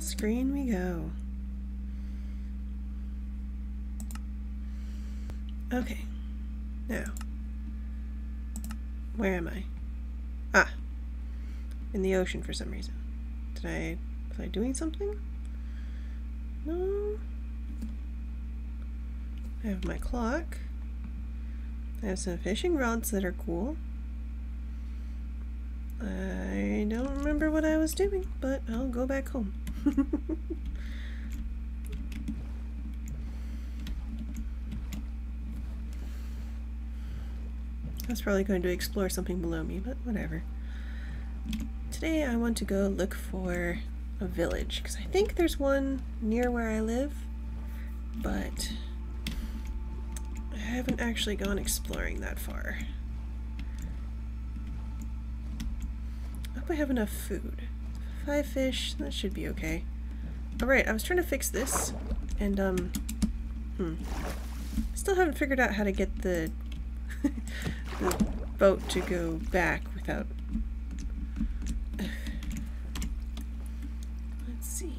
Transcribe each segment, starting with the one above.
Screen we go. Okay, now, where am I? Ah, in the ocean for some reason. Was I doing something? No. I have my clock. I have some fishing rods that are cool. I don't remember what I was doing, but I'll go back home. I was probably going to explore something below me, but whatever. Today I want to go look for a village, because I think there's one near where I live, but I haven't actually gone exploring that far. I hope I have enough food. 5 fish, that should be okay. Alright, I was trying to fix this, and still haven't figured out how to get the the boat to go back without... Let's see.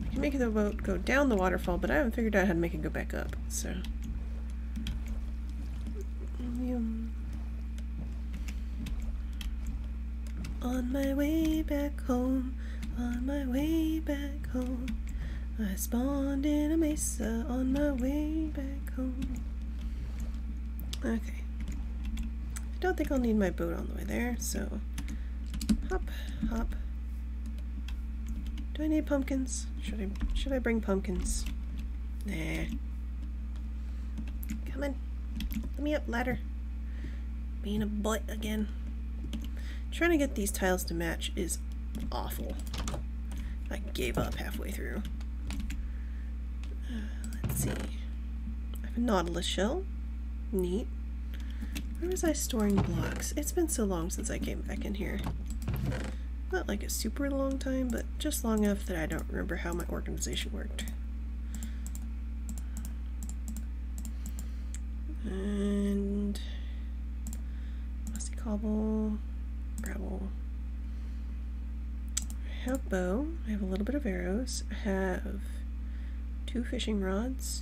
I can make the boat go down the waterfall, but I haven't figured out how to make it go back up, so... On my way back home, on my way back home, I spawned in a mesa on my way back home. Okay. I don't think I'll need my boat on the way there, so hop, hop. Do I need pumpkins? Should I bring pumpkins? Nah. Come on. Let me up, ladder. Being a butt again. Trying to get these tiles to match is awful. I gave up halfway through. Let's see. I have a nautilus shell. Neat. Where was I storing blocks? It's been so long since I came back in here. Not like a super long time, but just long enough that I don't remember how my organization worked. And mossy cobble, gravel. I have bow. I have a little bit of arrows. I have 2 fishing rods.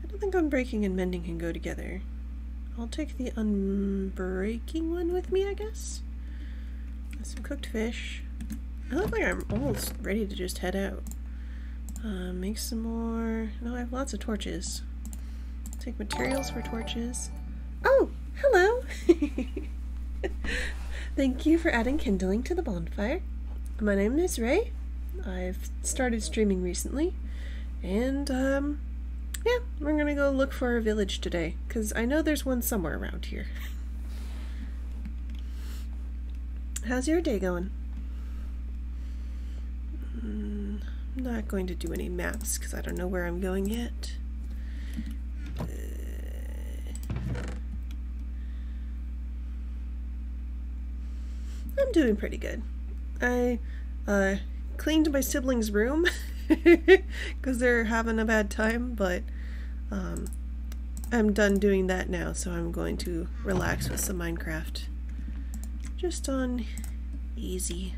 I don't think unbreaking and mending can go together. I'll take the unbreaking one with me, I guess. Some cooked fish. I look like I'm almost ready to just head out. Make some more. No, I have lots of torches. Take materials for torches. Oh, hello! Thank you for adding kindling to the bonfire. My name is Ray. I've started streaming recently, and yeah, we're gonna go look for a village today, because I know there's one somewhere around here. How's your day going? I'm not going to do any maps, because I don't know where I'm going yet. I'm doing pretty good. I cleaned my siblings' room because they're having a bad time, but I'm done doing that now, so I'm going to relax with some Minecraft. Just on easy.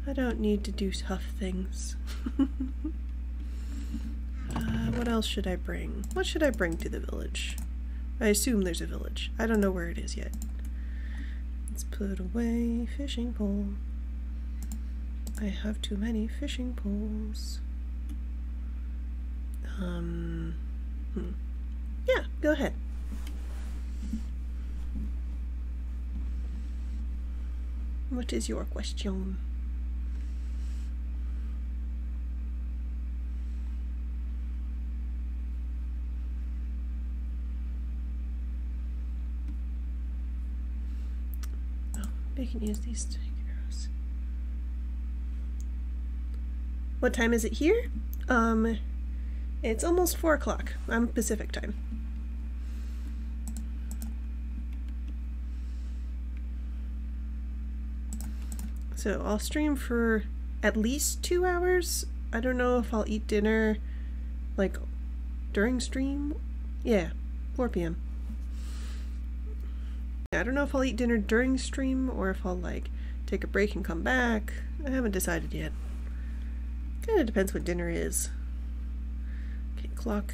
I don't need to do tough things. What else should I bring? What should I bring to the village? I assume there's a village. I don't know where it is yet. Let's put away fishing pole. I have too many fishing poles. Yeah, go ahead. What is your question? Oh, we can use these to take arrows. What time is it here? It's almost 4 o'clock. I'm Pacific time. So I'll stream for at least 2 hours. I don't know if I'll eat dinner like during stream. Yeah, 4 p.m. I don't know if I'll eat dinner during stream or if I'll like take a break and come back. I haven't decided yet. Kinda depends what dinner is. Okay, clock.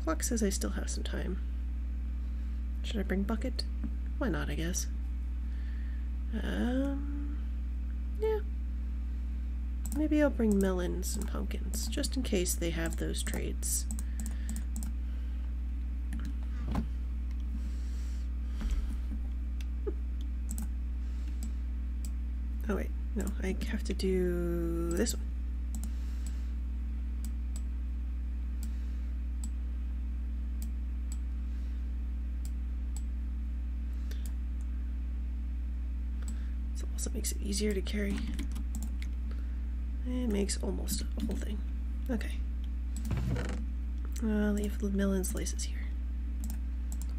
Clock says I still have some time. Should I bring bucket? Why not, I guess. Yeah. Maybe I'll bring melons and pumpkins, just in case they have those traits. Oh wait, no, I have to do this one. It also makes it easier to carry. It makes almost a whole thing. Okay. I'll leave the melon slices here.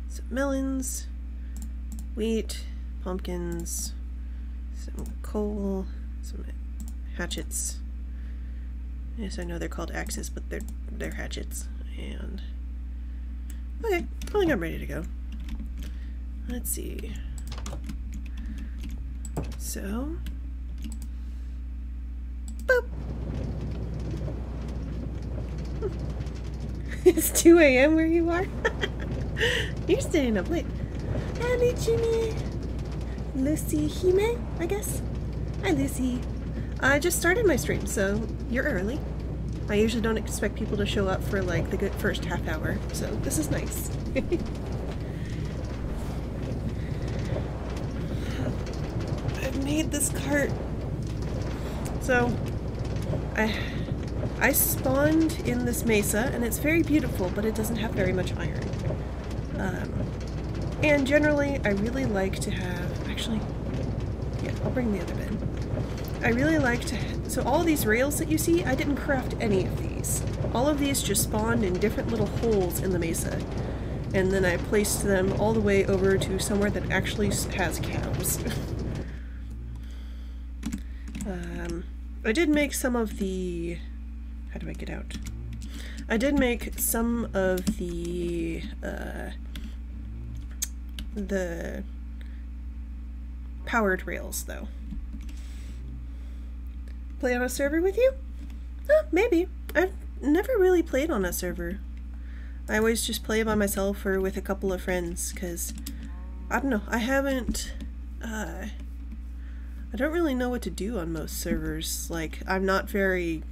So melons, wheat, pumpkins, some coal, some hatchets. Yes, I know they're called axes, but they're hatchets. And okay, I think I'm ready to go. Let's see. So, boop. It's 2 a.m. where you are? You're staying up late. Hi, Jimmy. Lucy Hime, I guess. Hi, Lucy. I just started my stream, so you're early. I usually don't expect people to show up for like the good first half hour, so this is nice. I've made this cart. So, I spawned in this mesa, and it's very beautiful, but it doesn't have very much iron. And generally, I really like to have... Actually, yeah, I'll bring the other bed. I really like to... So all these rails that you see, I didn't craft any of these. All of these just spawned in different little holes in the mesa. And then I placed them all the way over to somewhere that actually has cows. I did make some of the... How do I get out? I did make some of the powered rails, though. Play on a server with you? Maybe. I've never really played on a server. I always just play by myself or with a couple of friends, because, I don't know, I haven't, I don't really know what to do on most servers. Like, I'm not very...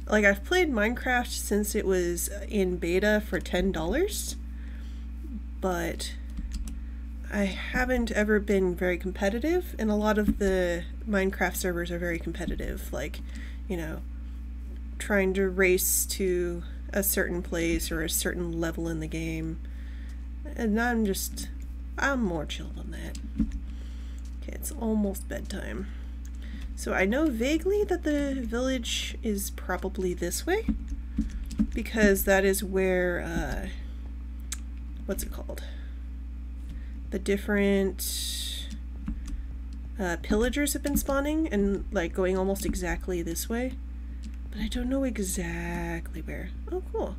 Like, I've played Minecraft since it was in beta for $10, but I haven't ever been very competitive, and a lot of the Minecraft servers are very competitive, like, you know, trying to race to a certain place or a certain level in the game, and I'm more chill than that. Okay, it's almost bedtime. So I know vaguely that the village is probably this way, because that is where, what's it called? The different pillagers have been spawning and like going almost exactly this way, but I don't know exactly where. Oh, cool.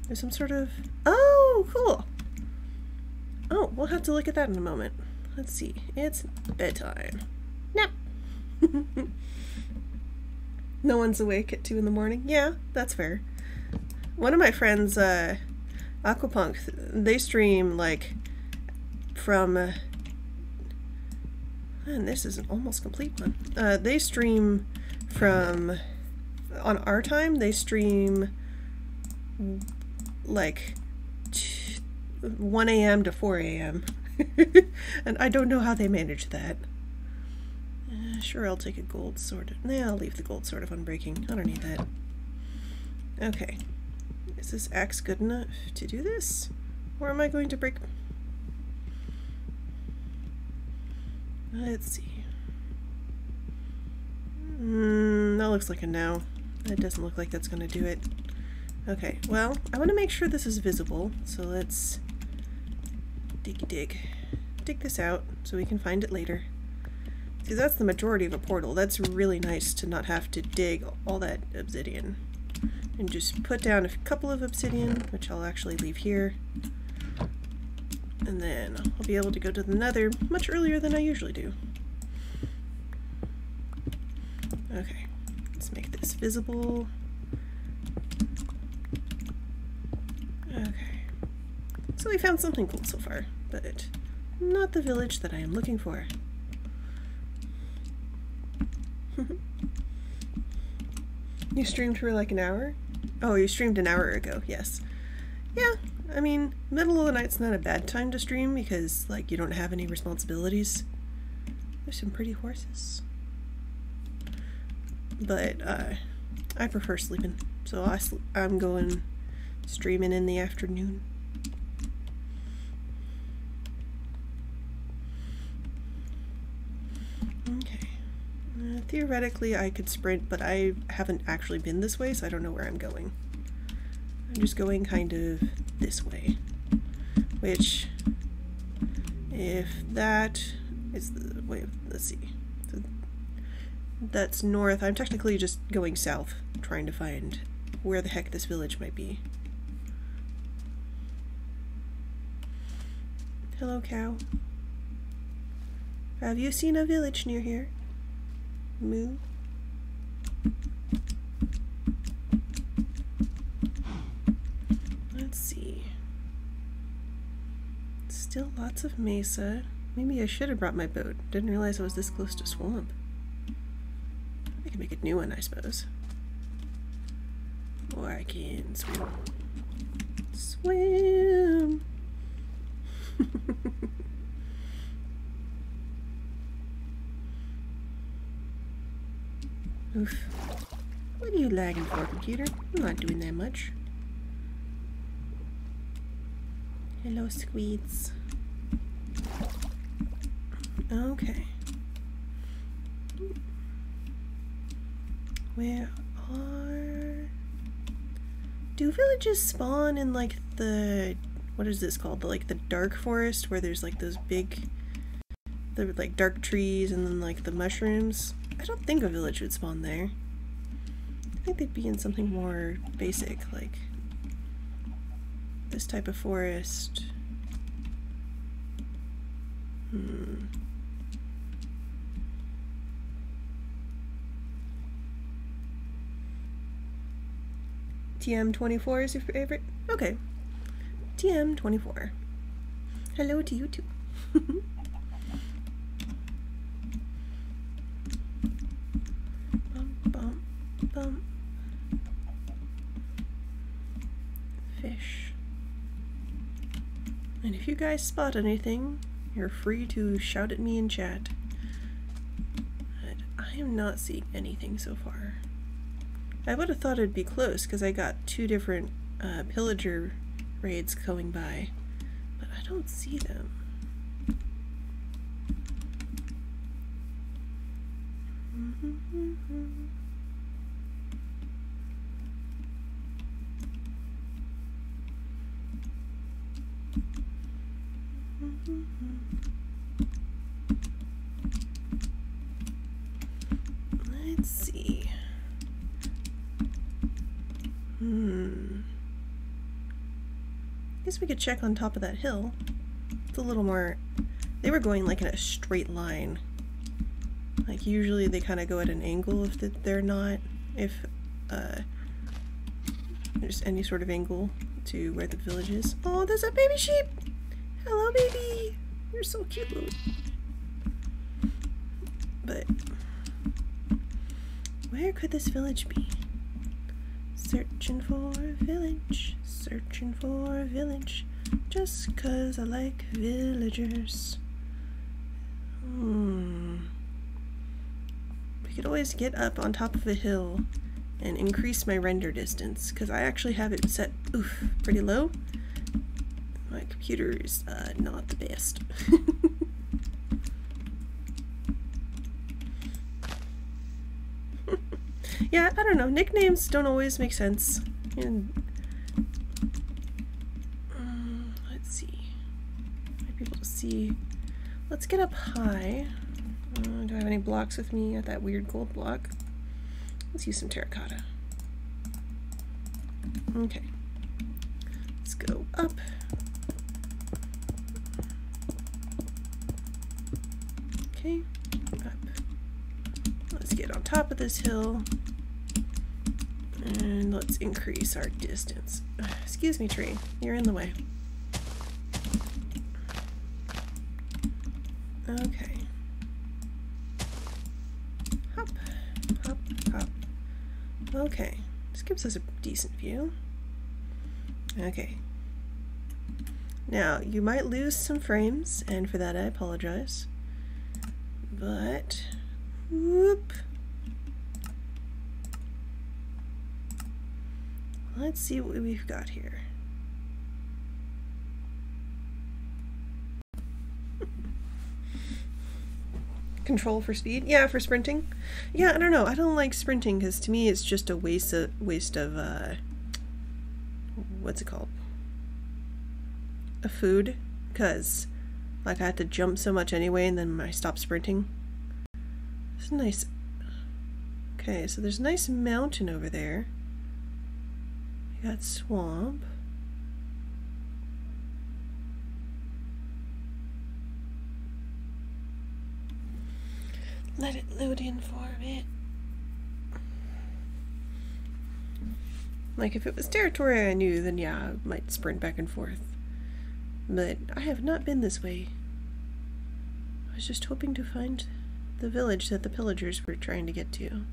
There's some sort of... Oh, cool. Oh, we'll have to look at that in a moment. Let's see. It's bedtime. Nap. No one's awake at 2 in the morning. Yeah, that's fair. One of my friends, Aquapunk, they stream like from and this is an almost complete one. They stream from, on our time, they stream like 1 a.m. to 4 a.m. And I don't know how they manage that. Sure, I'll take a gold sword. Nah, I'll leave the gold sword of unbreaking. I don't need that. Okay. Is this axe good enough to do this? Or am I going to break... Let's see. That looks like a no. That doesn't look like that's going to do it. Okay, well, I want to make sure this is visible, so let's dig this out so we can find it later. See, that's the majority of a portal. That's really nice to not have to dig all that obsidian. And just put down a couple of obsidian, which I'll actually leave here. and then I'll be able to go to the Nether much earlier than I usually do. Okay, let's make this visible. Okay, so we found something cool so far, but not the village that I am looking for. You streamed for like an hour? Oh, you streamed an hour ago, yes. Yeah, I mean, middle of the night's not a bad time to stream because, like, you don't have any responsibilities. There's some pretty horses. But, I prefer sleeping, so I'm going streaming in the afternoon. Okay. Theoretically, I could sprint, but I haven't actually been this way, so I don't know where I'm going. I'm just going kind of this way. Which, if that is the way, let's see. So that's north. I'm technically just going south, trying to find where the heck this village might be. Hello, cow. Have you seen a village near here? Moo. Let's see. Still lots of mesa. Maybe I should have brought my boat. Didn't realize I was this close to swamp. I can make a new one, I suppose. Or I can swim. Swim! Oof. What are you lagging for, computer? I'm not doing that much. Hello, squeeds. Okay. Where are... Do villages spawn in, like, the... What is this called? The, like, the dark forest, where there's, like, those big... The, like, dark trees and then, like, the mushrooms? I don't think a village would spawn there. I think they'd be in something more basic, like this type of forest. TM24 is your favorite? Okay. TM24. Hello to you too. Fish. And if you guys spot anything, you're free to shout at me in chat. But I am not seeing anything so far. I would have thought it'd be close because I got 2 different pillager raids going by, but I don't see them. Let's see. Guess we could check on top of that hill. It's a little more... They were going like in a straight line. Like usually they kind of go at an angle if they're not, if there's any sort of angle to where the village is. Oh, there's a baby sheep! Hello, baby! You're so cute. But where could this village be? Searching for a village, searching for a village, just 'cause I like villagers. We could always get up on top of a hill and increase my render distance, because I actually have it set, pretty low. My computer is not the best. Yeah, I don't know. Nicknames don't always make sense. And let's see. Might be able to see. Let's get up high. Do I have any blocks with me? That weird gold block. Let's use some terracotta. Okay. Let's go up. Okay, up. Let's get on top of this hill. And let's increase our distance. Excuse me, tree. You're in the way. Okay. Hop, hop, hop. Okay. This gives us a decent view. Okay. Now, you might lose some frames, and for that I apologize. But, whoop. Let's see what we've got here. Control for speed? Yeah, for sprinting. Yeah, I don't know. I don't like sprinting because to me it's just a waste of what's it called? A food. Because like I have to jump so much anyway and then I stop sprinting. It's nice. Okay, so there's a nice mountain over there. You got swamp. Let it load in for a bit. Like if it was territory I knew, then yeah, I might sprint back and forth. But I have not been this way. I was just hoping to find the village that the Pillagers were trying to get to.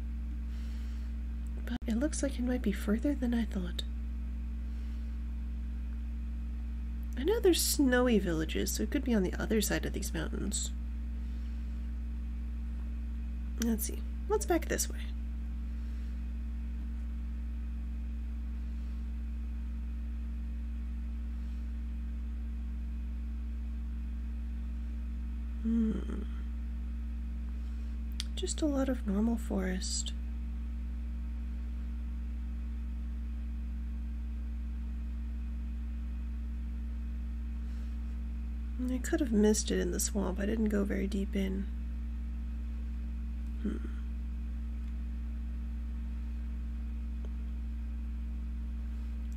But it looks like it might be further than I thought. I know there's snowy villages, so it could be on the other side of these mountains. Let's see. What's back this way? Just a lot of normal forest. I could have missed it in the swamp. I didn't go very deep in.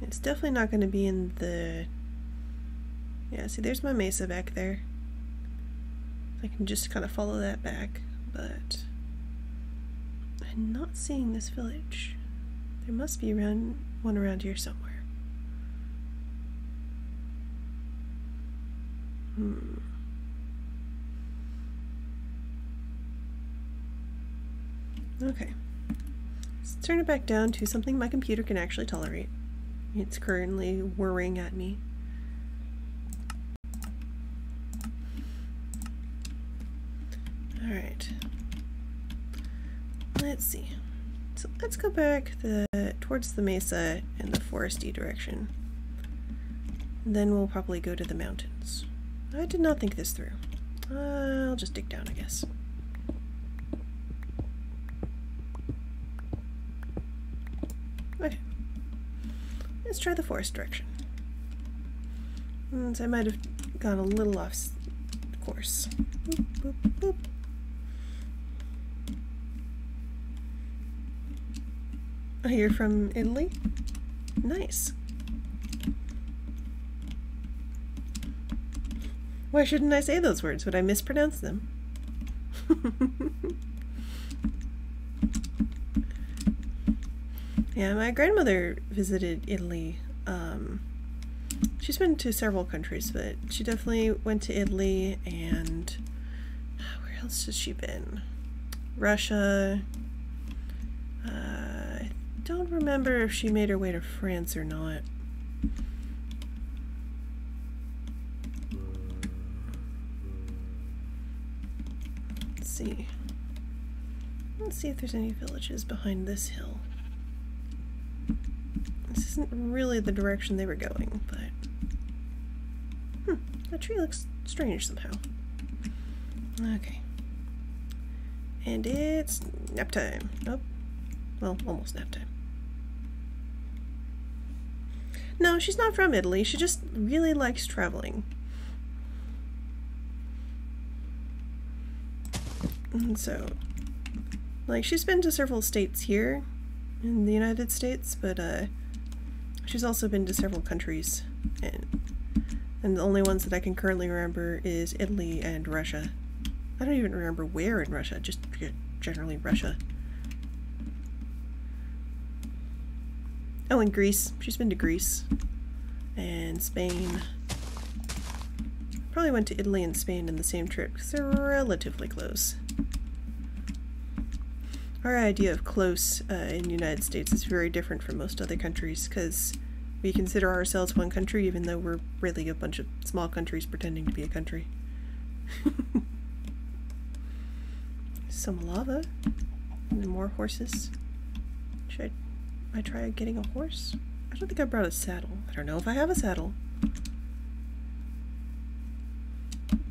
It's definitely not going to be in the... Yeah, see, there's my mesa back there. I can just kind of follow that back, but I'm not seeing this village. There must be one around here somewhere. Okay. Let's turn it back down to something my computer can actually tolerate. It's currently whirring at me. Alright. Let's see. So let's go back towards the mesa in the foresty direction. Then we'll probably go to the mountains. I did not think this through. I'll just dig down, I guess. Okay. Let's try the forest direction. So I might have gone a little off course. Boop, boop, boop. Oh, you're from Italy? Nice. Why shouldn't I say those words? Would I mispronounce them? Yeah, my grandmother visited Italy. She's been to several countries, but she definitely went to Italy, and where else has she been? Russia. I don't remember if she made her way to France or not. Let's see. Let's see if there's any villages behind this hill. This isn't really the direction they were going, but... that tree looks strange somehow. Okay. And it's nap time. Oh, well, almost nap time. No, she's not from Italy. She just really likes traveling. And so, like, she's been to several states here in the United States, but she's also been to several countries, and the only ones that I can currently remember is Italy and Russia. I don't even remember where in Russia, just generally Russia. Oh, and Greece. She's been to Greece. And Spain. Probably went to Italy and Spain in the same trip because they're relatively close. Our idea of close in the United States is very different from most other countries because we consider ourselves one country even though we're really a bunch of small countries pretending to be a country. Some lava. And more horses. Should I try getting a horse? I don't think I brought a saddle. I don't know if I have a saddle.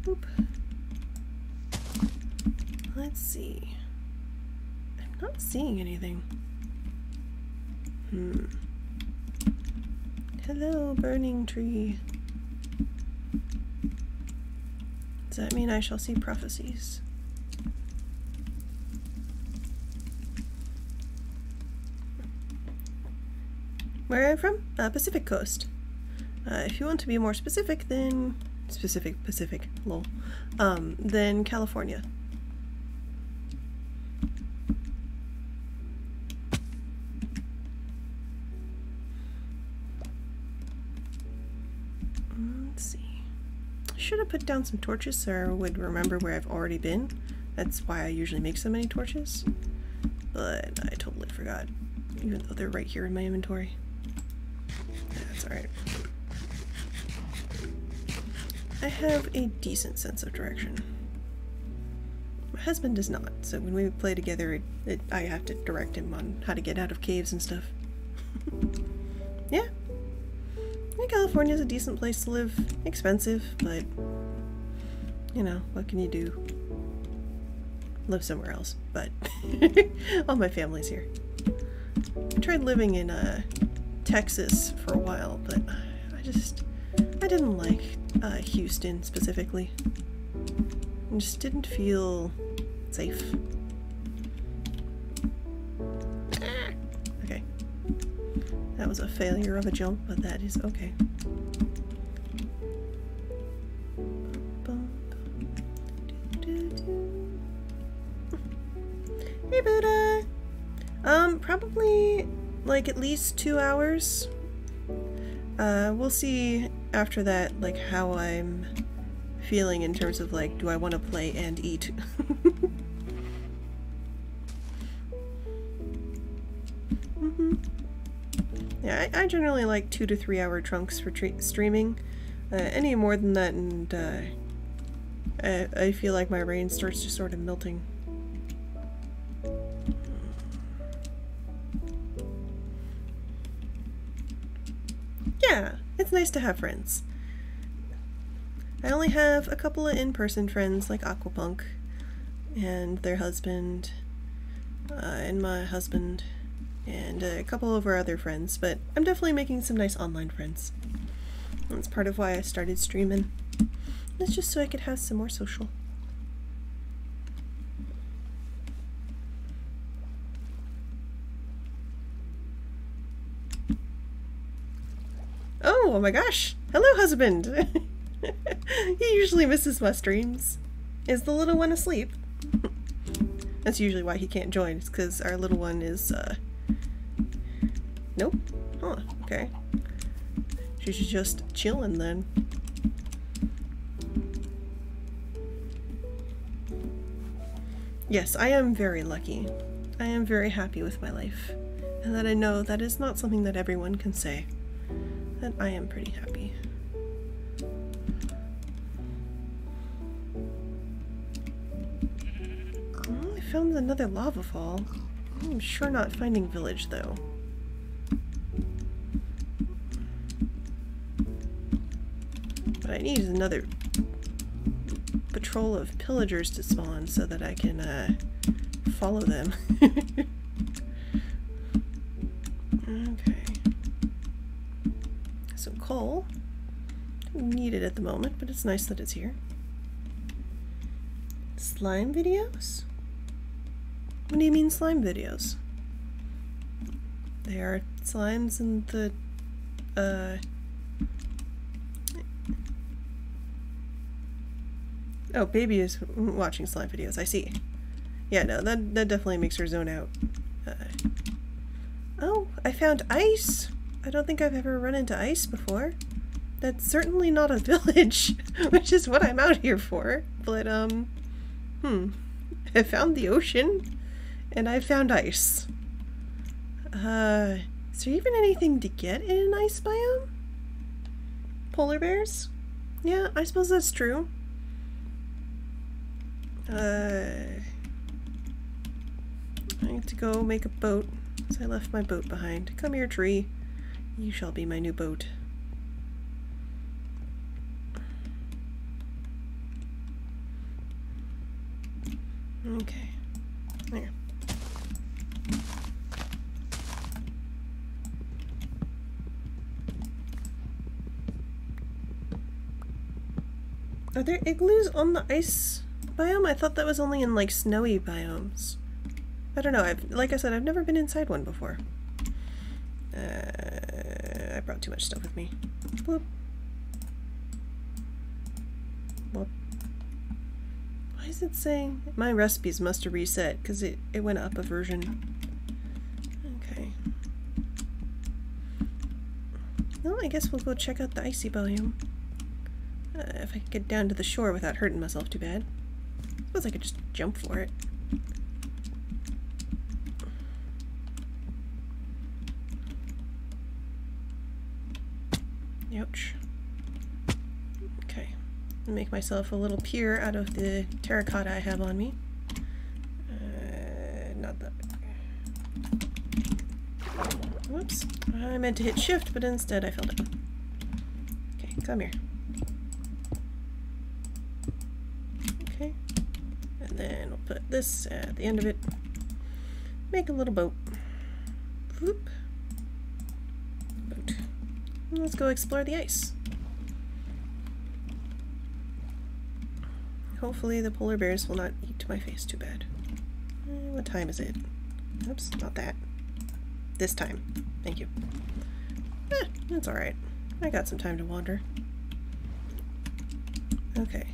Boop. Let's see. I'm not seeing anything. Hello, burning tree. Does that mean I shall see prophecies? Where I'm from? Pacific Coast. If you want to be more specific, then Pacific, lol. Then California. Let's see. I should have put down some torches so I would remember where I've already been. That's why I usually make so many torches. But I totally forgot, even though they're right here in my inventory. That's alright. I have a decent sense of direction. My husband does not, so when we play together, I have to direct him on how to get out of caves and stuff. Yeah. I think California's a decent place to live. Expensive, but you know, what can you do? Live somewhere else, but all my family's here. I tried living in Texas for a while, but I didn't like Houston specifically. I just didn't feel safe. Okay. That was a failure of a jump, but that is okay. Hey, Buddha! Probably like at least 2 hours. We'll see after that, like, how I'm feeling in terms of, like, do I want to play and eat? Yeah, I generally like 2 to 3 hour chunks for streaming. Any more than that and I feel like my brain starts just sort of melting. Yeah, it's nice to have friends. I only have a couple of in-person friends like Aquapunk and their husband and my husband and a couple of our other friends, but I'm definitely making some nice online friends. That's part of why I started streaming. It's just so I could have some more social. Oh my gosh! Hello, husband! He usually misses my streams. Is the little one asleep? That's usually why he can't join, it's because our little one is, Nope. Huh, okay. She's just chilling then. Yes, I am very lucky. I am very happy with my life. And that I know that is not something that everyone can say. That I am pretty happy. Oh, I found another lava fall. I'm sure not finding village though. But I need another patrol of pillagers to spawn so that I can follow them. Okay. Some coal. Don't need it at the moment, but it's nice that it's here. Slime videos? What do you mean slime videos? They are slimes in the Oh, baby is watching slime videos. I see. Yeah, no, that definitely makes her zone out. Oh, I found ice! I don't think I've ever run into ice before. That's certainly not a village, which is what I'm out here for. But, I found the ocean, and I found ice. Is there even anything to get in an ice biome? Polar bears? Yeah, I suppose that's true. I need to go make a boat, so I left my boat behind. Come here, tree. You shall be my new boat. Okay. There. Are there igloos on the ice biome? I thought that was only in like snowy biomes. I don't know. Like I said, I've never been inside one before. I brought too much stuff with me. Whoop. Whoop. Why is it saying my recipes must have reset? Because it went up a version. Okay. Well, I guess we'll go check out the icy biome. If I could get down to the shore without hurting myself too bad. I suppose I could just jump for it. Ouch. Okay. Make myself a little pier out of the terracotta I have on me. Not that. Whoops. I meant to hit shift, but instead I fell down. Okay, come here. Okay. And then we'll put this at the end of it. Make a little boat. Whoop. Boat. And let's go explore the ice. Hopefully the polar bears will not eat my face too bad. What time is it? Oops, not that. This time. Thank you. That's alright. I got some time to wander. Okay.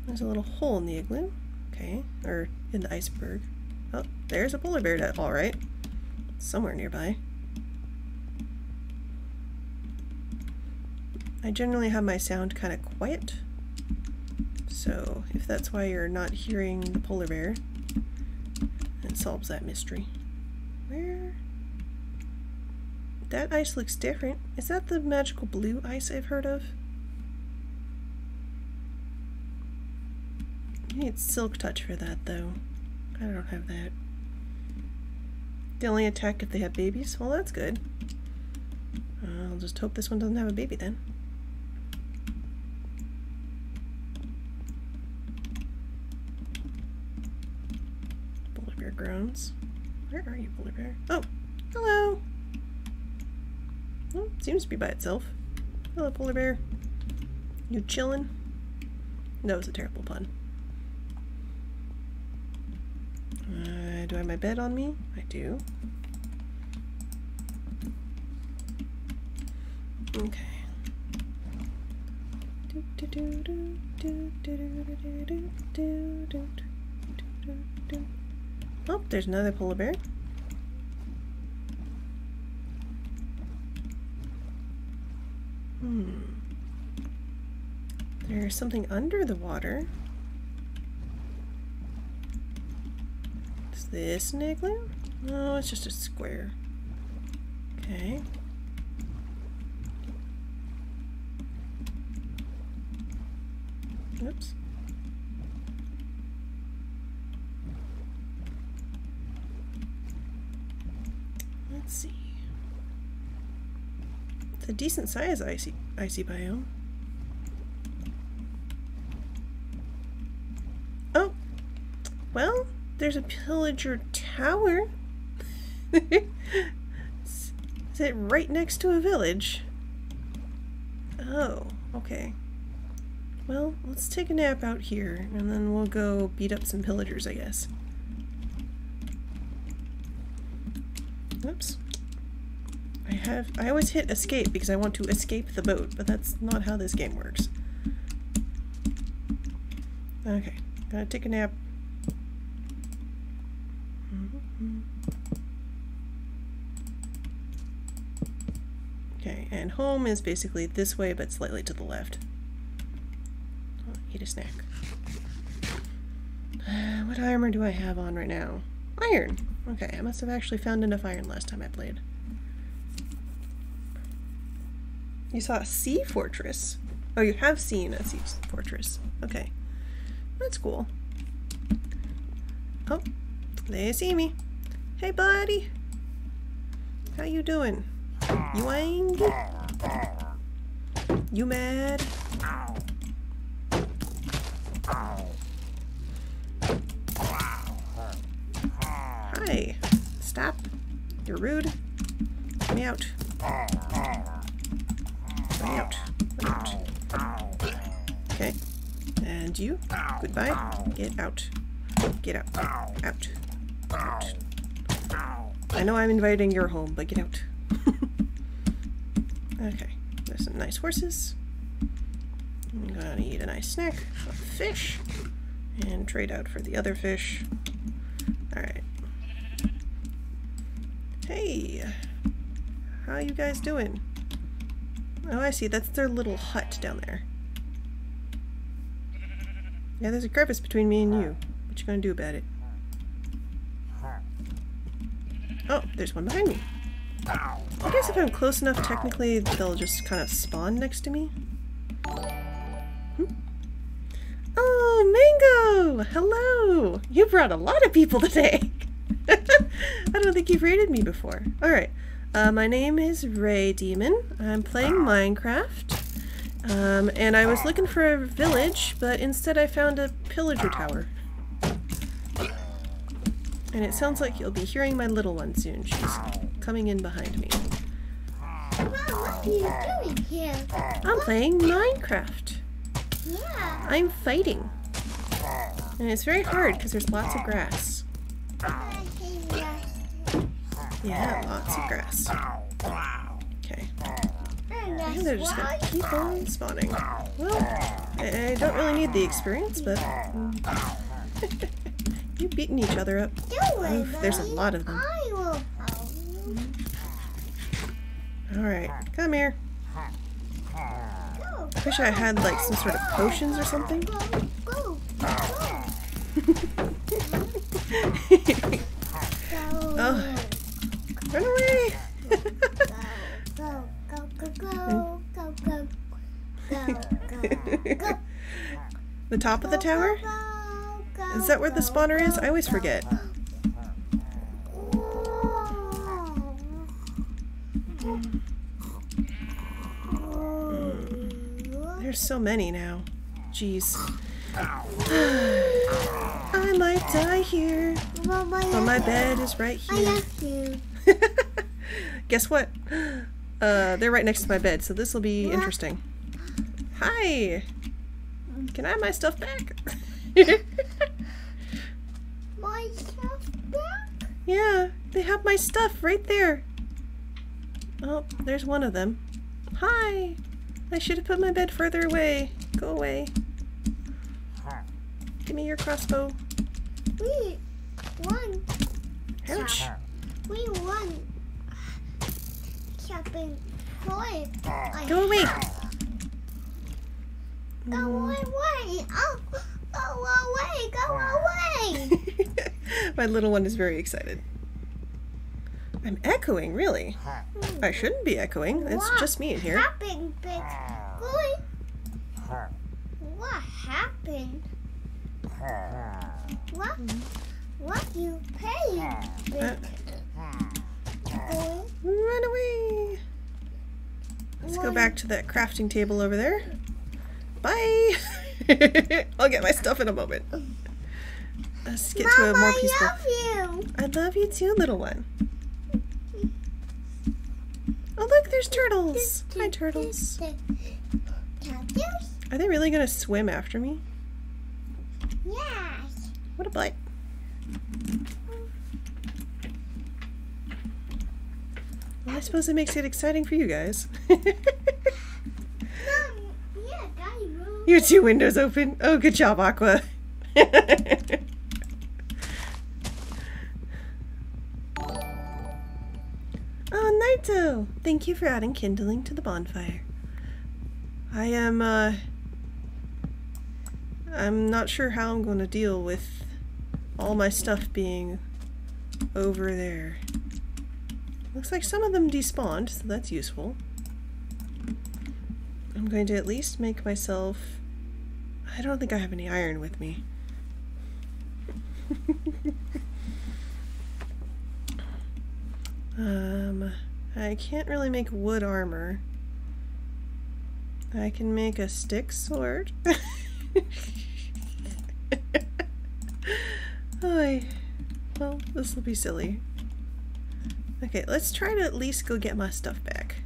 There's a little hole in the igloo. Okay. Or in the iceberg. Oh, there's a polar bear, alright. Somewhere nearby. I generally have my sound kind of quiet. So, if that's why you're not hearing the polar bear, it solves that mystery. Where? That ice looks different. Is that the magical blue ice I've heard of? You need Silk Touch for that, though. I don't have that. They only attack if they have babies? Well, that's good. I'll just hope this one doesn't have a baby then. Polar bear groans. Where are you, polar bear? Oh, hello! Well, seems to be by itself. Hello, polar bear. You chillin'? That was a terrible pun. Do I have my bed on me? I do. Okay. Oh, there's another polar bear. There's something under the water. Is this an igloo? No, it's just a square. Okay. Oops. Let's see. It's a decent size icy biome. Oh, well, there's a pillager tower. Is it right next to a village? Oh, okay. Well, let's take a nap out here, and then we'll go beat up some pillagers, I guess. Oops. I always hit escape because I want to escape the boat, but that's not how this game works. Okay, gotta take a nap. Okay, and home is basically this way, but slightly to the left. I'll eat a snack. What armor do I have on right now? Iron! Okay, I must have actually found enough iron last time I played. You saw a sea fortress? Oh, you have seen a sea fortress. Okay. That's cool. Oh, they see me. Hey, buddy! How you doing? You angry? You mad? Hi. Stop. You're rude. Let me out. Let me out. Let me out. Okay. And you. Goodbye. Get out. Get out. Out. Out. I know I'm inviting your home, but get out. Okay. There's some nice horses. I'm gonna eat a nice snack of fish. And trade out for the other fish. Alright. Hey! How you guys doing? Oh, I see. That's their little hut down there. Yeah, there's a crevice between me and you. What you gonna do about it? Oh, there's one behind me. I guess if I'm close enough, technically, they'll just kind of spawn next to me. Oh, Mango! Hello! You brought a lot of people today! I don't think you've raided me before. Alright, my name is Ray Demon. I'm playing Minecraft. And I was looking for a village, but instead I found a pillager tower. And it sounds like you'll be hearing my little one soon. She's coming in behind me. Mom, what are you doing here? I'm playing Minecraft. Yeah. I'm fighting. And it's very hard because there's lots of grass. Yeah, lots of grass. Okay. And they're just gonna keep on spawning. Well, I don't really need the experience, but... You're beating each other up. Oof, there's a lot of them. I will help you. Alright, come here. I wish I had like some sort of potions or something. Go. Oh, run away! Go. The top of the tower? Is that where the spawner is? I always forget. There's so many now. Jeez. I might die here. But my bed is right here. I love you. Guess what? They're right next to my bed, so this will be interesting. Hi! Can I have my stuff back? My stuff back? Yeah, they have my stuff right there. Oh, there's one of them. Hi! I should have put my bed further away. Go away. Give me your crossbow. We won. Ouch. We won. Shopping toy. Go away. Go away. Oh, go away. My little one is very excited. I'm echoing, really? I shouldn't be echoing. It's just me in here. What happened, big boy? What happened? What you pay, big boy? Run away! Let's go back to that crafting table over there. Bye! I'll get my stuff in a moment. Let's get to a more peaceful... I love you! I love you too, little one. Oh look, there's turtles! Hi, turtles. Are they really gonna swim after me? Yes. What a butt. Well, I suppose it makes it exciting for you guys. Mom, yeah, Daddy, Your two windows open. Oh, good job, Aqua. Oh, Naito! Thank you for adding kindling to the bonfire. I'm not sure how I'm going to deal with all my stuff being over there. Looks like some of them despawned, so that's useful. I'm going to at least make myself... I don't think I have any iron with me. I can't really make wood armor. I can make a stick sword. Oy. Well, this will be silly. Okay, let's try to at least go get my stuff back.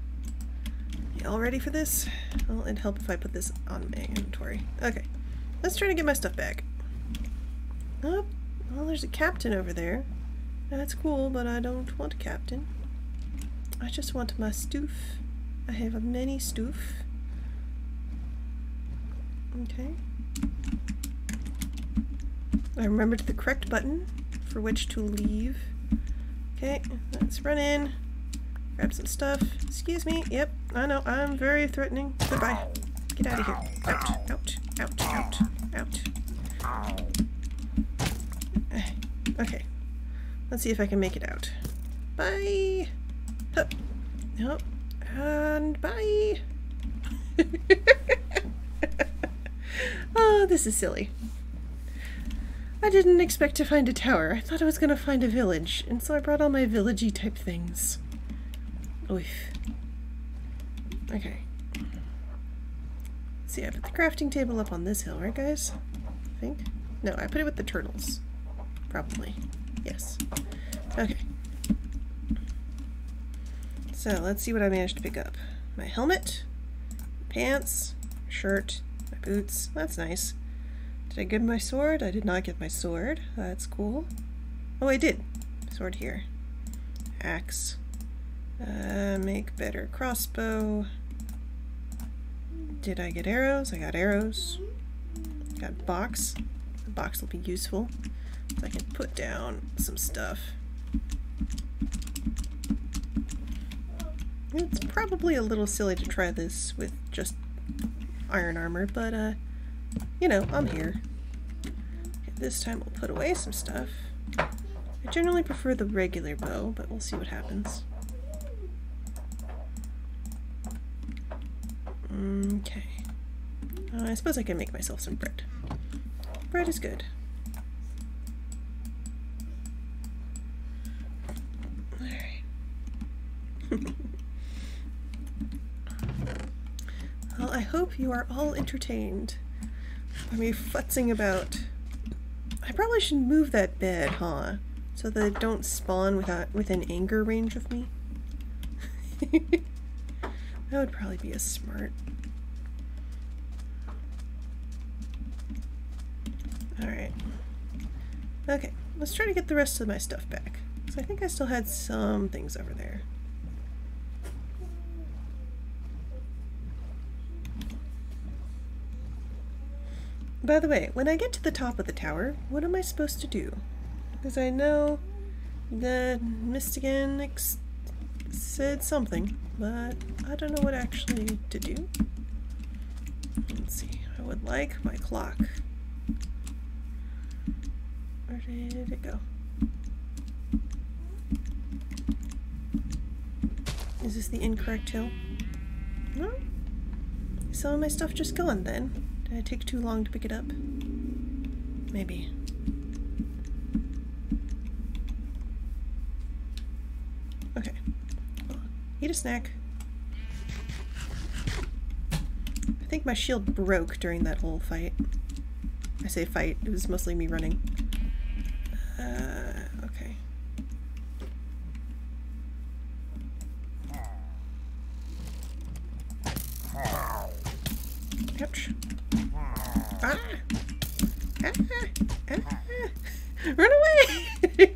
Y'all ready for this? Well, it'd help if I put this on my inventory. Okay, let's try to get my stuff back. Oh, well, there's a captain over there. That's cool, but I don't want a captain. I just want my stoof. I have a mini stoof. Okay. I remembered the correct button for which to leave. Okay, let's run in. Grab some stuff. Excuse me. Yep, I know. I'm very threatening. Goodbye. Get out of here. Out, out, out, out, out. Okay. Let's see if I can make it out. Bye! Hup. Nope. And bye! Oh, this is silly. I didn't expect to find a tower. I thought I was gonna find a village, and so I brought all my villagey type things. Oof. Okay. See, I put the crafting table up on this hill, right guys? I think? No, I put it with the turtles. Probably. Yes. Okay. So, let's see what I managed to pick up. My helmet, pants, shirt, my boots. That's nice. Did I get my sword? I did not get my sword. That's cool. Oh, I did. Sword here. Axe. Make better crossbow. Did I get arrows? I got arrows. Got a box. The box will be useful. So I can put down some stuff. It's probably a little silly to try this with just iron armor, but you know, I'm here. Okay, this time we'll put away some stuff. I generally prefer the regular bow, but we'll see what happens. Okay. I suppose I can make myself some bread. Bread is good. Alright. Well, I hope you are all entertained by me futzing about. I probably should move that bed, huh? So that it don't spawn within anger range of me. That would probably be a smart. Alright. Okay, let's try to get the rest of my stuff back. So I think I still had some things over there. By the way, when I get to the top of the tower, what am I supposed to do? Because I know that Mystigan said something, but I don't know what actually to do. Let's see. I would like my clock. Where did it go? Is this the incorrect hill? No? Is some of my stuff just gone then? Did it take too long to pick it up? Maybe. Okay. Well, eat a snack. I think my shield broke during that whole fight. I say fight, it was mostly me running. Okay. Ouch. Ah! Ah! Ah! Run away!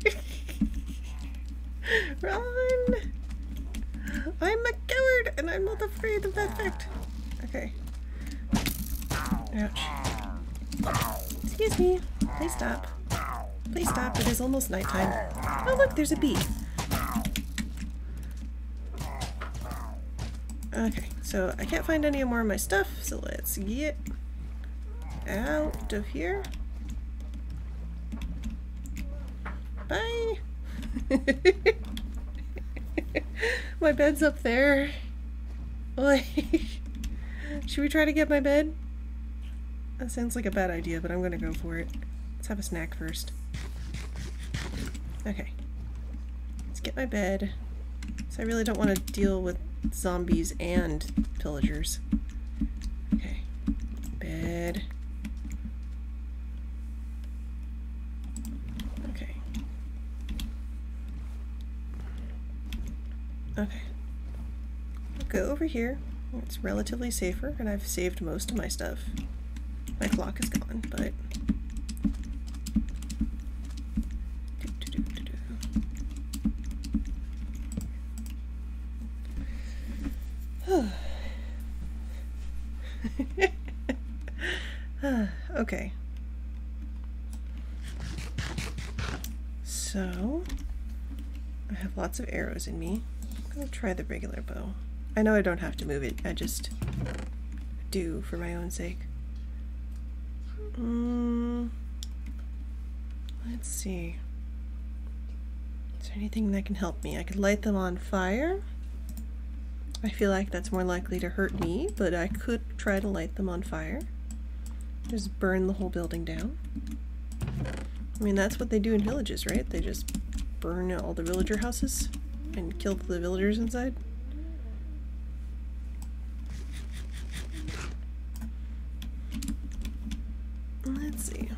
Run! I'm a coward and I'm not afraid of that fact. Okay. Ouch. Excuse me. Please stop. Please stop. It is almost nighttime. Oh look, there's a bee. Okay, so I can't find any more of my stuff, so let's get out of here. Bye! My bed's up there. Like, should we try to get my bed? That sounds like a bad idea, but I'm gonna go for it. Let's have a snack first. Okay. Let's get my bed. So I really don't want to deal with zombies and pillagers. Okay. Bed. Okay. Okay. I'll go over here. It's relatively safer, and I've saved most of my stuff. My clock is gone, but... Okay. So, I have lots of arrows in me. I'm gonna try the regular bow. I know I don't have to move it, I just do for my own sake. Let's see. Is there anything that can help me? I could light them on fire. I feel like that's more likely to hurt me, but I could try to light them on fire. Just burn the whole building down. I mean, that's what they do in villages, right? They just burn all the villager houses and kill the villagers inside. Let's see.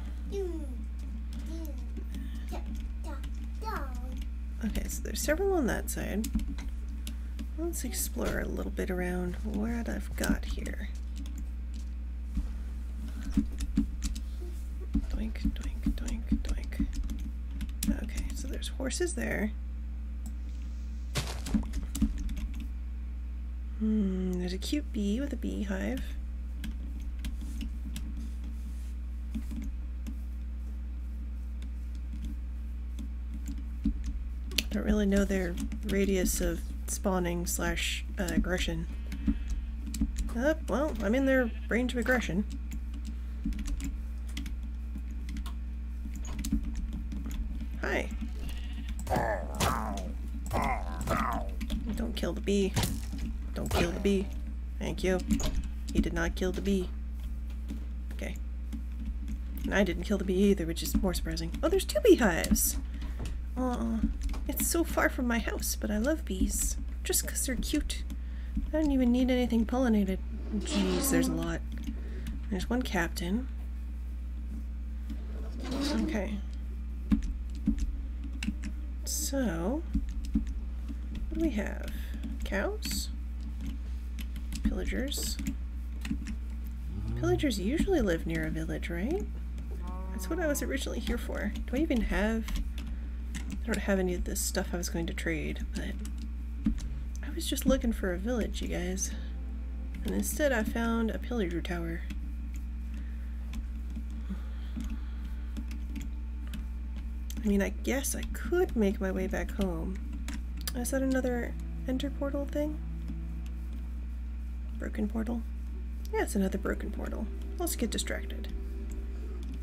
Okay, so there's several on that side. Let's explore a little bit around what I've got here. Doink, doink, doink, doink. Okay, so there's horses there. There's a cute bee with a beehive. Don't really know their radius of spawning slash aggression. Well, I'm in their range of aggression. Hi. Don't kill the bee. Don't kill the bee. Thank you. He did not kill the bee. Okay. And I didn't kill the bee either, which is more surprising. Oh, there's 2 beehives! Aw. It's so far from my house, but I love bees. Just 'cause they're cute. I don't even need anything pollinated. Jeez, there's a lot. There's one captain. Okay. So, what do we have? Cows? Pillagers. Pillagers usually live near a village, right? That's what I was originally here for. Do I even have... I don't have any of this stuff I was going to trade, but I was just looking for a village, you guys. And instead I found a pillager tower. I mean, I guess I could make my way back home. Is that another enter portal thing? Broken portal? Yeah, it's another broken portal. Let's get distracted.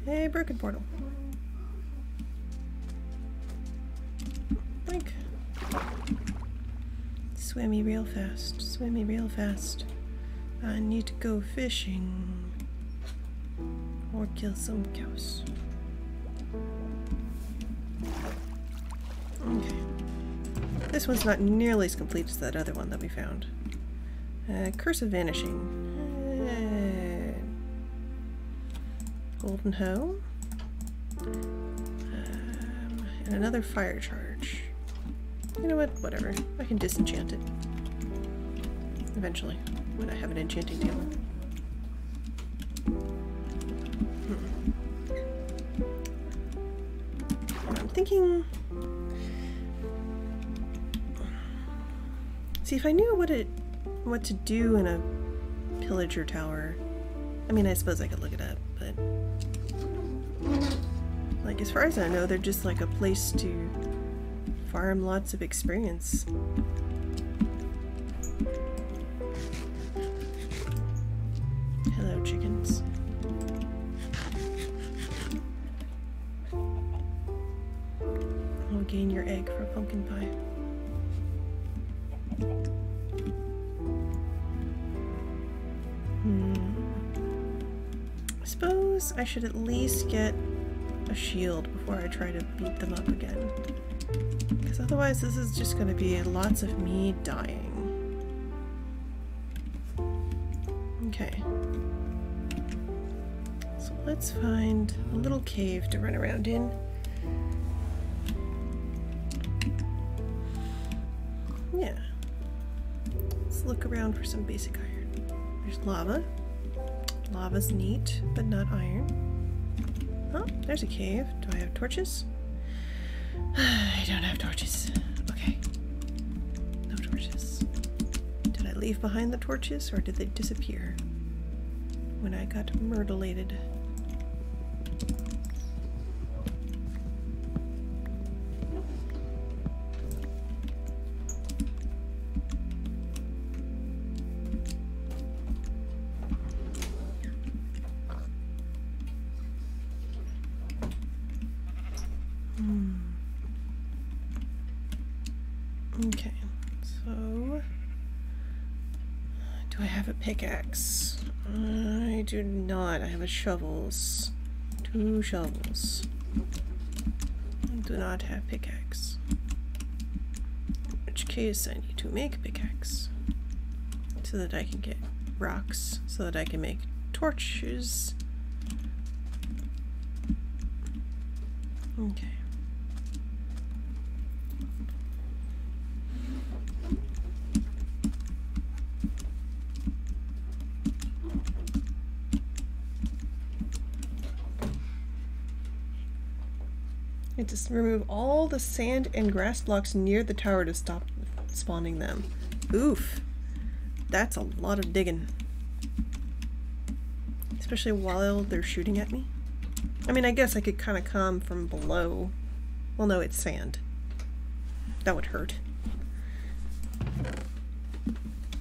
Hey, broken portal. Blink. Swimmy real fast. Swimmy real fast. I need to go fishing. Or kill some cows. Okay. This one's not nearly as complete as that other one that we found. Curse of Vanishing. Golden Hoe. And another fire charge. You know what? Whatever. I can disenchant it. Eventually, when I have an enchanting table. I'm thinking... See, if I knew what to do in a pillager tower... I mean, I suppose I could look it up, but... Like, as far as I know, they're just like a place to farm lots of experience. Hello, chickens. I'll gain your egg for pumpkin pie. I suppose I should at least get a shield before I try to beat them up again. Because otherwise this is just going to be lots of me dying. Okay. So let's find a little cave to run around in. Yeah. Let's look around for some basic iron. There's lava. Lava's neat, but not iron. Oh, there's a cave. Do I have torches? I don't have torches. Okay. No torches. Did I leave behind the torches, or did they disappear when I got myrtleated? Okay, so do I have a pickaxe? I do not. I have a shovels. 2 shovels. I do not have pickaxe. In which case I need to make pickaxe so that I can get rocks, so that I can make torches. Okay. I just remove all the sand and grass blocks near the tower to stop spawning them. Oof. That's a lot of digging. Especially while they're shooting at me. I mean, I guess I could kind of come from below. Well, no, it's sand. That would hurt.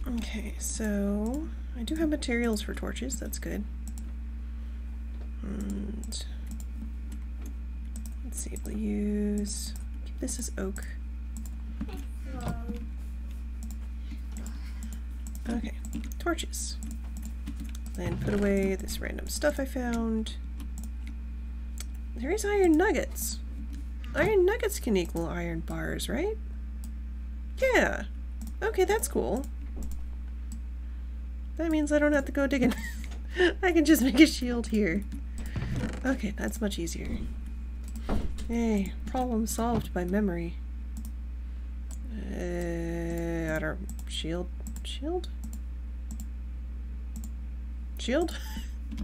Okay, so I do have materials for torches. That's good. And let's see, we'll use... This is oak. Okay, torches. Then put away this random stuff I found. There is iron nuggets. Iron nuggets can equal iron bars, right? Yeah. Okay, that's cool. That means I don't have to go digging. I can just make a shield here. Okay, that's much easier. Hey, problem solved by memory. I don't... Shield? Shield? Shield?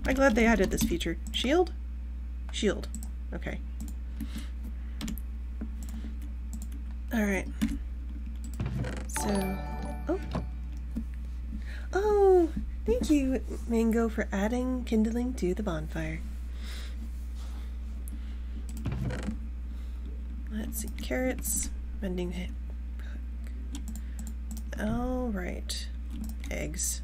I'm glad they added this feature. Shield? Shield. Okay. Alright. So... Oh! Oh! Thank you, Mango, for adding kindling to the bonfire. Let's see. Carrots. Mending hip. Alright. Eggs.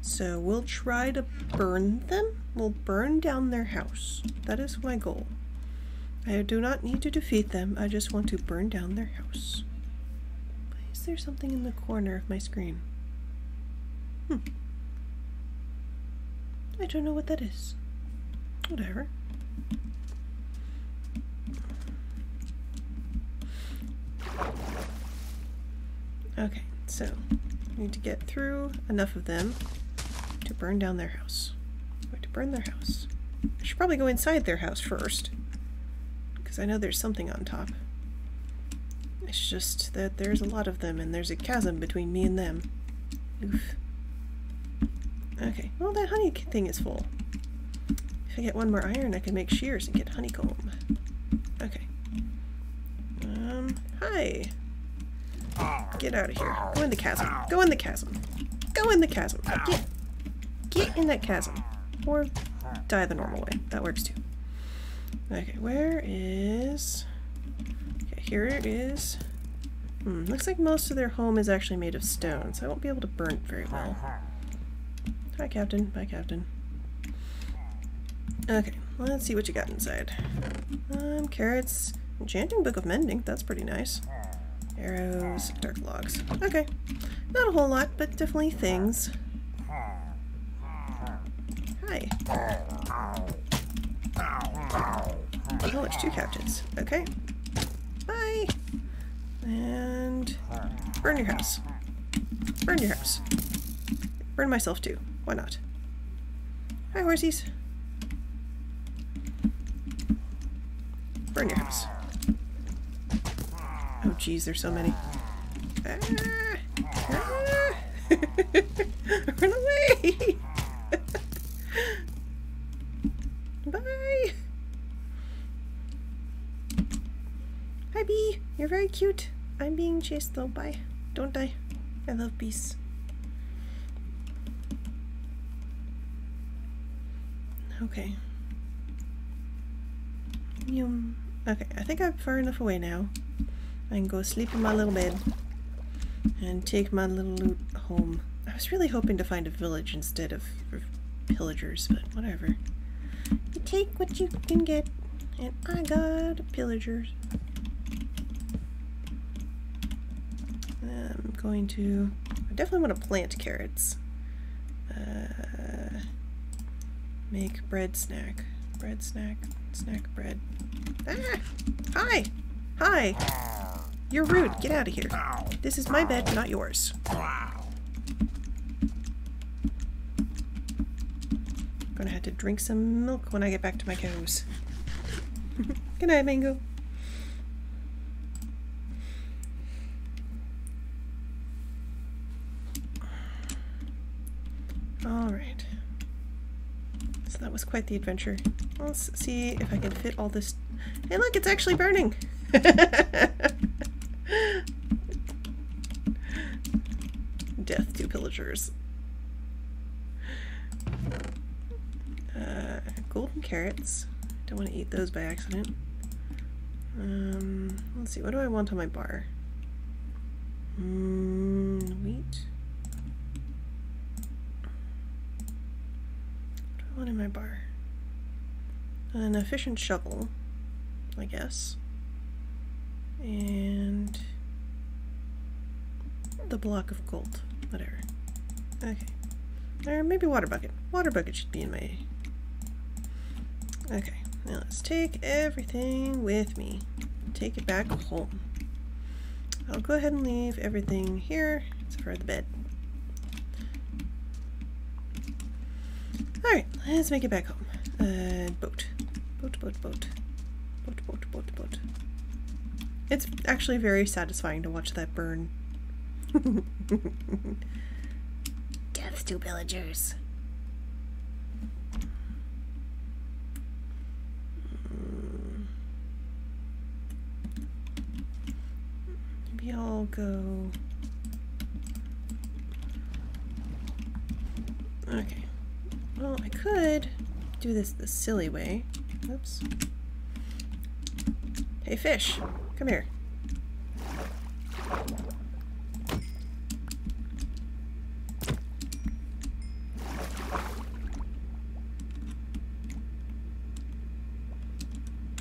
So we'll try to burn them. We'll burn down their house. That is my goal. I do not need to defeat them. I just want to burn down their house. Why is there something in the corner of my screen? I don't know what that is. Whatever. Okay, so I need to get through enough of them to burn down their house. Wait, to burn their house. I should probably go inside their house first, because I know there's something on top. It's just that there's a lot of them, and there's a chasm between me and them. Oof. Okay, well that honey thing is full. If I get one more iron, I can make shears and get honeycomb. Okay. Hi. Get out of here. Go in the chasm. Go in the chasm. Go in the chasm. Get in that chasm. Or die the normal way. That works too. Okay, where is... Okay, here it is. Looks like most of their home is actually made of stone, so I won't be able to burn it very well. Hi, Captain. Bye, Captain. Okay, let's see what you got inside. Carrots. Enchanting Book of Mending. That's pretty nice. Arrows. Dark logs. Okay. Not a whole lot, but definitely things. Hi. Oh, it's 2 captains. Okay. Bye. And burn your house. Burn your house. Burn myself too. Why not? Hi, horsies. Burn your house. Oh, geez, there's so many. Ah! Ah! Run away! Bye! Hi, bee. You're very cute. I'm being chased though. Bye. Don't die. I love bees. Okay. Yum. Okay, I think I'm far enough away now. I can go sleep in my little bed and take my little loot home. I was really hoping to find a village instead of pillagers, but whatever. You take what you can get, and I got a pillagers. I'm going to... I definitely want to plant carrots. Make bread snack. Bread snack. Snack bread. Ah! Hi! Hi! You're rude. Get out of here. This is my bed, not yours. Gonna have to drink some milk when I get back to my cows. Good night, Mango. Alright. So that was quite the adventure. Let's see if I can fit all this. Hey look, it's actually burning! Death to pillagers. Golden carrots. Don't want to eat those by accident. Let's see, what do I want on my bar? Wheat. What do I want in my bar? An efficient shovel, I guess. And the block of gold. Whatever. Okay. Or maybe water bucket. Water bucket should be in my... Okay. Now let's take everything with me. Take it back home. I'll go ahead and leave everything here, except for the bed. Alright, let's make it back home. Boat. Boat, boat, boat. Boat, boat, boat, boat. It's actually very satisfying to watch that burn. Death to pillagers. Maybe I'll go... Okay. Well, I could do this the silly way. Oops. Hey, fish! Come here.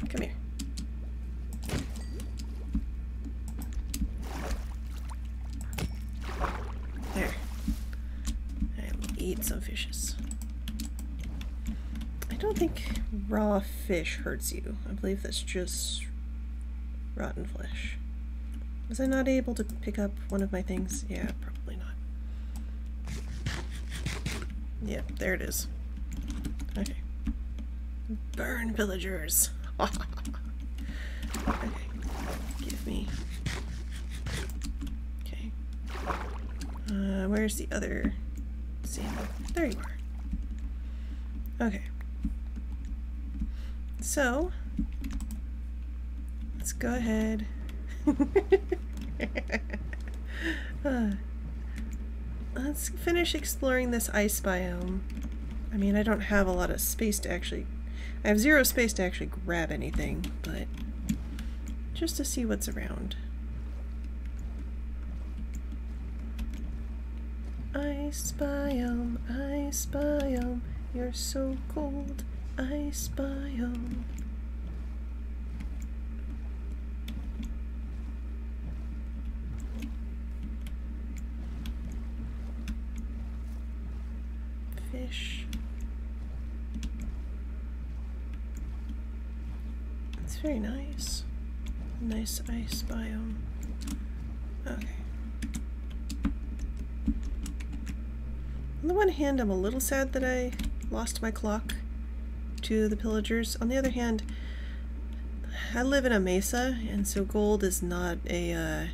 Come here. There. I will eat some fishes. I don't think raw fish hurts you. I believe that's just rotten flesh. Was I not able to pick up one of my things? Yeah, probably not. Yep, there it is. Okay. Burn pillagers! Okay. Give me... Okay. Where's the other salmon? There you are. Okay. So, let's go ahead. Let's finish exploring this ice biome. I mean, I don't have a lot of space to actually I have zero space to actually grab anything, but just to see what's around. Ice biome, you're so cold. Ice biome. Fish. It's very nice. Nice ice biome. Okay. On the one hand, I'm a little sad that I lost my clock to the Pillagers. On the other hand, I live in a mesa, and so gold is not a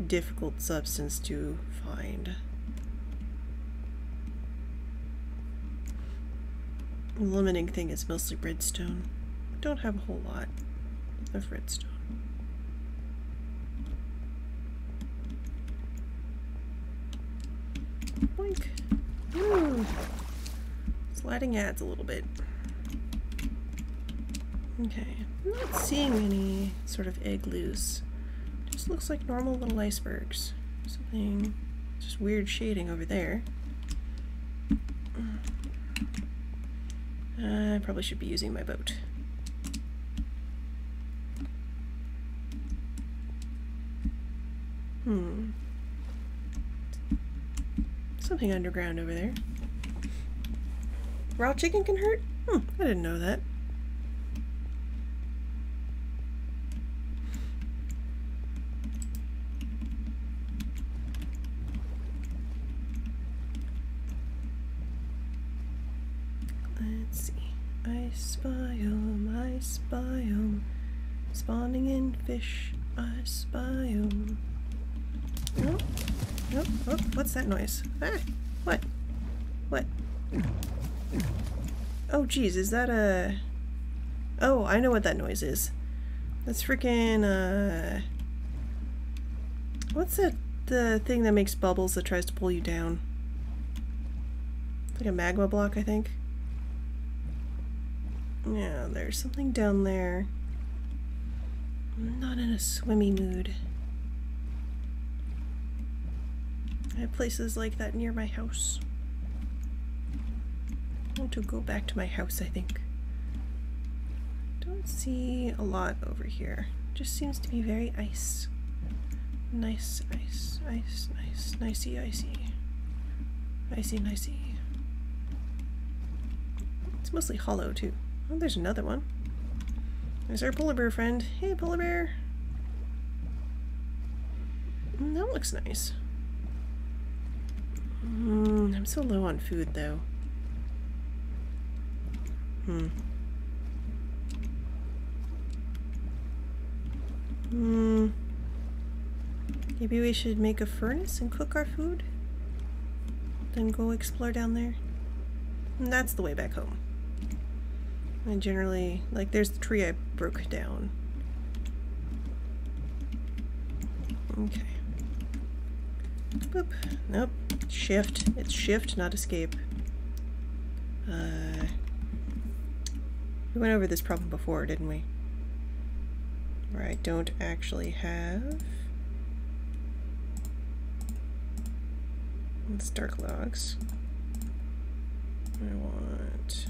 difficult substance to find. The limiting thing is mostly redstone. I don't have a whole lot of redstone. Boink. Ooh. Sliding adds a little bit. Okay. I'm not seeing any sort of igloos. Just looks like normal little icebergs. Something just weird shading over there. I probably should be using my boat. Something underground over there. Raw chicken can hurt? I didn't know that. Let's see. Ice biome. Spawning in fish. Ice biome. Oh, oh, oh, what's that noise? Ah, what? What? Oh, geez, is that a... Oh, I know what that noise is. That's freaking, what's that, the thing that makes bubbles that tries to pull you down? It's like a magma block, I think. Yeah, there's something down there. I'm not in a swimmy mood. I have places like that near my house. I want to go back to my house, I think. Don't see a lot over here. Just seems to be very ice. Nice ice. Ice, nice. Nicey, icy. Icy, nicey. It's mostly hollow, too. Oh, there's another one. There's our polar bear friend. Hey, polar bear. That looks nice. I'm so low on food, though. Maybe we should make a furnace and cook our food? Then go explore down there? And that's the way back home. I generally, like, there's the tree I broke down. Okay. Boop. Nope. Shift. It's shift, not escape. We went over this problem before, didn't we? Where I don't actually have... It's dark logs. I want...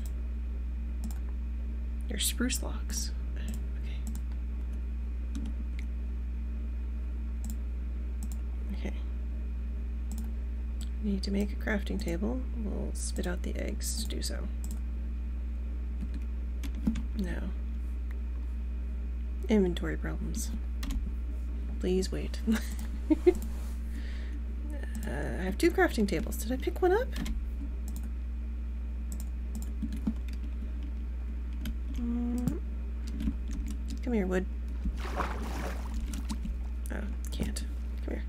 They're spruce logs. Okay. Need to make a crafting table. We'll spit out the eggs to do so. No. Inventory problems. Please wait. I have 2 crafting tables. Did I pick one up? Come here, wood. Oh, can't. Come here.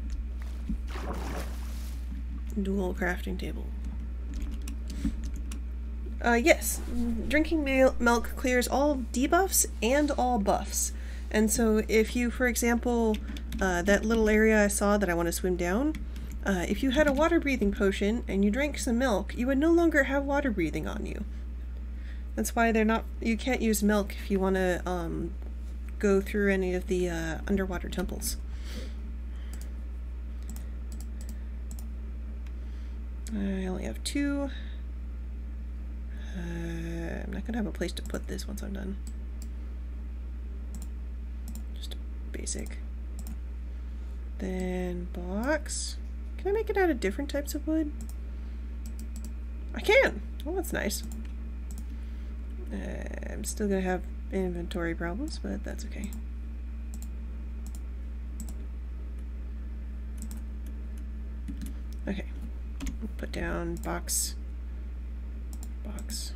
Dual crafting table. Yes. Drinking milk clears all debuffs and all buffs. And so if you, for example, that little area I saw that I want to swim down, if you had a water breathing potion and you drank some milk, you would no longer have water breathing on you. That's why they're not, you can't use milk if you want to go through any of the underwater temples. I only have 2. I'm not gonna have a place to put this once I'm done. Just basic. Then box. Can I make it out of different types of wood? I can! Oh, that's nice. I'm still gonna have inventory problems, but that's okay. Okay. Put down box. Box.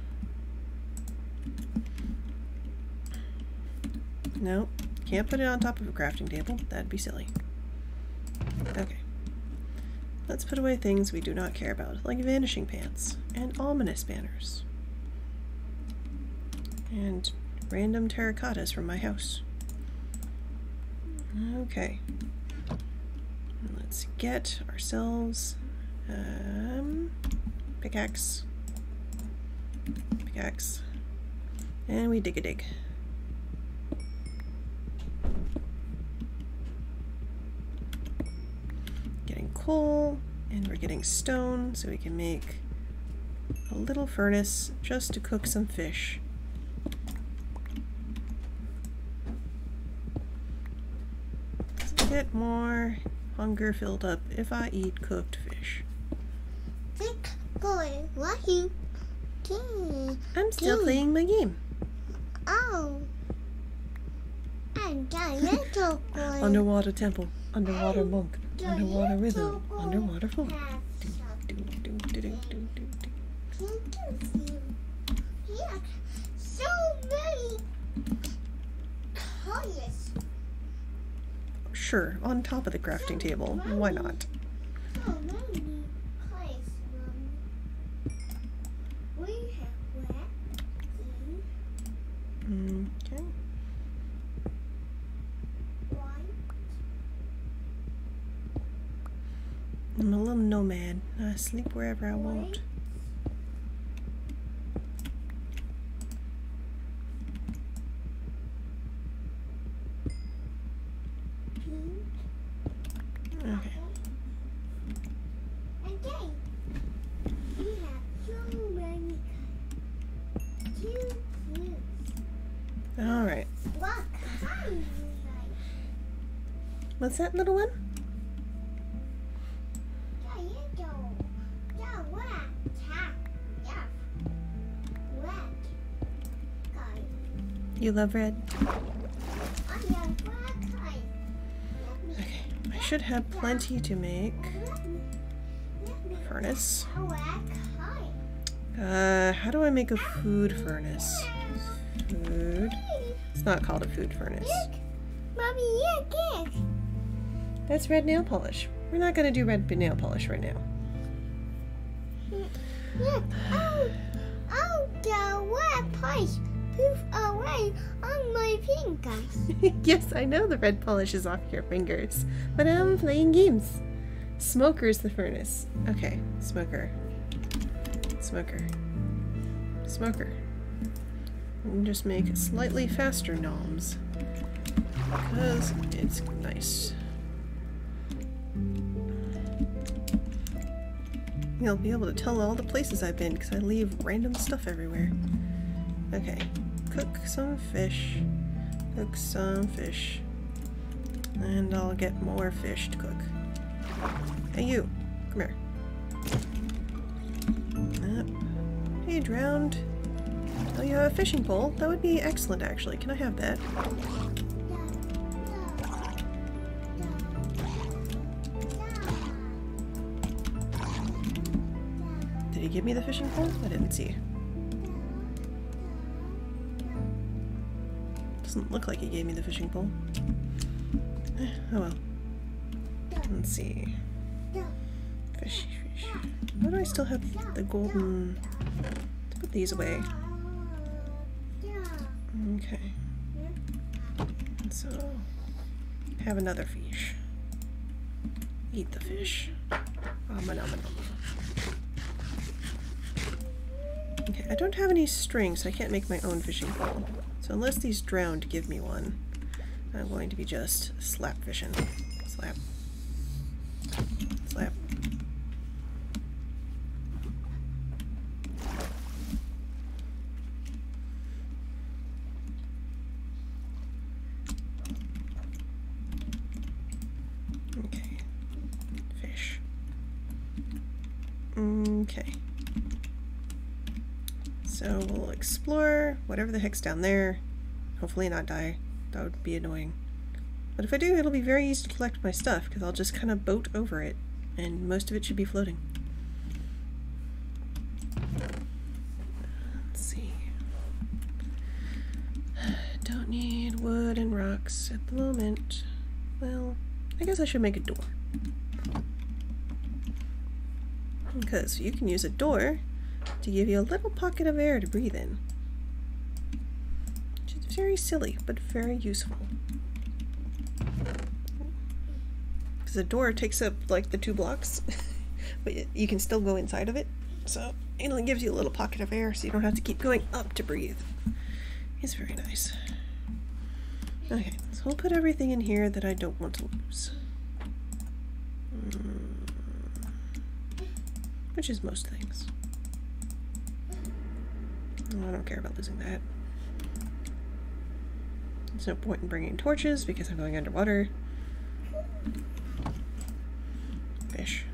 No, can't put it on top of a crafting table. That'd be silly. Okay. Let's put away things we do not care about, like vanishing pants and ominous banners. And random terracottas from my house. Okay. Let's get ourselves pickaxe. Pickaxe. And we dig a dig. Getting coal, and we're getting stone so we can make a little furnace just to cook some fish. Get more hunger filled up if I eat cooked fish. I'm still playing my game. Oh. I'm little boy. Underwater temple, underwater monk, underwater rhythm, underwater folk. Yeah, so many colors. Sure, on top of the crafting table. Why not? So many colors. We have red, green, Okay. white. I'm a little nomad. I sleep wherever I want. Okay. Again, we have so many colors. Cute. Alright. What kind you like? What's that, little one? You love red? Okay, I should have plenty to make a furnace. How do I make a food furnace? Food? It's not called a food furnace. Mommy, look. That's red nail polish. We're not gonna do red nail polish right now. Look. Oh, the red polish poof away on my fingers. Yes, I know the red polish is off your fingers, but I'm playing games. Smoker's the furnace. Okay, smoker. Smoker. Smoker. And just make slightly faster noms, because it's nice. You'll be able to tell all the places I've been because I leave random stuff everywhere. Okay, cook some fish. Cook some fish. And I'll get more fish to cook. Hey you, come here. Hey drowned. Oh, you have a fishing pole? That would be excellent actually. Can I have that? Did he give me the fishing pole? I didn't see. Doesn't look like he gave me the fishing pole. Oh well. Let's see. Fish, fish. Why do I still have the golden... Let's put these away. Okay. So, have another fish. Eat the fish. Okay. I don't have any string, so I can't make my own fishing pole. So unless these drowned give me one, I'm going to be just slap fishing. Slap. Slap. Okay. Fish. Okay. So we'll explore whatever the heck's down there. Hopefully not die. That would be annoying. But if I do, it'll be very easy to collect my stuff, because I'll just kind of boat over it, and most of it should be floating. Let's see. Don't need wood and rocks at the moment. Well, I guess I should make a door. Because you can use a door to give you a little pocket of air to breathe in. Which is very silly, but very useful. Because a door takes up like the 2 blocks, but you can still go inside of it. So it only gives you a little pocket of air, so you don't have to keep going up to breathe. It's very nice. Okay, so we'll put everything in here that I don't want to lose. Which is most things. I don't care about losing that. There's no point in bringing torches because I'm going underwater. Fish.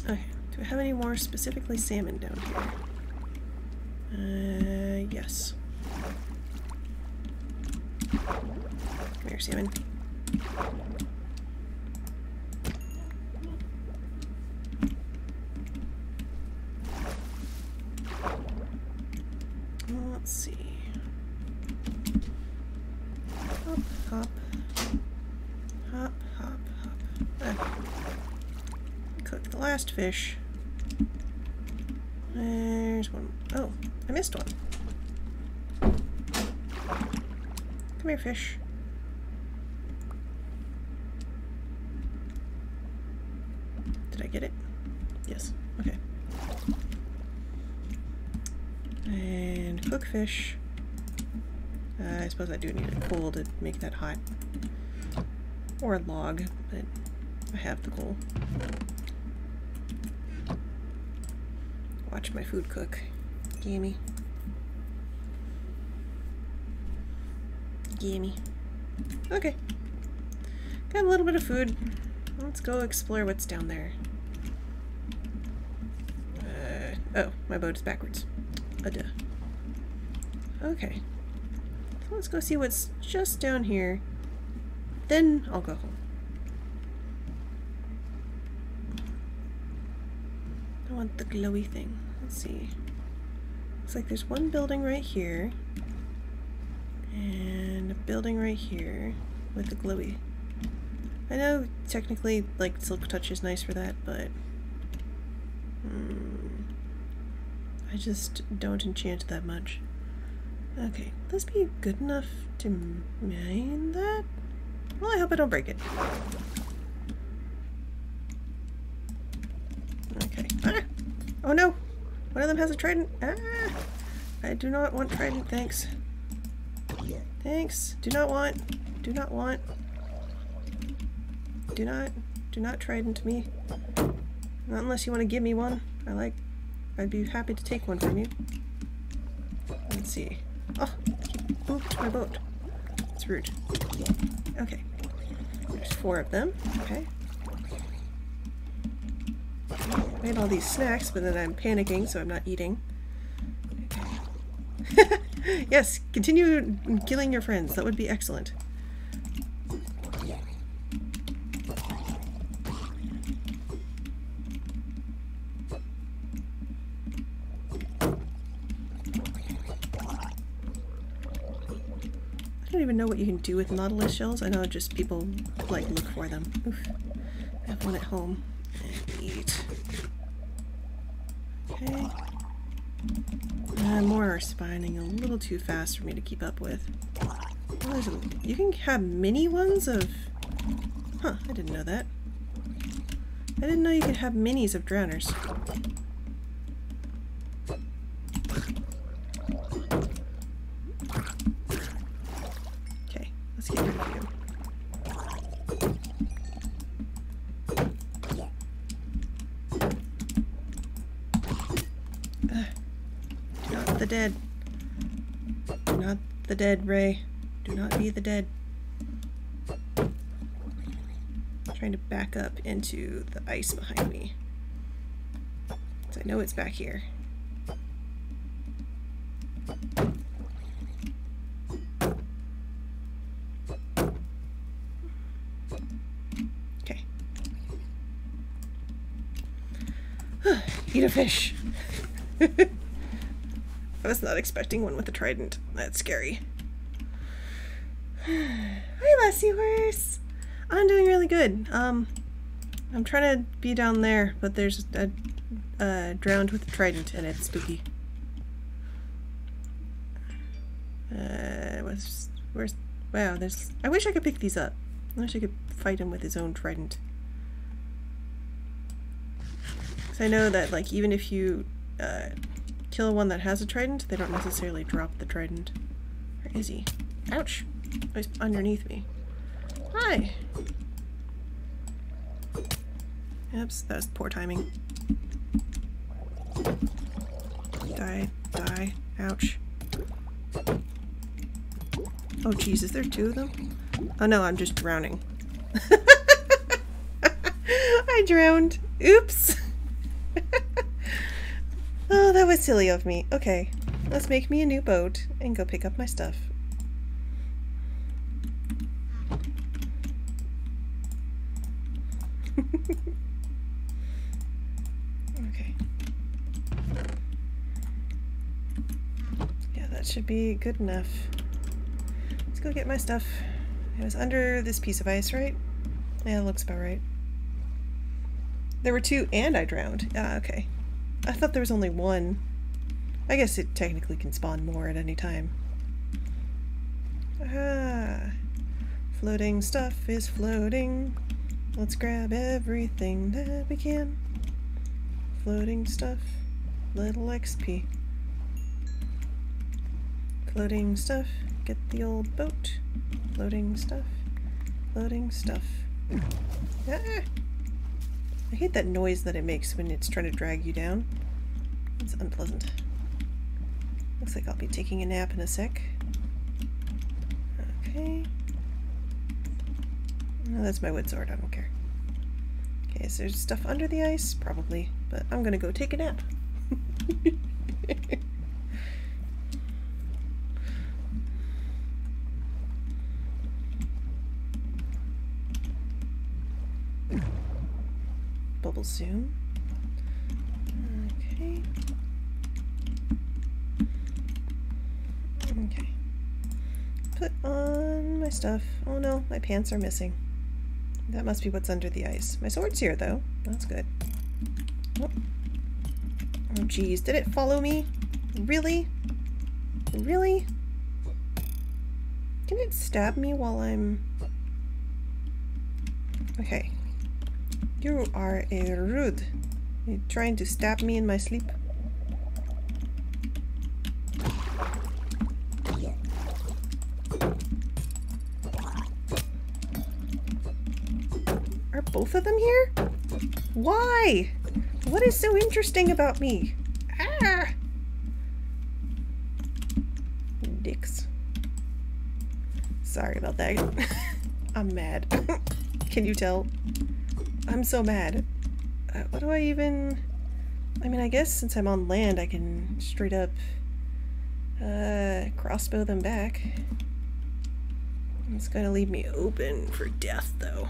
Okay, do I have any more specifically salmon down here? Yes. Come here, salmon. Let's see. Hop, hop. Hop, hop, hop. Cook the last fish. There's one. Oh, I missed one. Come here, fish. Did I get it? Yes. Okay. And cook fish. I suppose I do need a coal to make that hot. Or a log, but I have the coal. Watch my food cook. Gimme. Gimme. Okay. Got a little bit of food. Let's go explore what's down there. Oh, my boat is backwards. Duh. Okay. So let's go see what's just down here. Then I'll go home. I want the glowy thing. Let's see. Looks like there's one building right here. And a building right here with the glowy. I know technically like silk touch is nice for that, but I just don't enchant that much. Okay, let's be good enough to mine that. Well, I hope I don't break it. Okay. Ah! Oh no! One of them has a trident. Ah! I do not want trident, thanks. Thanks. Do not want. Do not want. Do not trident me. Not unless you want to give me one. I'd be happy to take one from you. Let's see. Oh, he moved my boat. It's rude. Okay. There's 4 of them. Okay. I had all these snacks, but then I'm panicking, so I'm not eating. Okay. Yes, continue killing your friends. That would be excellent. I don't even know what you can do with nautilus shells. I know just people like look for them. Oof. I have one at home. And eat. Okay. More are spawning a little too fast for me to keep up with. Oh, you can have mini ones of... Huh, I didn't know that. I didn't know you could have minis of drowners. Okay, let's get rid of you. Not the dead. Not the dead, Ray. Do not be the dead. I'm trying to back up into the ice behind me. So I know it's back here. Okay. Eat a fish. I was not expecting one with a trident. That's scary. Hi, Lassie Horse. I'm doing really good. I'm trying to be down there, but there's a drowned with a trident, and it's spooky. Where's? Wow, there's. I wish I could pick these up. I wish I could fight him with his own trident. Because I know that, like, even if you kill one that has a trident, they don't necessarily drop the trident. Where is he? Ouch! Oh, he's underneath me. Hi! Oops, that was poor timing. Die, die, ouch. Oh jeez, is there two of them? Oh no, I'm just drowning. I drowned. Oops! Oh, that was silly of me. Okay, let's make me a new boat and go pick up my stuff. Okay. Yeah, that should be good enough. Let's go get my stuff. It was under this piece of ice, right? Yeah, that looks about right. There were two and I drowned. Ah, okay. I thought there was only one. I guess it technically can spawn more at any time. Ah. Floating stuff is floating. Let's grab everything that we can. Floating stuff. Little XP. Floating stuff. Get the old boat. Floating stuff. Floating stuff. Ah! I hate that noise that it makes when it's trying to drag you down. It's unpleasant. Looks like I'll be taking a nap in a sec. Okay. No, that's my wood sword. I don't care. Okay, is there stuff under the ice? Probably. But I'm gonna go take a nap. Bubble soon. Okay. Okay. Put on my stuff. Oh no, my pants are missing. That must be what's under the ice. My sword's here though. That's good. Oh, oh geez, did it follow me? Really? Really? Can it stab me while I'm... Okay. You are a rude. You're trying to stab me in my sleep? Are both of them here? Why? What is so interesting about me? Ah! Dicks. Sorry about that. I'm mad. Can you tell? I'm so mad. What do I even... I mean, I guess since I'm on land, I can straight up crossbow them back. It's gonna leave me open for death, though.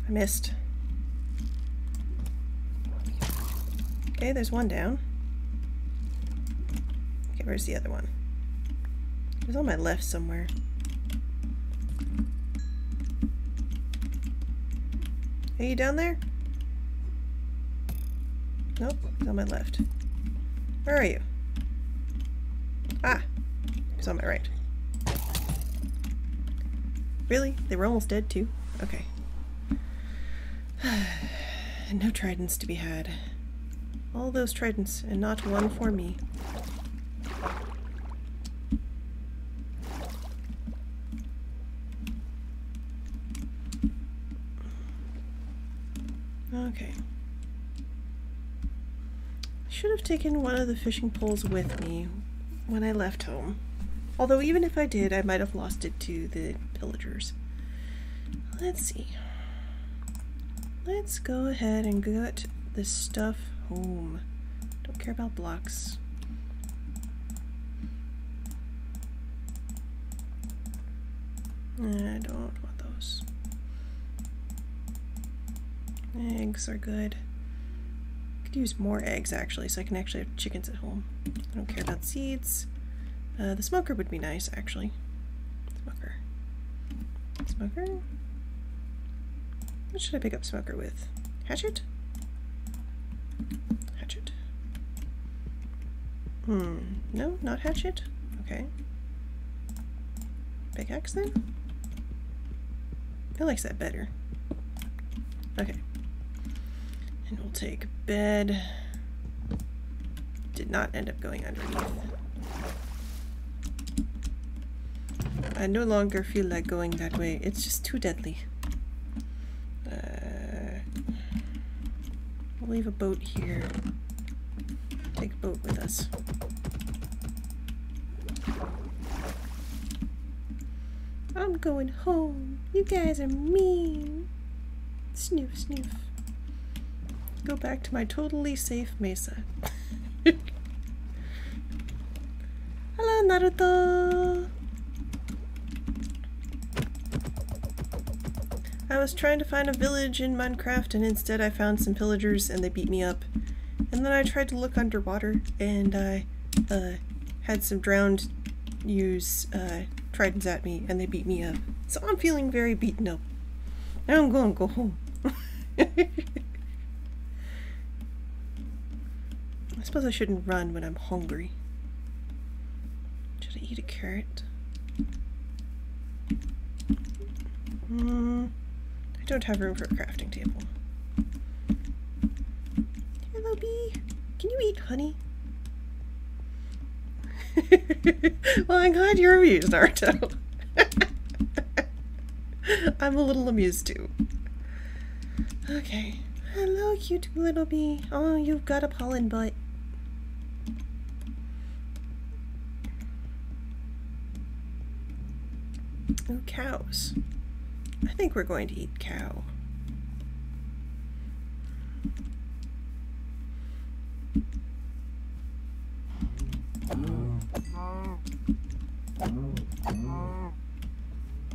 I missed. Okay, there's one down. Okay, where's the other one? It was on my left somewhere. Are you down there? Nope, he's on my left. Where are you? Ah! He's on my right. Really? They were almost dead too? Okay. No tridents to be had. All those tridents, and not one for me. Okay. I should have taken one of the fishing poles with me when I left home. Although even if I did, I might have lost it to the pillagers. Let's see. Let's go ahead and get this stuff home. Don't care about blocks. I don't want those. Eggs are good. Could use more eggs actually, so I can actually have chickens at home. I don't care about seeds. The smoker would be nice, actually. Smoker. Smoker? What should I pick up smoker with? Hatchet? Hatchet. No, not hatchet? Okay. Pickaxe then? I like that better. Okay. And we'll take bed. Did not end up going underneath. I no longer feel like going that way. It's just too deadly. We'll leave a boat here. Take a boat with us. I'm going home. You guys are mean. Snoof, snoof. Go back to my totally safe mesa. Hello, Naruto! I was trying to find a village in Minecraft and instead I found some pillagers and they beat me up. And then I tried to look underwater and I had some drowned use tridents at me and they beat me up. So I'm feeling very beaten up. Now I'm going to go home. I suppose I shouldn't run when I'm hungry. Should I eat a carrot? I don't have room for a crafting table. Hello, bee. Can you eat honey? Well, I'm glad you're amused, Naruto. I'm a little amused too. Okay. Hello, cute little bee. Oh, you've got a pollen butt. Ooh, cows. I think we're going to eat cow.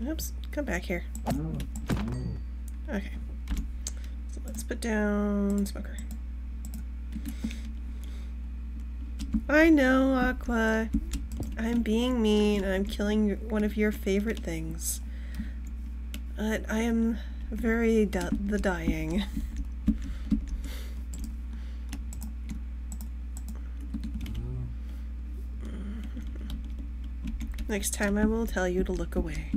Oops, come back here. Okay. So let's put down smoker. I know, Aqua. I'm being mean. I'm killing one of your favorite things. But I am very the dying. Next time I will tell you to look away.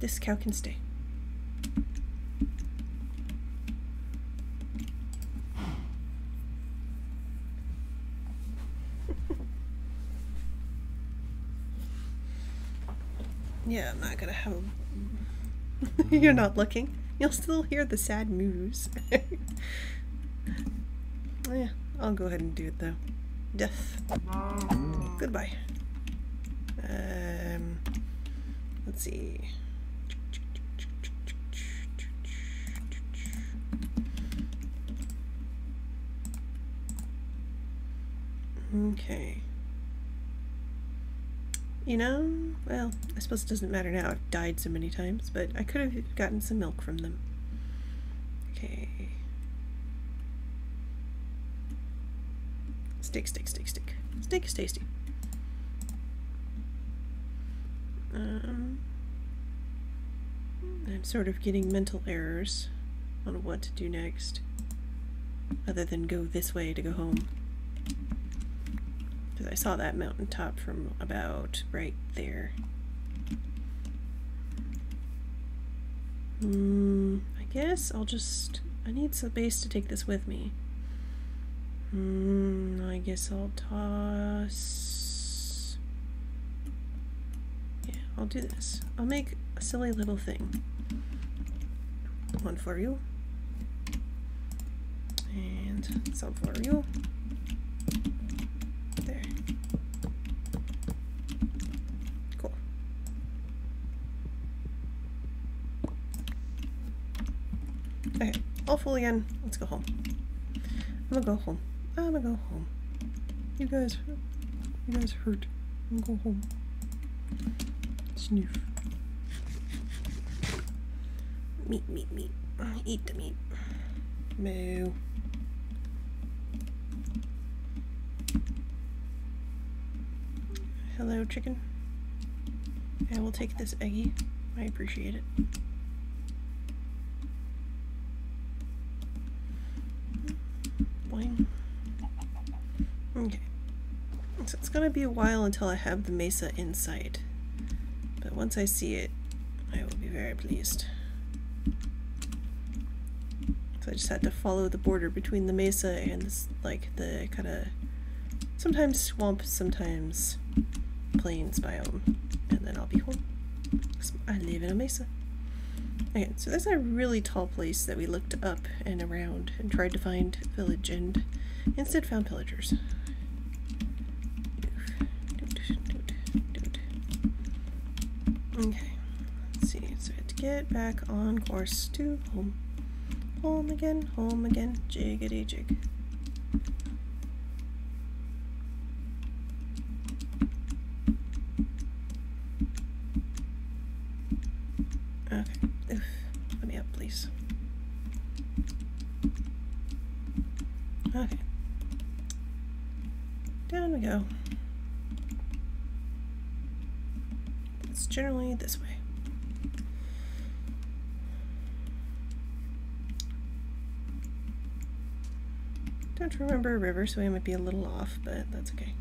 This cow can stay. Yeah, I'm not gonna have a... You're not looking. You'll still hear the sad moos. Yeah, I'll go ahead and do it though. Death. Goodbye. Let's see. Okay. You know, well, I suppose it doesn't matter now. I've died so many times, but I could have gotten some milk from them. Okay. Steak, steak, steak, steak. Steak is tasty. I'm sort of getting mental errors on what to do next, other than go this way to go home. Because I saw that mountaintop from about right there. I guess I'll just... I need some base to take this with me. I guess I'll toss... Yeah, I'll do this. I'll make a silly little thing. One for you. And some for you. There. Cool. Okay, all full again. Let's go home. I'm gonna go home. I'm gonna go home. You guys hurt. I'm gonna go home. Snoof. Meat, meat, meat. Eat the meat. Moo. Hello, chicken. I will take this eggie. I appreciate it. Boing. Okay. So it's gonna be a while until I have the mesa in sight. But once I see it, I will be very pleased. So I just had to follow the border between the mesa and this, like, the kind of sometimes swamp, sometimes plains biome, and then I'll be home. I live in a mesa. Okay, so there's a really tall place that we looked up and around and tried to find a village and instead found pillagers. Okay, let's see. So I have to get back on course to home. Home again, jiggity jig. Okay, oof, let me up, please. Okay, down we go. It's generally this way. Don't remember a river, so we might be a little off, but that's okay.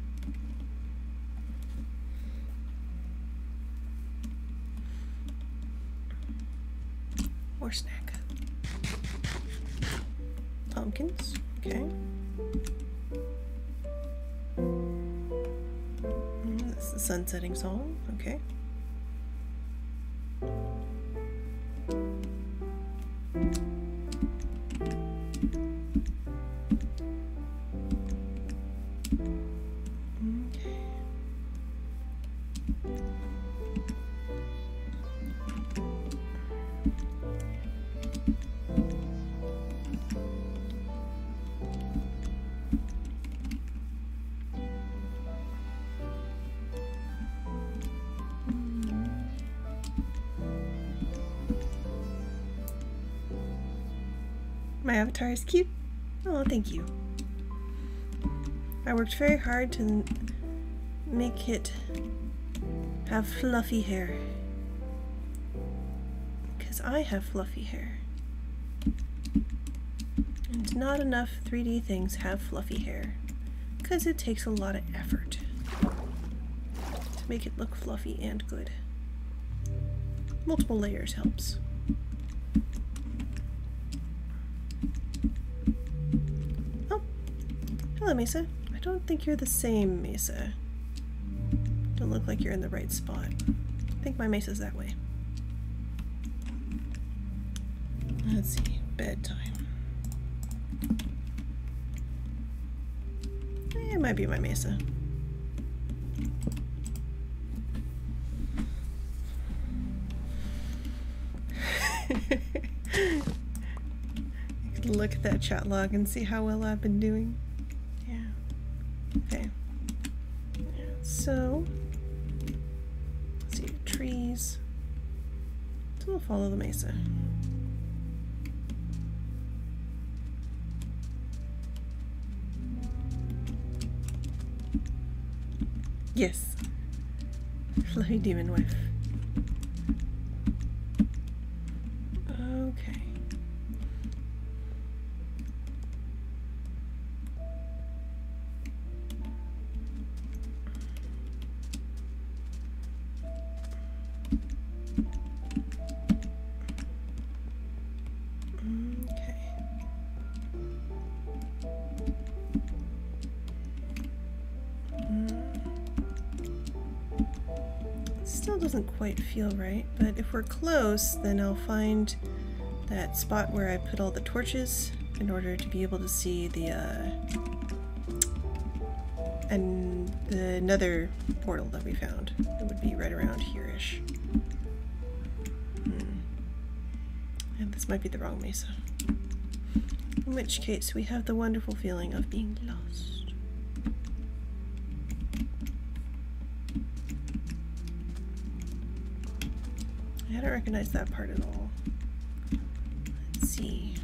More snack. Pumpkins, okay. That's the sun setting song, okay. My avatar is cute. Oh, thank you. I worked very hard to make it have fluffy hair. Because I have fluffy hair. And not enough 3D things have fluffy hair. Because it takes a lot of effort to make it look fluffy and good. Multiple layers helps. Hello, Mesa. I don't think you're the same Mesa. Don't look like you're in the right spot. I think my Mesa's that way. Let's see. Bedtime. It might be my Mesa. You can look at that chat log and see how well I've been doing. Okay, so let's see, trees. So we'll follow the mesa. Yes, fluffy demon wife. Okay. Still doesn't quite feel right, but if we're close, then I'll find that spot where I put all the torches in order to be able to see the another portal that we found. It would be right around here-ish. And this might be the wrong mesa. In which case, we have the wonderful feeling of being lost. I don't recognize that part at all. Let's see.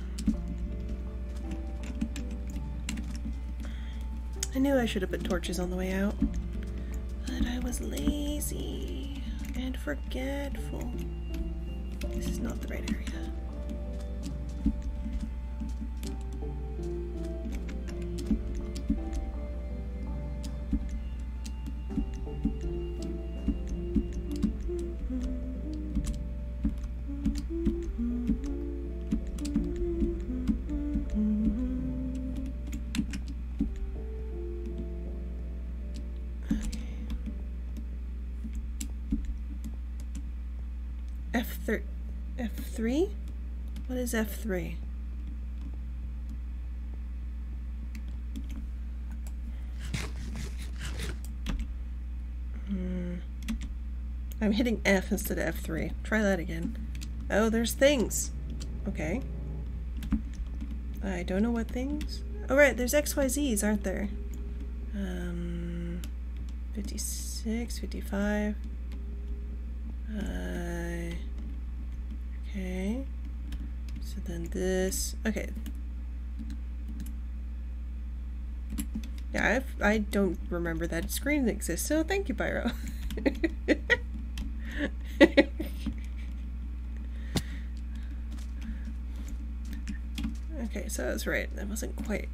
I knew I should have put torches on the way out, but I was lazy and forgetful. This is not the right area. F3? What is F3? I'm hitting F instead of F3. Try that again. Oh, there's things. Okay. I don't know what things. Oh, right, there's XYZs, aren't there? 56, 55. Okay. So then this. Okay. Yeah, I don't remember that screen exists, so thank you, Pyro. Okay, so I was right. That wasn't quite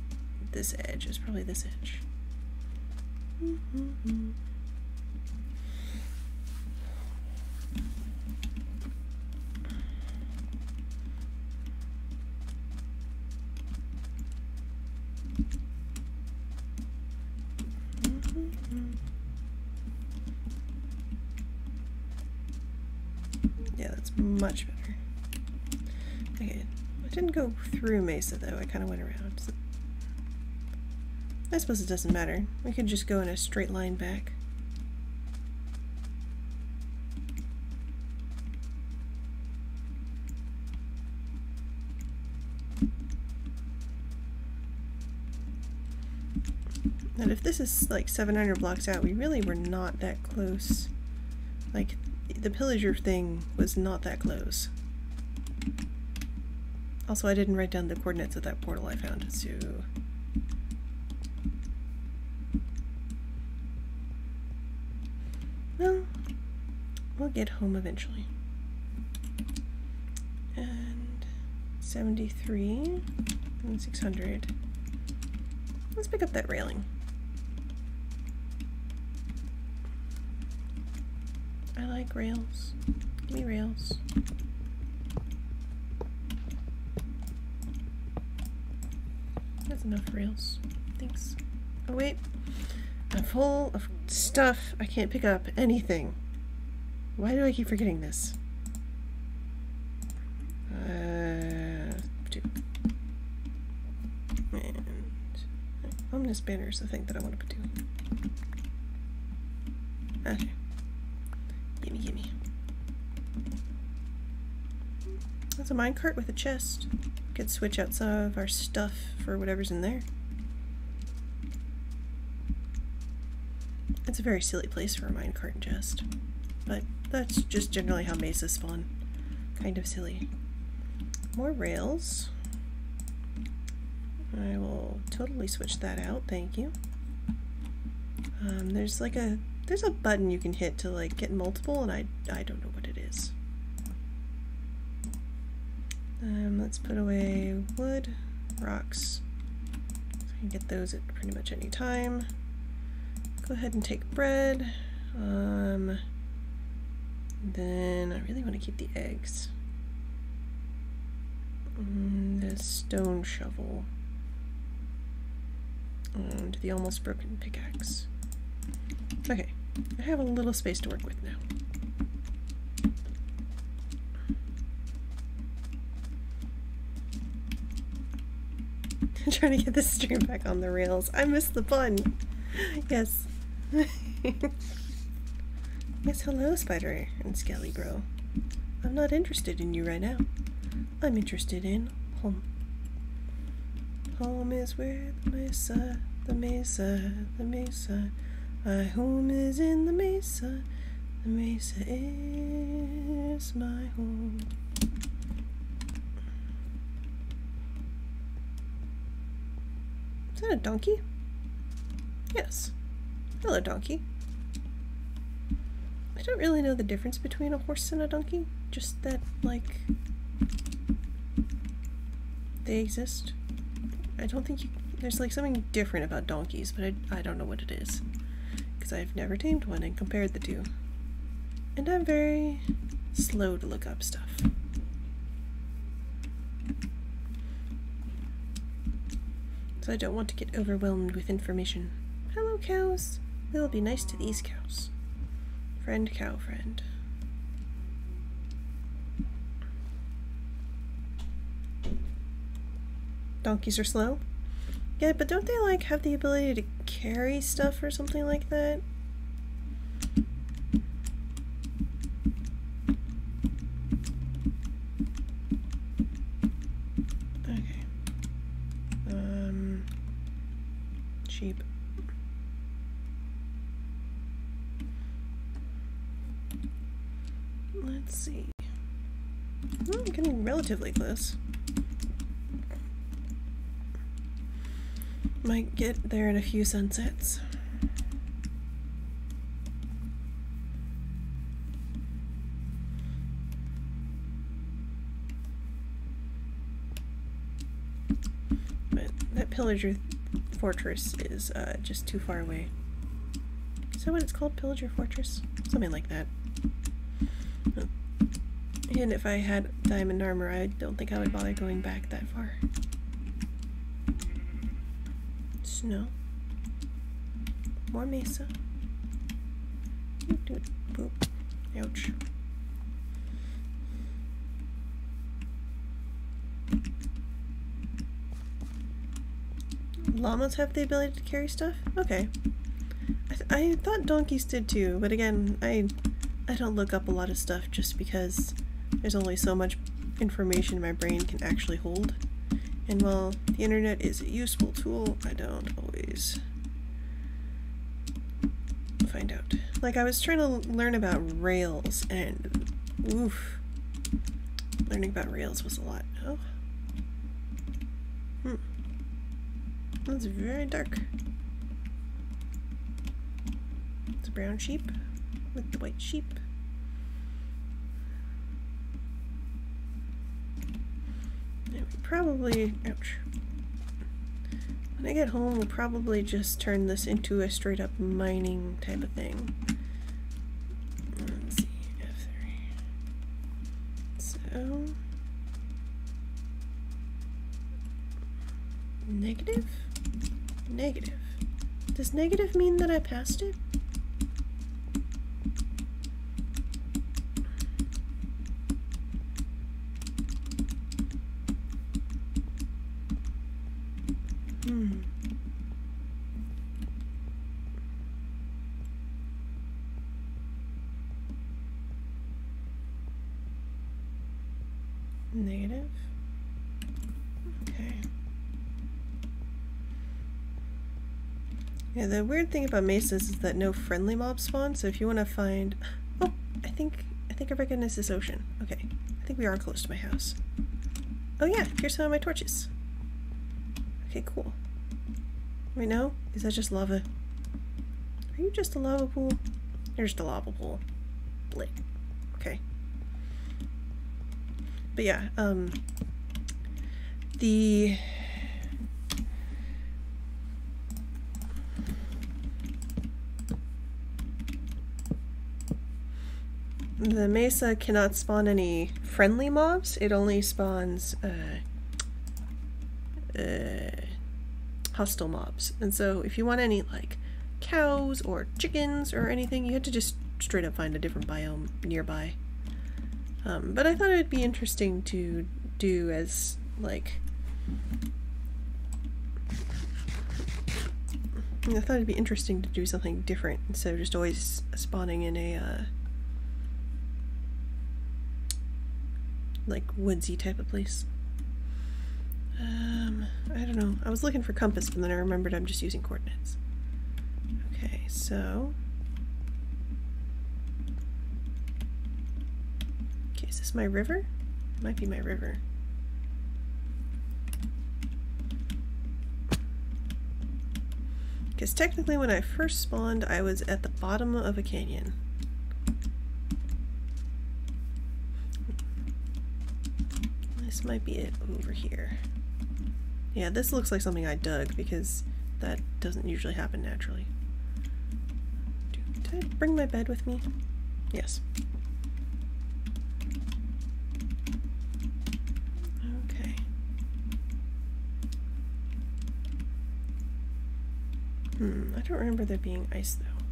this edge. It was probably this edge. Yeah, that's much better. Okay, I didn't go through Mesa though, I kind of went around. So I suppose it doesn't matter. We could just go in a straight line back. And if this is like 700 blocks out, we really were not that close. Like, the pillager thing was not that close. Also, I didn't write down the coordinates of that portal I found, so... Well, we'll get home eventually. And 73 and 600. Let's pick up that railing. I like rails. Give me rails. That's enough rails. Thanks. Oh wait. I'm full of stuff. I can't pick up anything. Why do I keep forgetting this? 2. And ominous banner is the thing that I want to put to. Okay. Gimme, gimme. That's a minecart with a chest. Could switch out some of our stuff for whatever's in there. It's a very silly place for a minecart and chest, but that's just generally how mesas spawn. Kind of silly. More rails. I will totally switch that out, thank you. There's a button you can hit to like get multiple, and I don't know what it is. Let's put away wood, rocks. So I can get those at pretty much any time. Go ahead and take bread. Then I really want to keep the eggs. The stone shovel. And the almost broken pickaxe. Okay, I have a little space to work with now. trying to get the stream back on the rails. I missed the pun. Yes. Yes, hello, Spider and Skelly Bro. I'm not interested in you right now. I'm interested in home. Home is where the mesa, the mesa, the mesa. My home is in the mesa. The mesa is my home. Is that a donkey? Yes. Hello, donkey. I don't really know the difference between a horse and a donkey. Just that, like, they exist. I don't think there's like something different about donkeys, but I don't know what it is. Because I've never tamed one and compared the two. And I'm very slow to look up stuff. So I don't want to get overwhelmed with information. Hello, cows. We'll be nice to these cows. Friend, cow, friend. Donkeys are slow? Yeah, but don't they like have the ability to carry stuff or something like that? Okay. Sheep. Let's see. Oh, I'm getting relatively close. Might get there in a few sunsets. But that Pillager Fortress is just too far away. Is that what it's called? Pillager Fortress? Something like that. And if I had diamond armor, I don't think I would bother going back that far. Snow. More mesa. Boop. Ouch. Llamas have the ability to carry stuff? Okay. I thought donkeys did too, but again, I don't look up a lot of stuff just because there's only so much information my brain can actually hold. And while the internet is a useful tool, I don't always find out. Like, I was trying to learn about rails, and oof. Learning about rails was a lot. Oh. That's very dark. It's a brown sheep with the white sheep. And we probably, ouch. When I get home, we'll probably just turn this into a straight up mining type of thing. Let's see, F3. So, negative? Negative. Does negative mean that I passed it? Negative. Okay. Yeah, the weird thing about mesas is that no friendly mobs spawn, so if you want to find... Oh, I think I recognize this ocean. Okay, I think we are close to my house. Oh yeah, here's some of my torches. Okay, cool. Wait, no? Is that just lava? Are you just a lava pool? You're just a lava pool. Lit. Okay. But yeah, the mesa cannot spawn any friendly mobs. It only spawns hostile mobs. And so if you want any like cows or chickens or anything, you have to just straight up find a different biome nearby. But I thought it'd be interesting to do as like I thought it'd be interesting to do something different instead of just always spawning in a like woodsy type of place. I don't know. I was looking for compass, but then I remembered I'm just using coordinates. Okay, so... Okay, is this my river? It might be my river. Because technically when I first spawned, I was at the bottom of a canyon. This might be it over here. Yeah, this looks like something I dug because that doesn't usually happen naturally. Did I bring my bed with me? Yes. Okay. I don't remember there being ice though.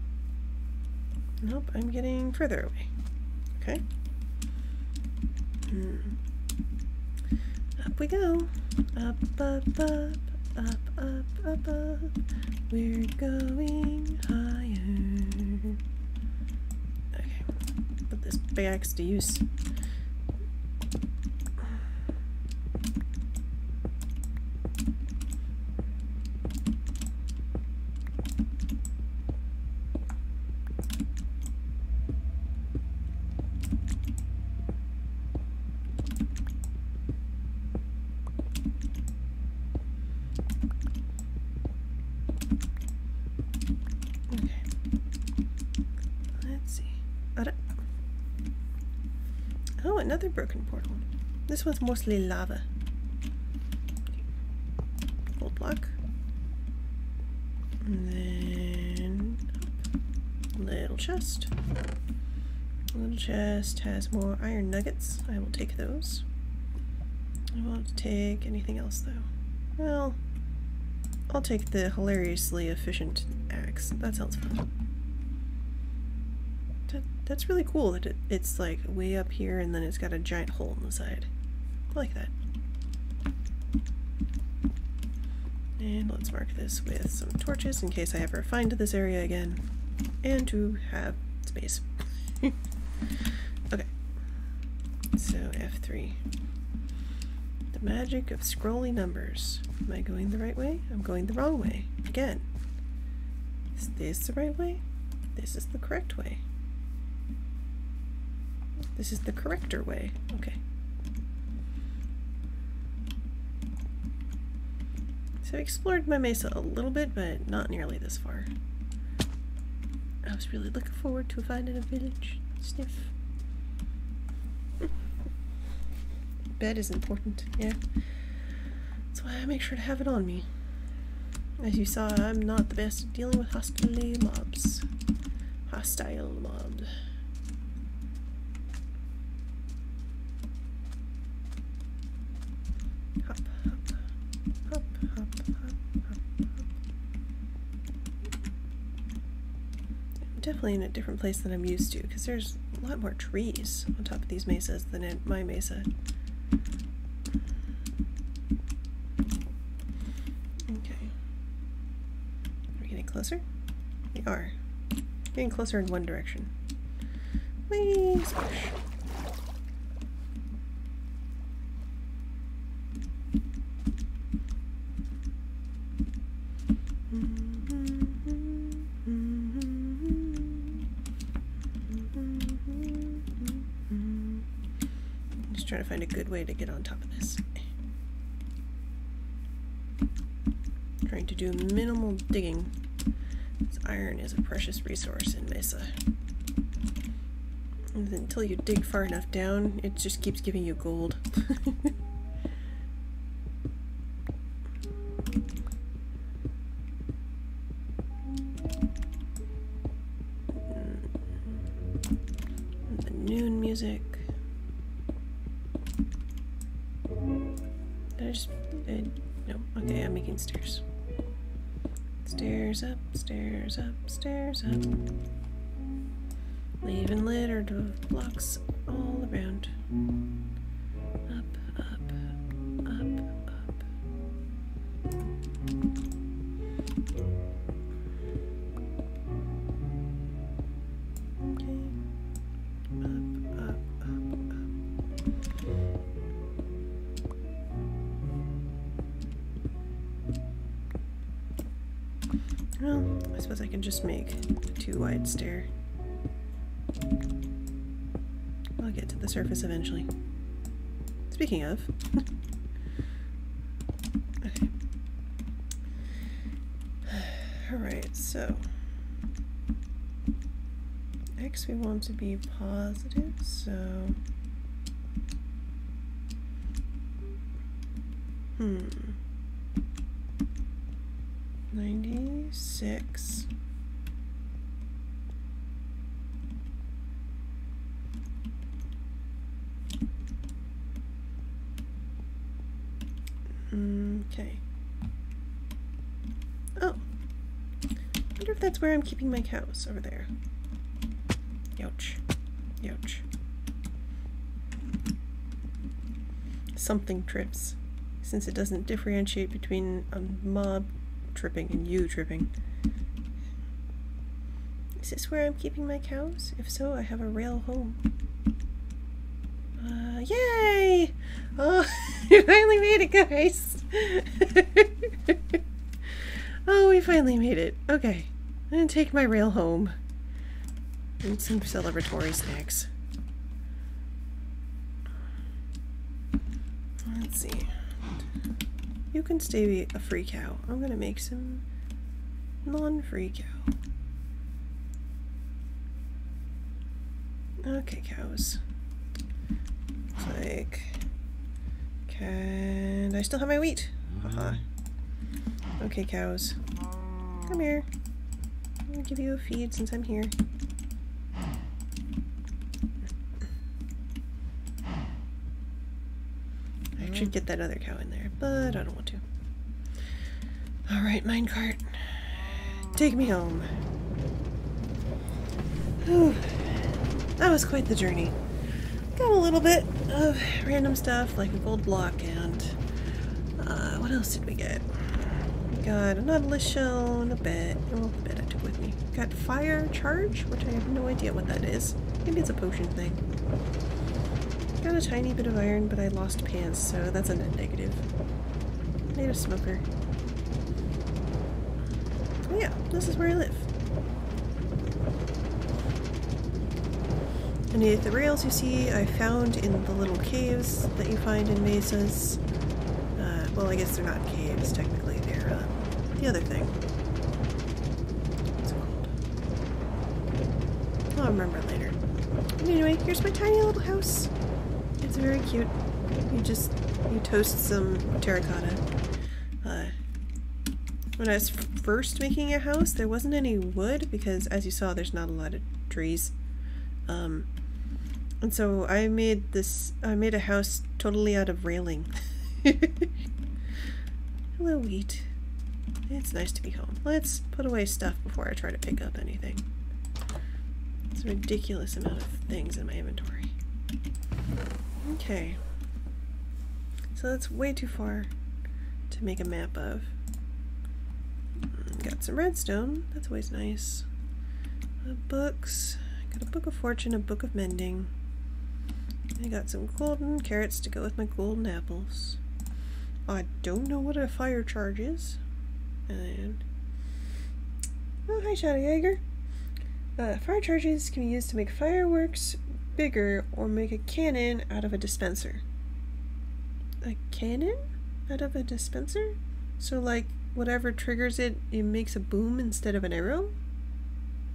Nope, I'm getting further away. Okay. Up we go. Up, up, up, up, up, up, up. We're going higher. Okay. Put this big axe to use. Oh, another broken portal. This one's mostly lava. Gold block. And then little chest. Little chest has more iron nuggets. I will take those. I won't take anything else though. Well, I'll take the hilariously efficient axe. That sounds fun. That's really cool that it's like way up here and then it's got a giant hole in the side. I like that. And let's mark this with some torches in case I ever find this area again. And to have space. Okay. So F3. The magic of scrolly numbers. Am I going the right way? I'm going the wrong way. Again. Is this the right way? This is the correct way. This is the corrector way. Okay. So I explored my mesa a little bit, but not nearly this far. I was really looking forward to finding a village. Sniff. Bed is important, yeah. That's why I make sure to have it on me. As you saw, I'm not the best at dealing with hostile mobs. Hostile mobs. Hop, hop, hop, hop, hop, hop, hop. I'm definitely in a different place than I'm used to, because there's a lot more trees on top of these mesas than in my mesa. Okay. Are we getting closer? We are. Getting closer in one direction. Whee! Squish. Trying to find a good way to get on top of this. Trying to do minimal digging. This iron is a precious resource in Mesa. And until you dig far enough down, it just keeps giving you gold. The noon music. No, okay, I'm making stairs. Stairs up, stairs up, stairs up. Leaving littered of blocks all around. Up, up, up, up. Okay. Up, up, up, up. Well, I suppose I can just make a 2-wide stair. I'll get to the surface eventually. Speaking of. Okay. Alright, so X we want to be positive, so 96. Okay. Oh. I wonder if that's where I'm keeping my cows, over there. Youch. Youch. Something trips, since it doesn't differentiate between a mob tripping and you tripping. Is this where I'm keeping my cows? If so, I have a rail home. Yay! Oh, we finally made it, guys! Oh, we finally made it. Okay, I'm gonna take my rail home. And some celebratory snacks. Let's see. You can stay a free cow. I'm gonna make some non-free cow. Okay, cows. Looks like... Can I still have my wheat? Haha. Okay, cows. Come here. I'm gonna give you a feed since I'm here. I should get that other cow in there, but I don't want to. Alright, minecart. Take me home. Whew. That was quite the journey. Got a little bit of random stuff, like a gold block, and what else did we get? We got a nautilus shell and a bed. Well, the bed I took with me. Got fire charge, which I have no idea what that is. Maybe it's a potion thing. Got a tiny bit of iron, but I lost pants, so that's a net negative. Made a smoker. Oh yeah, this is where I live. Any of the rails you see I found in the little caves that you find in mesas. Well, I guess they're not caves, technically. They're the other thing. What's it called? I'll remember later. Anyway, here's my tiny little house. It's very cute. You toast some terracotta. When I was first making a house, there wasn't any wood because, as you saw, there's not a lot of trees. And so I made a house totally out of railing. Hello, wheat. It's nice to be home. Let's put away stuff before I try to pick up anything. It's a ridiculous amount of things in my inventory. Okay. So that's way too far to make a map of. Got some redstone. That's always nice. Books. Got a book of fortune, a book of mending. I got some golden carrots to go with my golden apples. I don't know what a fire charge is. And oh, hi, Shadow Jaeger. Fire charges can be used to make fireworks bigger or make a cannon out of a dispenser. A cannon out of a dispenser? So like whatever triggers it, it makes a boom instead of an arrow?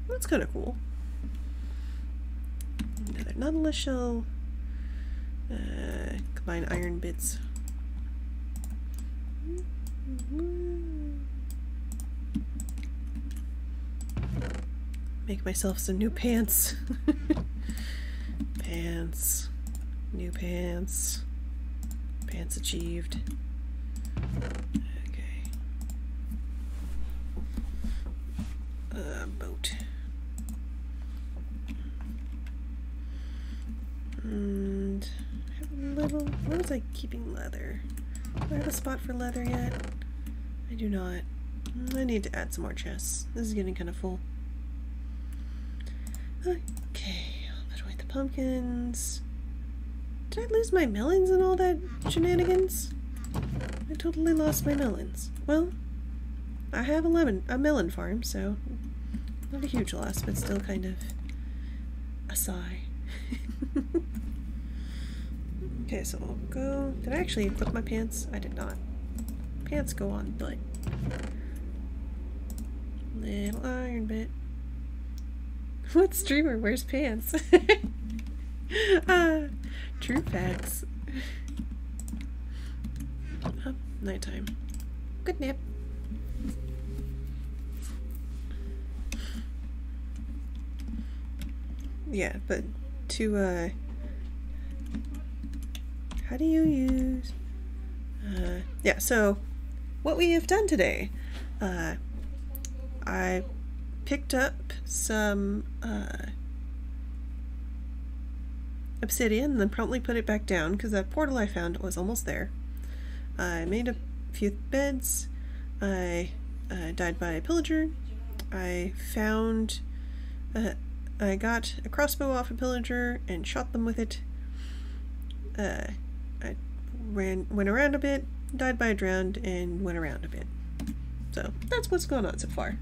That's kind of cool. Another nautilus shell. Combine iron bits. Make myself some new pants. Pants. New pants. Pants achieved. Okay. Boat. And I have a little... Where was I keeping leather? Do I have a spot for leather yet? I do not. I need to add some more chests. This is getting kind of full. Okay, I'll put away the pumpkins. Did I lose my melons and all that shenanigans? I totally lost my melons. Well, I have a melon farm, so not a huge loss, but still kind of a sigh. Okay, so I'll go. Did I actually equip my pants? I did not. Pants go on butt. Little iron bit. What streamer wears pants? True facts. Oh, nighttime. Good nap. Yeah, but to, how do you use, yeah, so what we have done today, I picked up some, obsidian and then promptly put it back down because that portal I found was almost there. I made a few beds. I died by a pillager. I found, I got a crossbow off a pillager and shot them with it. I went around a bit, died by a drowned, and went around a bit. So that's what's going on so far.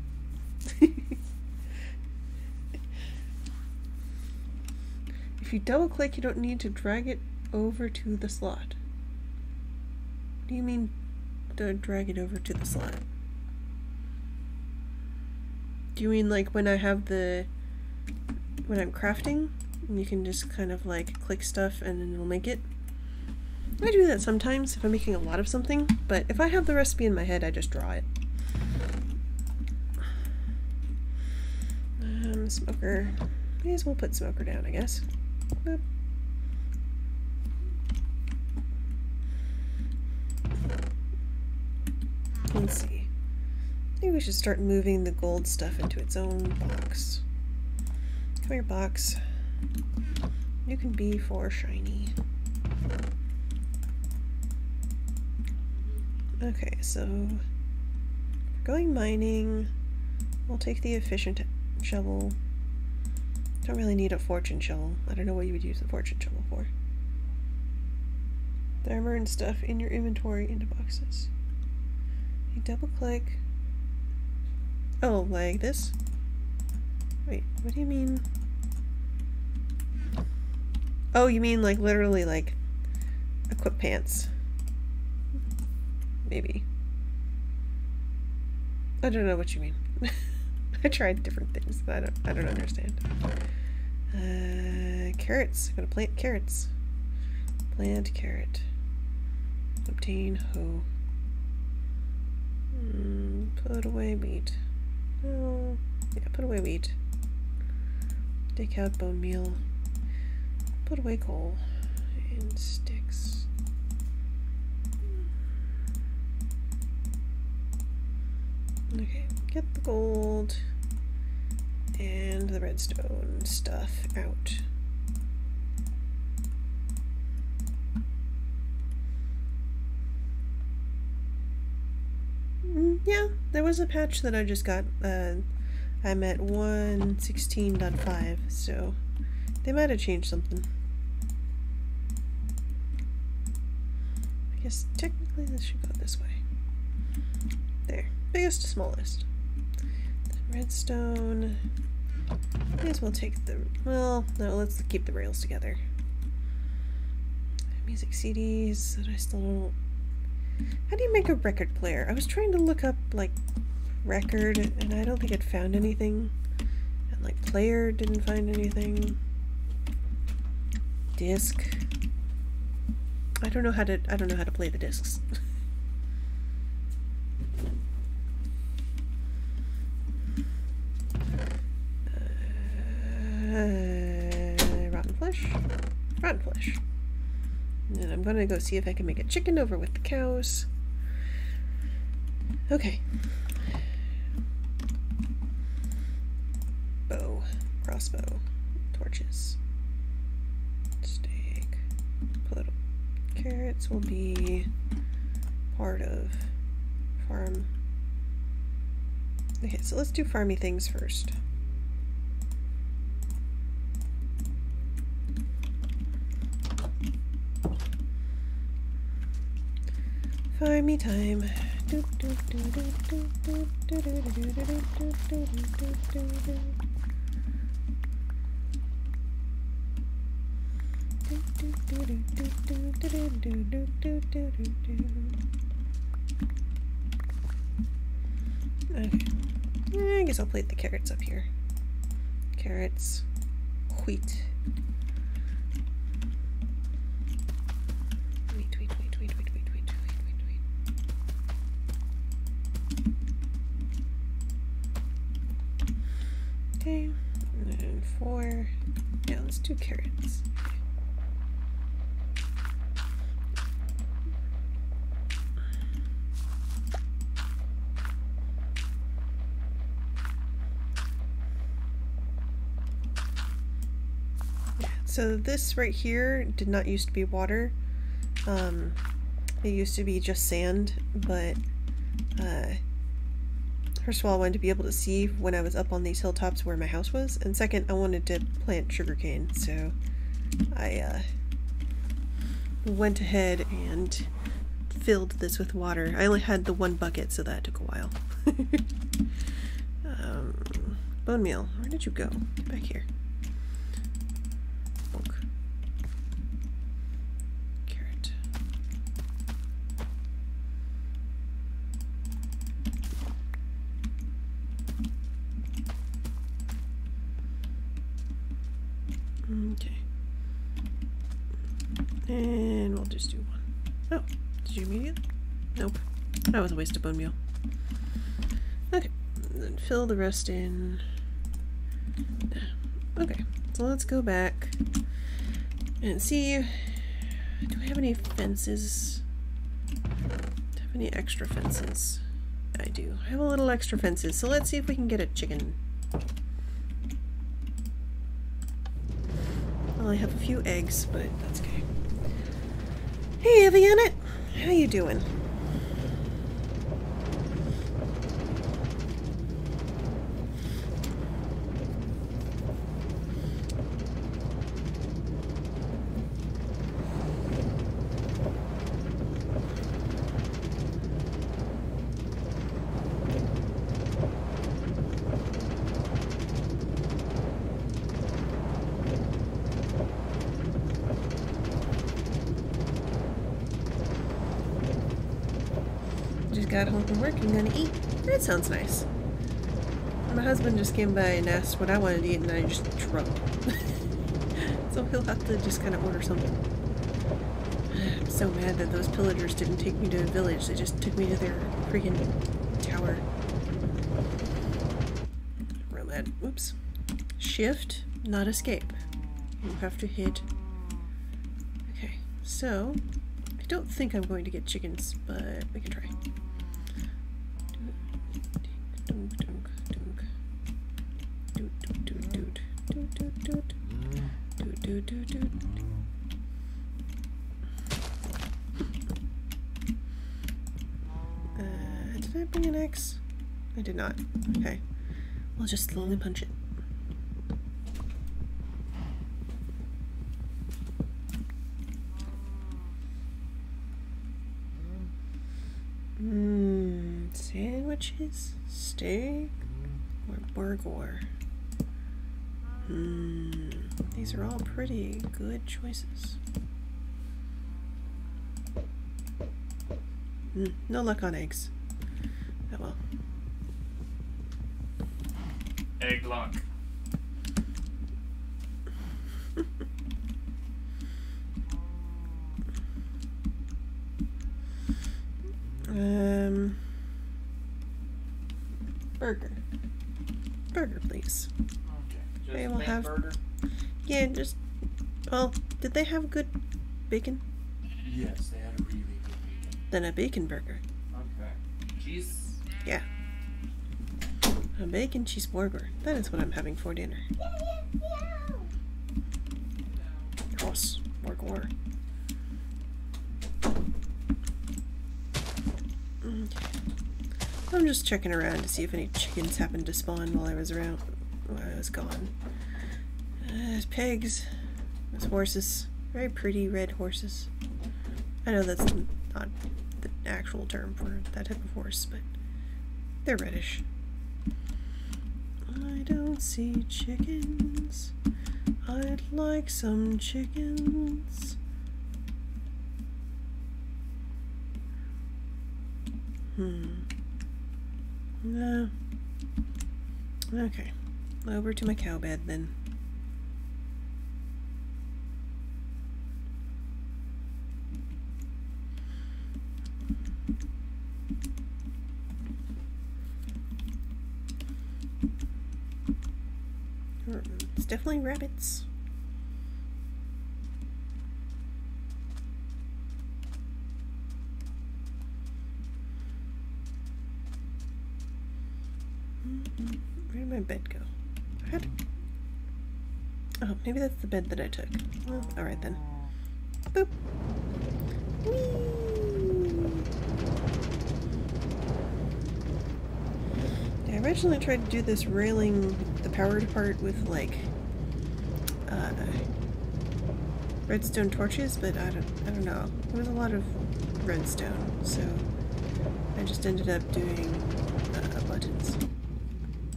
If you double click, you don't need to drag it over to the slot. What do you mean to drag it over to the slot? Do you mean like when I have when I'm crafting, and you can just kind of like click stuff and then it'll make it? I do that sometimes if I'm making a lot of something, but if I have the recipe in my head, I just draw it. Smoker. May as well put smoker down, I guess. Boop. Let's see. Maybe we should start moving the gold stuff into its own box. Come here, box. You can be for shiny. Okay, so we're going mining. We'll take the efficient shovel. Don't really need a fortune shovel. I don't know what you would use a fortune shovel for. The armor and stuff in your inventory into boxes. You double click. Oh, like this? Wait, what do you mean? Oh, you mean like literally like equip pants. Maybe. I don't know what you mean. I tried different things, but I don't understand. Carrots. I'm gonna plant carrots. Plant carrot. Obtain hoe. Put away wheat. Oh, yeah, put away wheat. Take out bone meal. Put away coal. And sticks. Okay, get the gold and the redstone stuff out. Yeah, there was a patch that I just got. I'm at 1.16.5, so they might have changed something. I guess technically this should go this way. There. Biggest to smallest. The redstone. May as well take the... Well, no, let's keep the rails together. Music CDs that I still don't... How do you make a record player? I was trying to look up, like, record, and I don't think it found anything. And, like, player didn't find anything. Disc. I don't know how to play the discs. Rotten flesh. Rotten flesh. And I'm gonna go see if I can make a chicken over with the cows. Okay. Bow. Crossbow. Torches. Steak. Political. Carrots will be part of farm. Okay, so let's do farmy things first. Find me time. Okay. I guess I'll plate the carrots up here. Carrots. Wheat. Wheat. Okay. And 4. Yeah, let's do carrots. So this right here did not used to be water. It used to be just sand, but first of all, I wanted to be able to see when I was up on these hilltops where my house was, and second, I wanted to plant sugarcane, so I went ahead and filled this with water. I only had the 1 bucket, so that took a while. Bone meal, where did you go? Get back here. Carrot. Okay. And we'll just do 1. Oh, did you immediately? Nope. That was a waste of bone meal. Okay. And then fill the rest in. Okay. So let's go back and see. Do I have any fences? Do I have any extra fences? I do. I have a little extra fences, so let's see if we can get a chicken. Well, I have a few eggs, but that's okay. Hey, Evianet! How you doing? Got home from work and gonna eat. That sounds nice. My husband just came by and asked what I wanted to eat, and I just shrugged. So he'll have to just kind of order something. I'm so mad that those pillagers didn't take me to a village. They just took me to their freaking tower. Real mad. Oops. Shift, not escape. You have to hit. Okay, so I don't think I'm going to get chickens, but we can try. Did I bring an axe? I did not. Okay. We'll just slowly punch it. Sandwiches? Steak? Or burger? These are all pretty good choices. No luck on eggs. Oh well. Egg luck. Burger. Burger, please. Okay. They will have. Burger? Yeah, just. Well, did they have good bacon? Yes, they had a really good bacon. Then a bacon burger. Okay. Cheese? Yeah. A bacon cheeseburger. That is what I'm having for dinner. Gross. Burger. Okay. I'm just checking around to see if any chickens happened to spawn while I was around. While I was gone. There's pigs. There's horses. Very pretty red horses. I know that's not the actual term for that type of horse, but they're reddish. I don't see chickens. I'd like some chickens. No. Okay. Over to my cow bed then. It's definitely rabbits. Where did my bed go? Oh, maybe that's the bed that I took. Well, alright then. Boop. Whee! Yeah, I originally tried to do this railing the powered part with like redstone torches, but I don't know. There was a lot of redstone, so I just ended up doing buttons.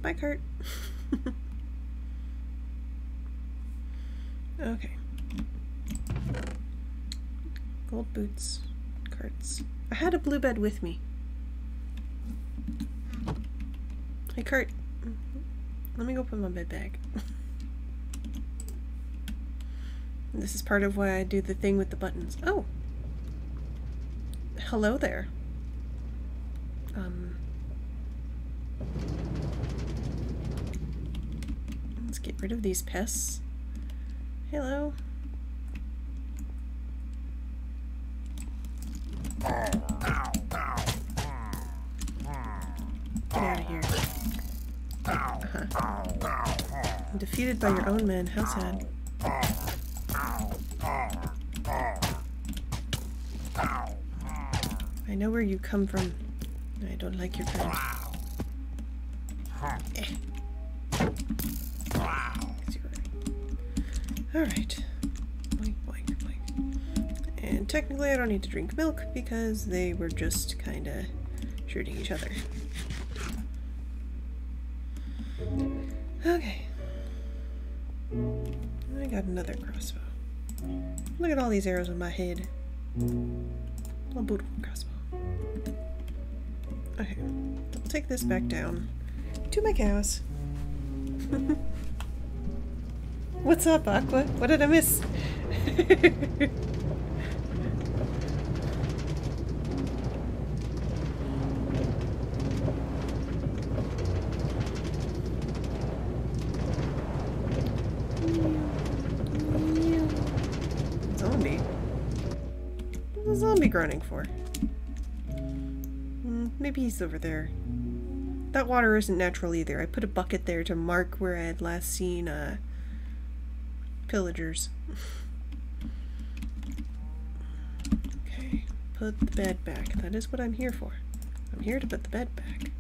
Bye, cart. Okay. Gold boots, carts. I had a blue bed with me. Hey, cart. Let me go put my bed back. This is part of why I do the thing with the buttons. Oh! Hello there. Let's get rid of these pests. Hello. Get out of here. Defeated by your own men. How sad. I know where you come from. I don't like your kind. Alright. Boink, boink, boink. And technically I don't need to drink milk because they were just kinda shooting each other. Okay. I got another crossbow. Look at all these arrows in my head. A beautiful crossbow. Okay. I'll take this back down to my cows. What's up, Aqua? What did I miss? Zombie? What's a zombie groaning for? Maybe he's over there. That water isn't natural either. I put a bucket there to mark where I had last seen, Pillagers. Okay, put the bed back. That is what I'm here for. I'm here to put the bed back.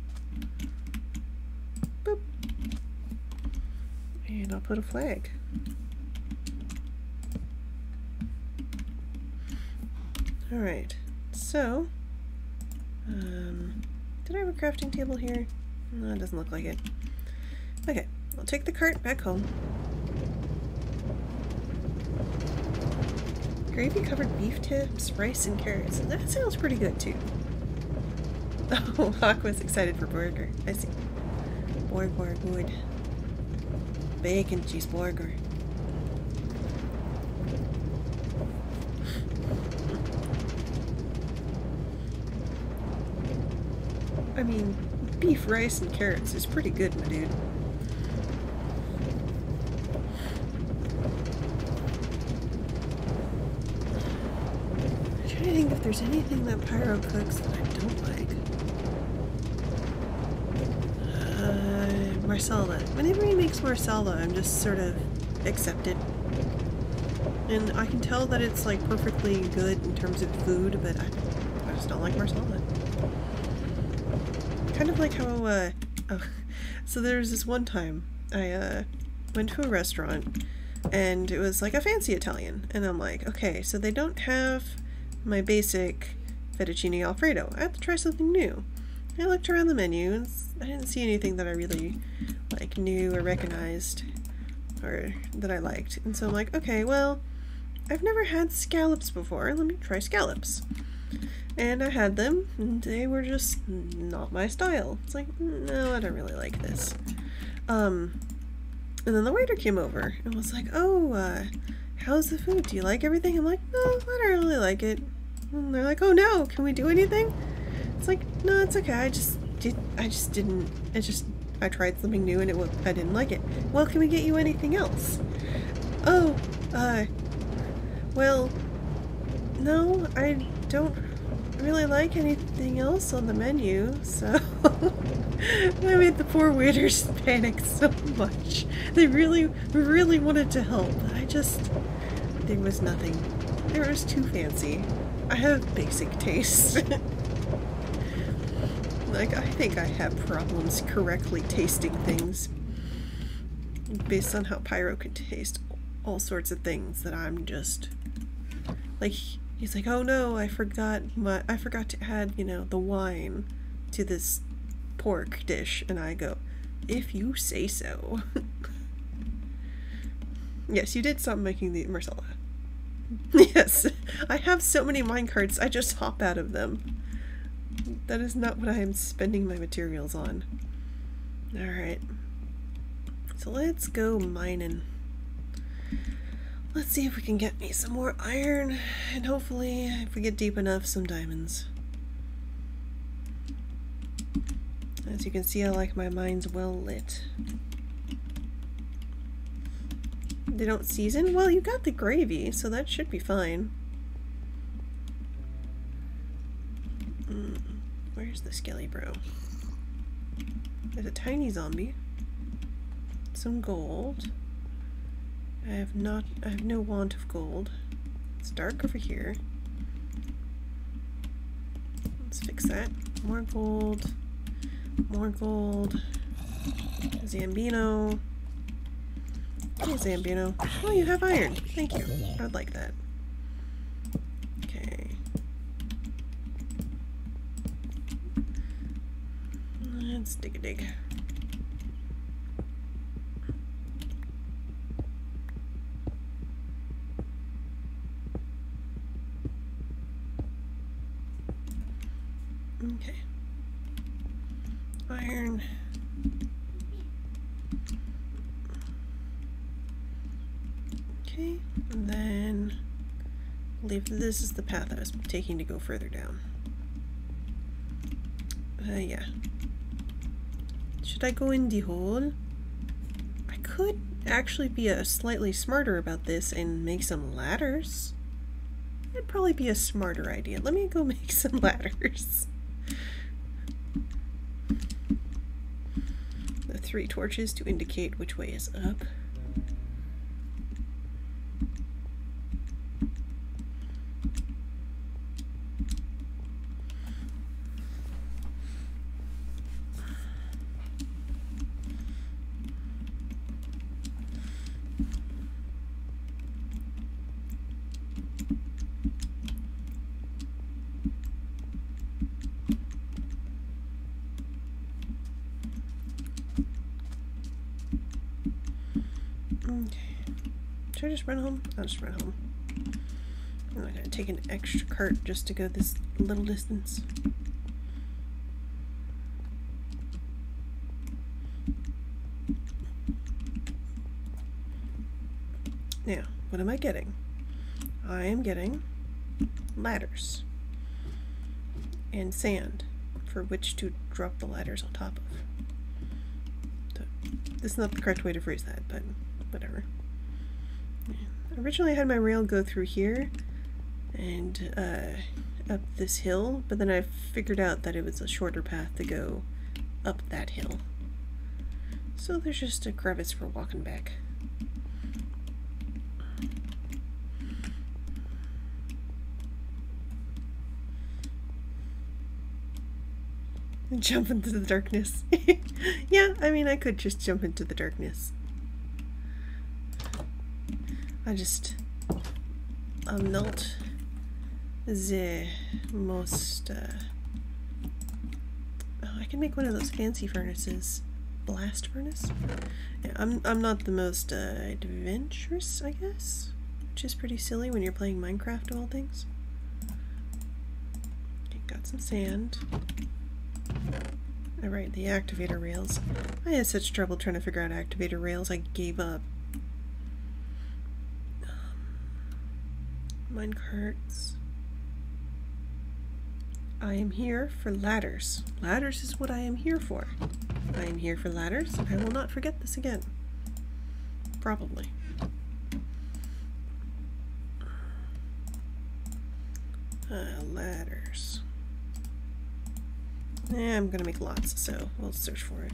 Boop. And I'll put a flag. Alright, so, did I have a crafting table here? No, it doesn't look like it. Okay, I'll take the cart back home. Gravy covered beef tips, rice, and carrots. That sounds pretty good too. Oh, Aqua's excited for burger. I see. Burger, good. Bacon cheeseburger. I mean, beef, rice, and carrots is pretty good, my dude. I'm trying to think if there's anything that Pyro cooks that I don't like. Marsala. Whenever he makes marsala, I'm just sort of accepted. And I can tell that it's like perfectly good in terms of food, but I just don't like marsala. Kind of like how, so there was this one time I, went to a restaurant and it was like a fancy Italian and I'm like, okay, so they don't have my basic fettuccine alfredo. I had to try something new. I looked around the menu and I didn't see anything that I really like knew or recognized or that I liked. And so I'm like, okay, well, I've never had scallops before. Let me try scallops. And I had them, and they were just not my style. It's like, no, I don't really like this. And then the waiter came over and was like, oh, how's the food? Do you like everything? I'm like, no, I don't really like it. And they're like, oh no, can we do anything? It's like, no, it's okay. I tried something new and I didn't like it. Well, can we get you anything else? Oh, well, no, I don't really like anything else on the menu, so I made the poor waiters panic so much. They really wanted to help, but there was nothing. They were just too fancy. I have basic taste. Like, I think I have problems correctly tasting things based on how Pyro can taste all sorts of things that I'm just like. He's like, oh no, I forgot to add, the wine to this pork dish. And I go, if you say so. Yes, you did stop making the Marcella. Yes, I have so many minecarts, I just hop out of them. That is not what I am spending my materials on. Alright. So let's go mining. Let's see if we can get me some more iron, and hopefully, if we get deep enough, some diamonds. As you can see, I like my mines well lit. They don't season? Well, you got the gravy, so that should be fine. Where's the skelly bro? There's a tiny zombie. Some gold. I have no want of gold. It's dark over here. Let's fix that. More gold. More gold. Zambino. Hey, Zambino. Oh, you have iron. Thank you. I'd like that. Okay. Let's dig a dig. Okay. Iron. Okay, and then I believe this is the path I was taking to go further down. Yeah. Should I go in the hole? I could actually be slightly smarter about this and make some ladders. That'd probably be a smarter idea. Let me go make some ladders. The 3 torches to indicate which way is up. Should I just run home? I'll just run home. I'm not gonna take an extra cart just to go this little distance. Now, what am I getting? I am getting ladders and sand for which to drop the ladders on top of. So, this is not the correct way to phrase that, but whatever. Originally I had my rail go through here and up this hill, but then I figured out that it was a shorter path to go up that hill. So there's just a crevice for walking back. Jump into the darkness. Yeah, I mean, I could just jump into the darkness. I'm not the most, oh, I can make one of those fancy furnaces. Blast furnace? Yeah, I'm not the most, adventurous, I guess? Which is pretty silly when you're playing Minecraft of all things. Okay, got some sand. Alright, the activator rails. I had such trouble trying to figure out activator rails, I gave up. Minecarts. I am here for ladders. Ladders is what I am here for. I am here for ladders. I will not forget this again. Probably. Ladders. I'm gonna make lots, so we'll search for it.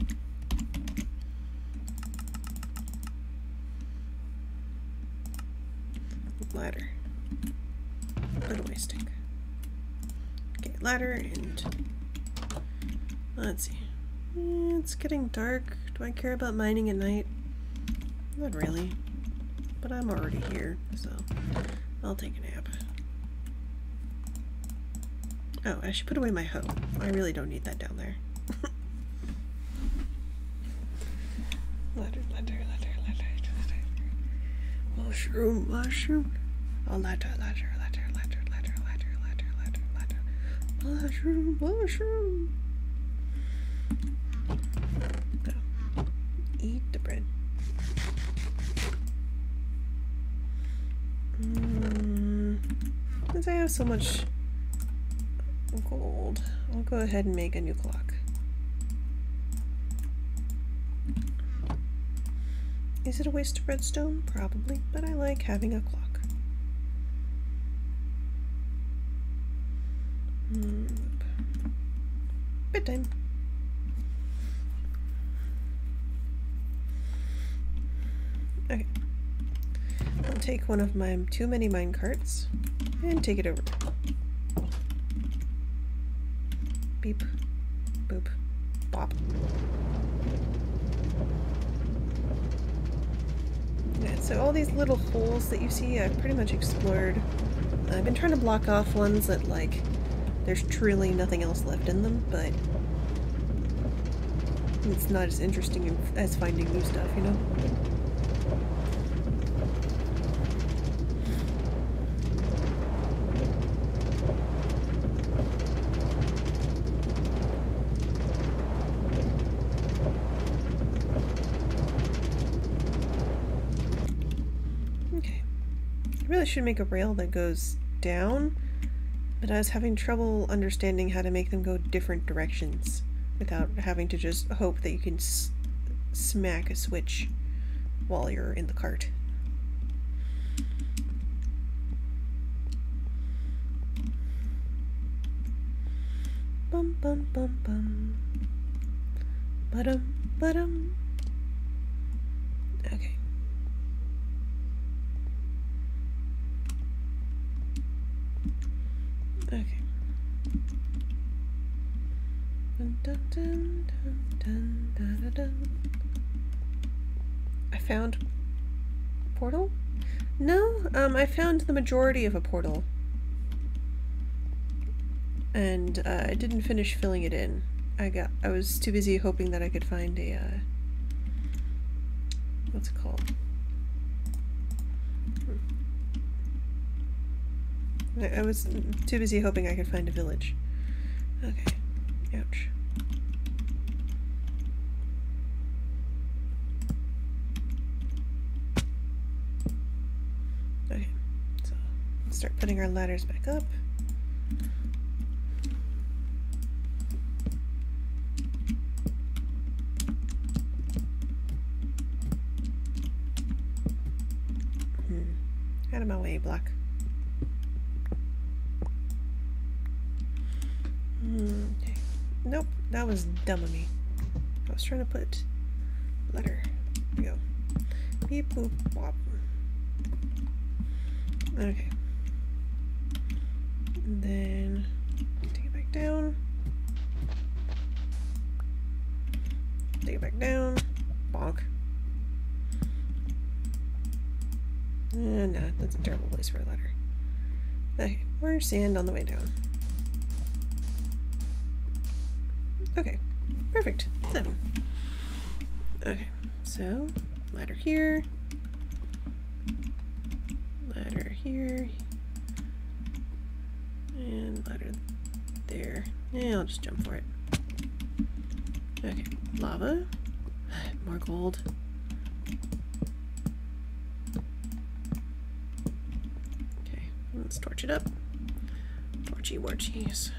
Ladder. Put away stick. Okay, ladder and let's see. It's getting dark. Do I care about mining at night? Not really. But I'm already here, so I'll take a nap. Oh, I should put away my hoe. I really don't need that down there. Ladder, ladder, ladder, ladder, ladder. Mushroom, mushroom. Oh, ladder, ladder, ladder, ladder, ladder, ladder, ladder, ladder, ladder. Mushroom, mushroom. Oh. Eat the bread. Since I have so much gold, I'll go ahead and make a new clock. Is it a waste of redstone? Probably, but I like having a clock. Bedtime. Okay. I'll take one of my too many mine carts and take it over. Beep. Boop. Bop. Yeah, so all these little holes that you see, I've pretty much explored. I've been trying to block off ones that, like, there's truly nothing else left in them, but it's not as interesting as finding new stuff, you know? I really should make a rail that goes down, but I was having trouble understanding how to make them go different directions without having to just hope that you can smack a switch while you're in the cart. Bum bum bum bum. Ba-dum ba-dum. Okay. Okay. Dun, dun, dun, dun, dun, dun, dun. I found a portal? No, I found the majority of a portal. And I didn't finish filling it in. I was too busy hoping that I could find a what's it called? I was too busy hoping I could find a village. Okay. Ouch. Okay. So, let's start putting our ladders back up. Out of my way, block. Okay. Nope, that was dumb of me. I was trying to put letter. There we go. Beep boop wop. Okay. And then take it back down. Take it back down. Bonk. No, that's a terrible place for a letter. Okay, more sand on the way down. Okay, perfect. 7. Okay, so ladder here. Ladder here. And ladder there. Yeah, I'll just jump for it. Okay, lava. More gold. Okay, let's torch it up. Torchy warchies.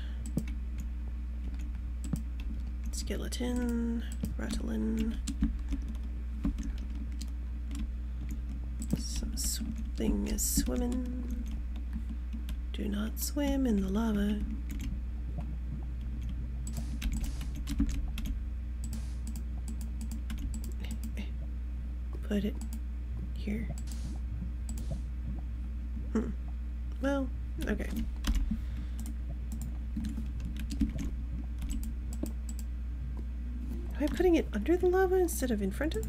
Skeleton. Rattlin. Something is swimming. Do not swim in the lava. Put it here. Well, okay. Am I putting it under the lava instead of in front of?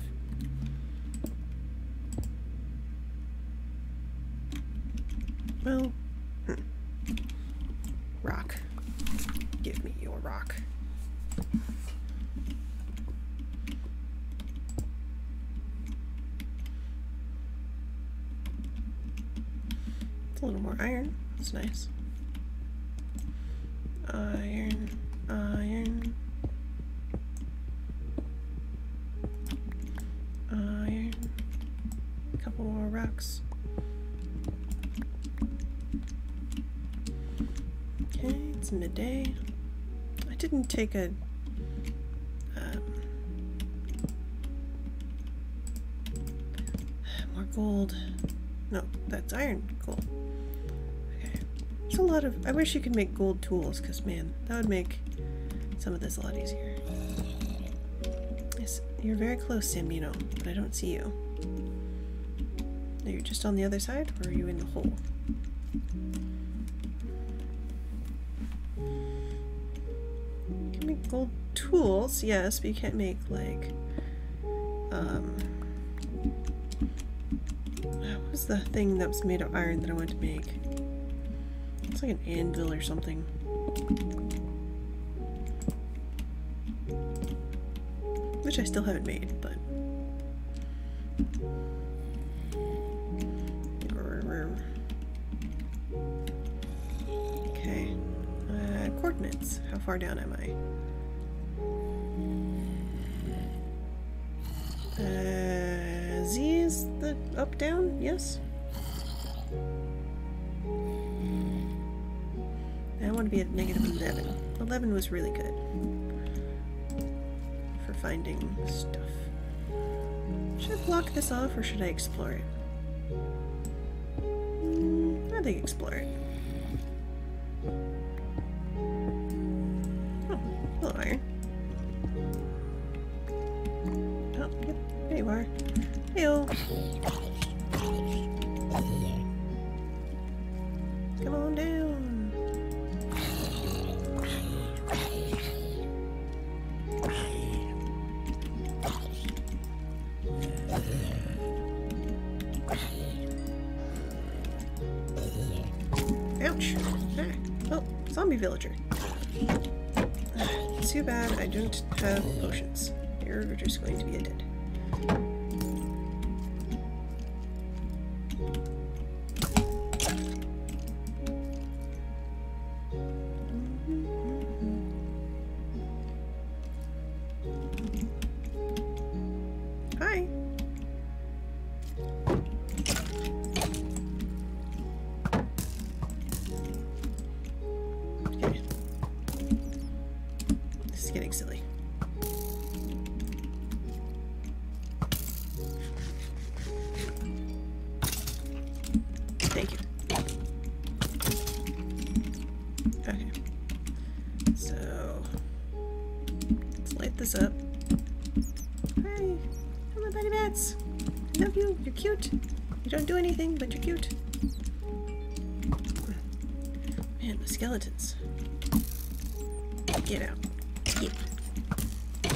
Well, rock. Give me your rock. It's a little more iron. That's nice. Iron, iron, iron. A couple more rocks. Okay, it's midday. I didn't take a more gold. No, that's iron. Cool. Okay. There's a lot of... I wish you could make gold tools, because, man, that would make some of this a lot easier. Yes, you're very close, Sambino, but I don't see you. Are you just on the other side, or are you in the hole? You can make gold tools, yes, but you can't make, like, what was the thing that was made of iron that I wanted to make? It's like an anvil or something. Which I still haven't made, but... Okay. Coordinates. How far down am I? Z is the up, down? Yes? I want to be at -11. 11 was really good for finding stuff. Should I block this off or should I explore it? I think explore it. Oh, a little iron. Oh, yep, there you are. Heyo. Come on down. Ouch. Ah. Oh, zombie villager. Too bad I don't have potions. You're just going to be a dead. Hi. Okay. This is getting silly. Thank you. Okay. So let's light this up. Hi. Hello, buddy bats. I love you. You're cute. You don't do anything, but you're cute. Man, the skeletons. Get out. Get.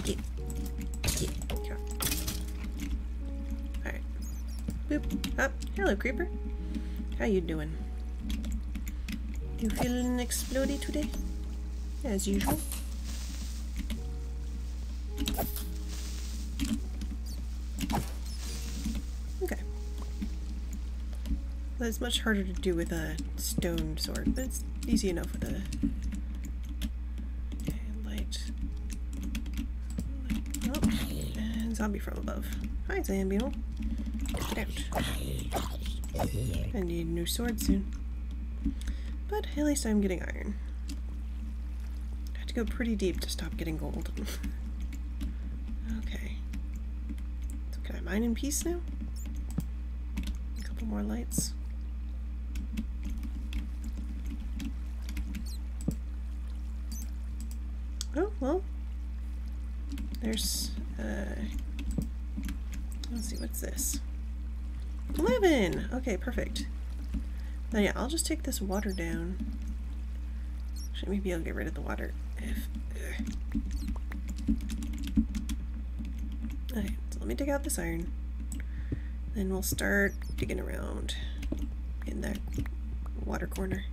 Get. Get. Come on. Alright. Boop. Up. Hello, creeper. How you doing? You feeling explodey today? As usual. Okay. That's much harder to do with a stone sword, but it's easy enough with a light. Oh, and zombie from above. Hi, Zambeetle. Get out. I need a new sword soon. But at least I'm getting iron. I have to go pretty deep to stop getting gold. Okay. So can I mine in peace now? A couple more lights. Oh, well. There's, let's see, what's this? 11! Okay, perfect. Then yeah, I'll just take this water down. Actually, maybe I'll get rid of the water if... Okay, so let me dig out this iron. Then we'll start digging around in that water corner.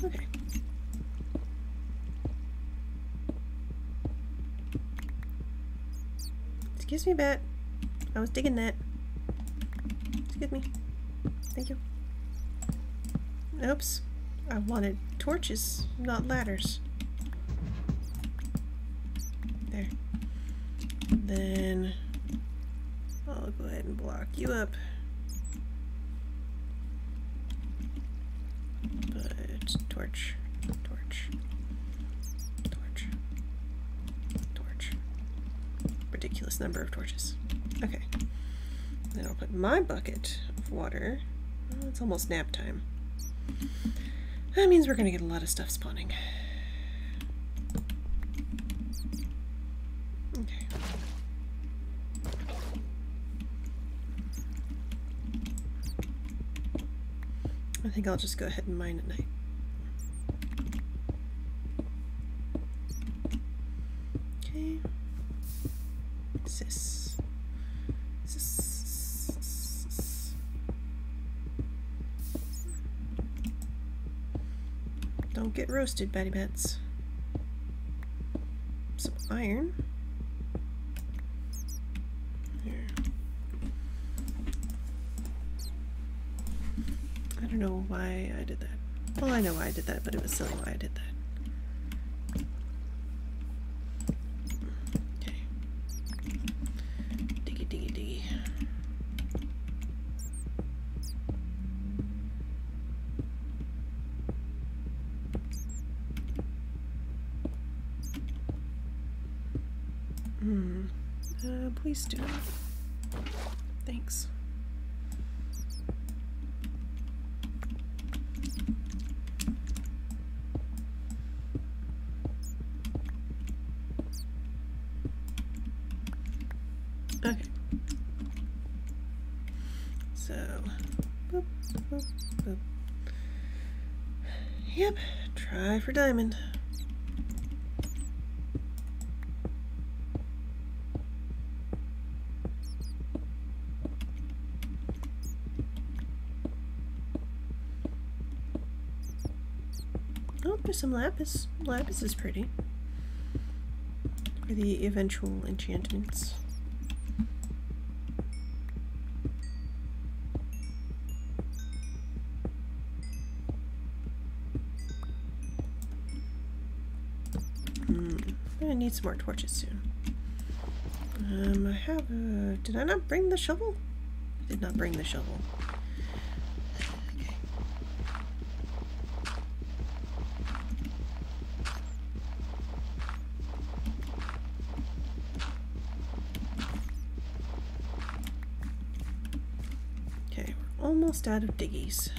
Okay. Excuse me, Bat. I was digging that. Excuse me. Thank you. Oops. I wanted torches, not ladders. There. Then I'll go ahead and block you up. But torch, torch, torch, torch. Ridiculous number of torches. Okay. Then I'll put my bucket of water. Oh, it's almost nap time. That means we're gonna get a lot of stuff spawning. Okay. I think I'll just go ahead and mine at night. Okay. Sis. Don't get roasted, Batty Bats. Some iron. There. I don't know why I did that. Well, I know why I did that, but it was silly why I did that. Okay. Diggy, diggy, diggy. Please do. Thanks. Okay. So, boop, boop, boop. Yep, try for diamond. Oh, there's some lapis. Lapis is pretty. For the eventual enchantments. I'm gonna need some more torches soon. I have a... Did I not bring the shovel? I did not bring the shovel. Okay, we're almost out of diggies.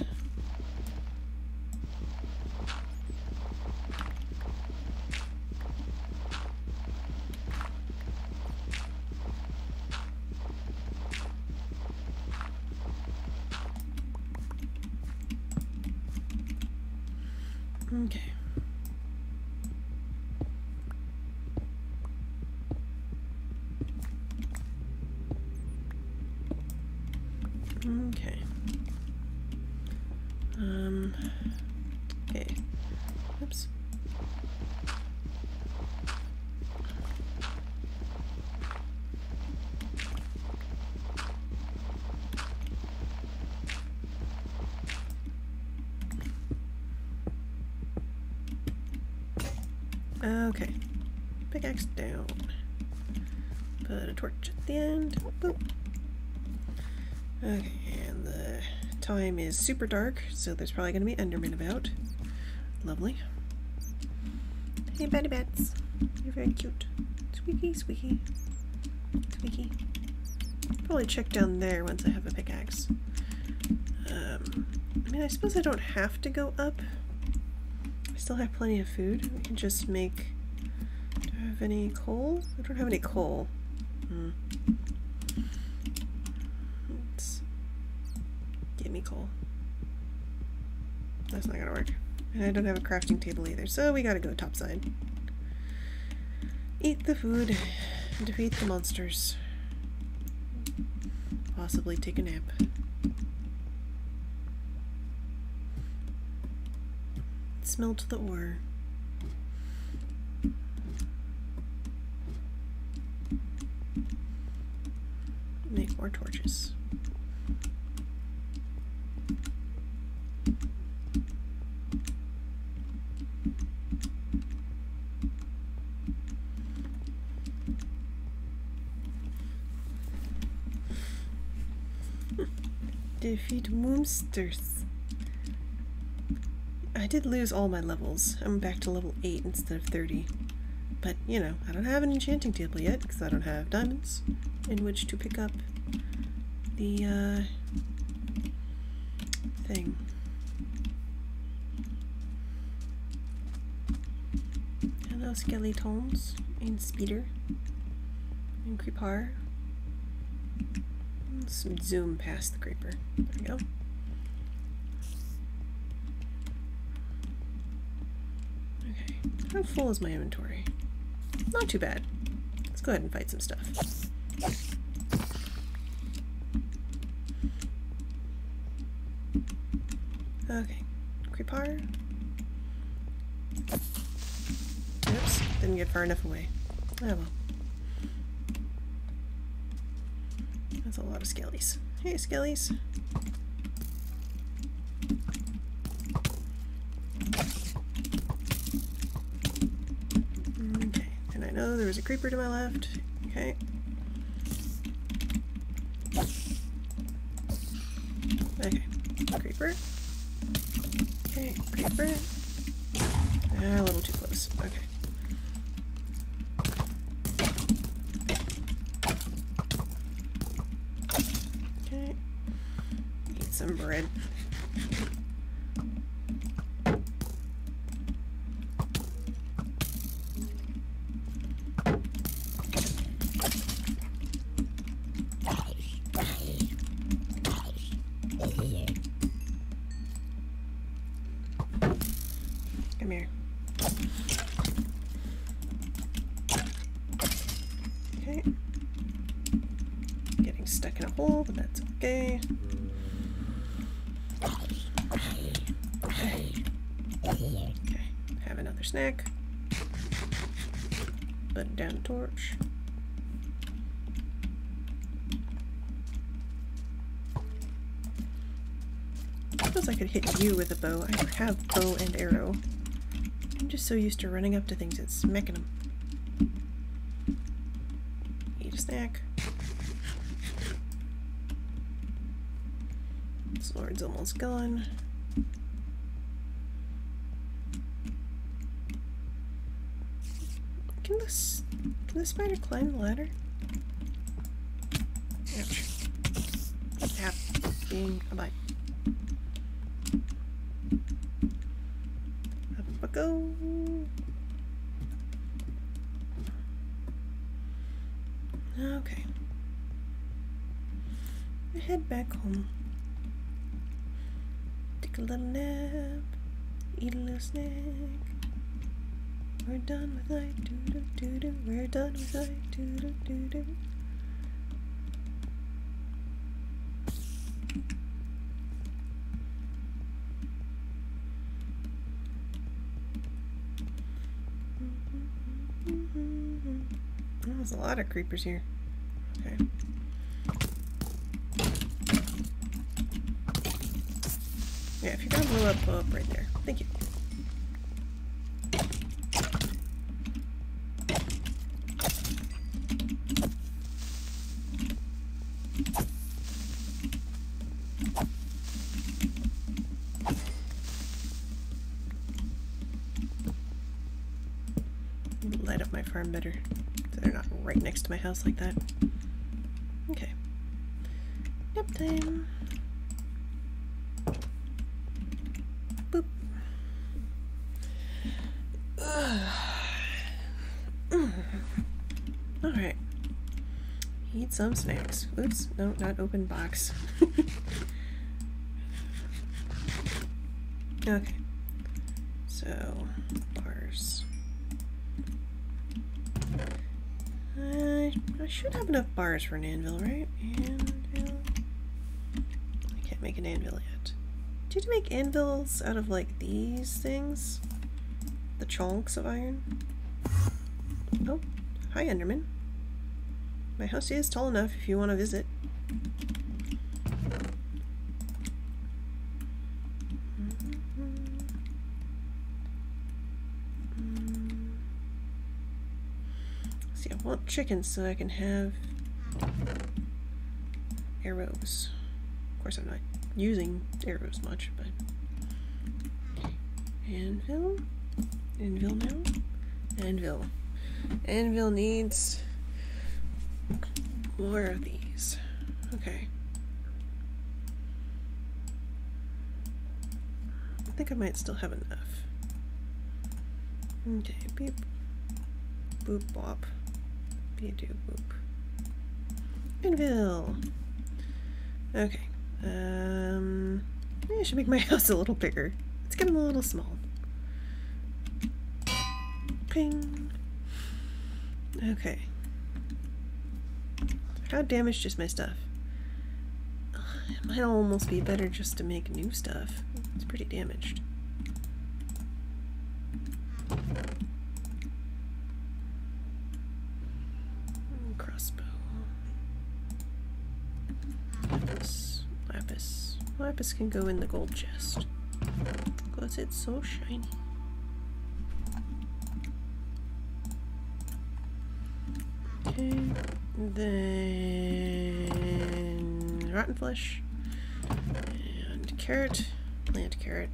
Okay. Okay. Okay. Oops. Okay. Pickaxe down. Put a torch at the end. Boop. Okay, and the time is super dark, so there's probably going to be Endermen about. Lovely. Hey, Betty Bats. You're very cute. Squeaky, squeaky. Squeaky. Probably check down there once I have a pickaxe. I mean, I suppose I don't have to go up. I still have plenty of food. We can just make... Do I have any coal? I don't have any coal. Let's... Give me coal. That's not gonna work. And I don't have a crafting table either, so we gotta go topside. Eat the food. Defeat the monsters. Possibly take a nap. Smelt the ore. Make more torches. Defeat monsters. I did lose all my levels. I'm back to level 8 instead of 30. But, you know, I don't have an enchanting table yet because I don't have diamonds in which to pick up the thing. Hello, skeletons and speeder and creeper. Let's zoom past the creeper. There we go. Okay, how full is my inventory? Not too bad. Let's go ahead and fight some stuff. Okay, creeper. Oops, didn't get far enough away. Oh well. That's a lot of skellies. Hey, skellies. Okay, and I know there was a creeper to my left. Okay. Okay, creeper. Okay, creeper. A little too close. Okay. Okay. Eat some bread. Come here. Okay. Getting stuck in a hole, but that's okay. Okay. Have another snack. Put down a torch. I suppose I could hit you with a bow. I have bow and arrow. I'm just so used to running up to things and smacking them. Eat a snack. Sword's almost gone. Can the spider climb the ladder? Ouch. Tap. Being a bite. Up I go. Okay. I head back home. Take a little nap. Eat a little snack. We're done with life. Doo-doo-doo-doo. We're done with life. Doo-doo-doo-doo. There's a lot of creepers here. Okay. Yeah, if you're gonna blow up right there. Thank you. Light up my farm better, so they're not right next to my house like that. Okay. Nap time. Boop. Alright. Eat some snacks. Oops, no, not open box. Okay. So, bars. I should have enough bars for an anvil, right? Anvil. I can't make an anvil yet. Did you make anvils out of like these things? The chunks of iron? Oh, hi Enderman. My house is tall enough if you want to visit. See, I want chickens so I can have arrows. Of course, I'm not using arrows much, but anvil, anvil now, anvil. Anvil needs more of these. Okay. I think I might still have enough. Okay, beep, boop, bop, be-do, boop. Anvil! Okay. Maybe I should make my house a little bigger. It's getting a little small. Ping! Okay. How damaged is my stuff? It might almost be better just to make new stuff. It's pretty damaged. Crossbow. Lapis. Lapis. Lapis can go in the gold chest. Because it's so shiny. Okay. Then rotten flesh. And carrot. Plant carrot.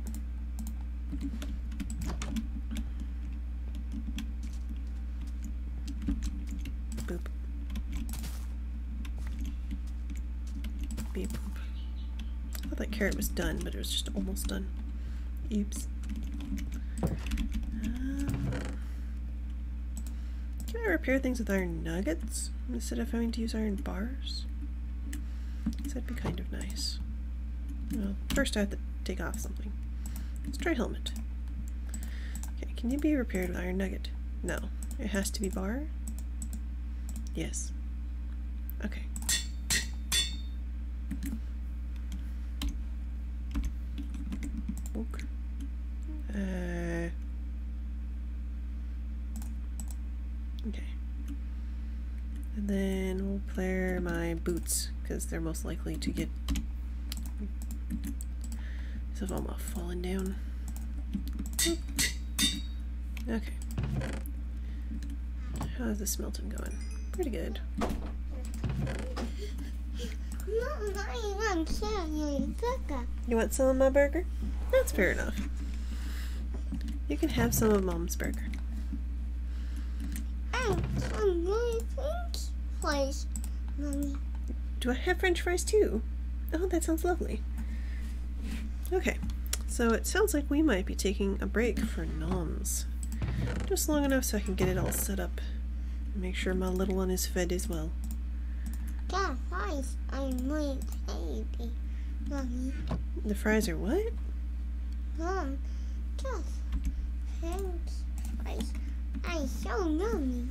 Boop. Beep. I thought that carrot was done, but it was just almost done. Oops. Can I repair things with iron nuggets instead of having to use iron bars? That'd be kind of nice. Well, first I have to take off something. Let's try helmet. Okay, can you be repaired with iron nugget? No. It has to be bar? Yes. Okay. Book. Okay. And then we'll clear my boots, because they're most likely to get stuff all falling down. Okay. How's the smelting going? Pretty good. You want some of my burger? That's fair enough. You can have some of Mom's burger. French fries, Mommy. Do I have French fries too? Oh, that sounds lovely. Okay, so it sounds like we might be taking a break for noms. Just long enough so I can get it all set up. Make sure my little one is fed as well. Yeah, fries are my baby, Mommy. The fries are what? Mom, just French fries. I so Mommy.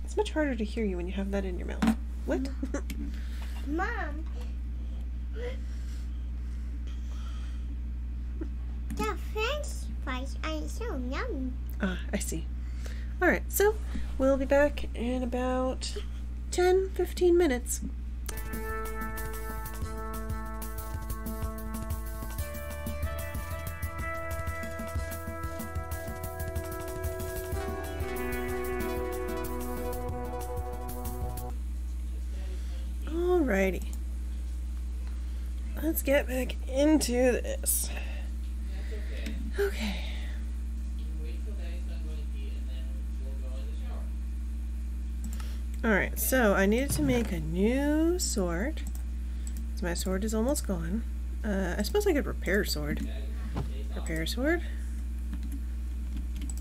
It's much harder to hear you when you have that in your mouth. What? Mom. The French fries are so yummy. Ah, I see. Alright, so we'll be back in about 10-15 minutes. Alrighty. Let's get back into this. Okay. Alright, so I needed to make a new sword. So my sword is almost gone. I suppose I could repair sword. Repair sword.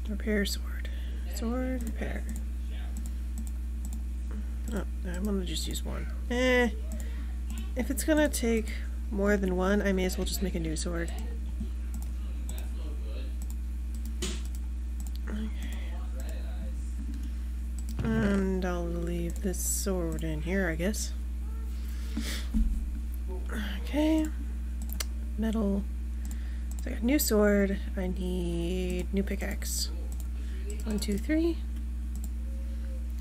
Repair sword. Sword repair. Oh, I'm gonna just use one. If it's gonna take more than one, I may as well just make a new sword. Okay. And I'll leave this sword in here, I guess. Okay. Metal. So I got new sword. I need new pickaxe. 1, 2, 3.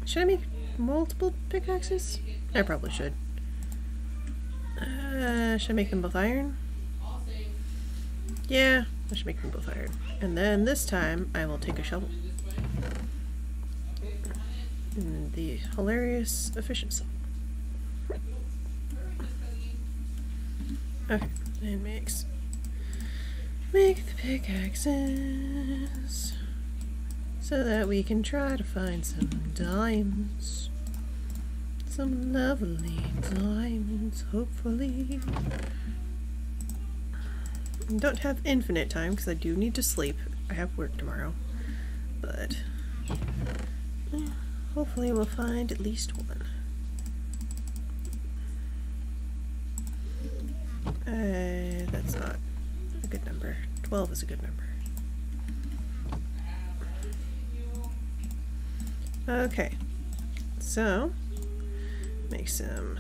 Should I make multiple pickaxes? I probably should. Should I make them both iron? Yeah, I should make them both iron. And then this time, I will take a shovel. And the hilarious efficiency. Okay, and make the pickaxes so that we can try to find some diamonds. Some lovely diamonds, hopefully. I don't have infinite time because I do need to sleep. I have work tomorrow. But hopefully we'll find at least one. That's not a good number. 12 is a good number. Okay. So make some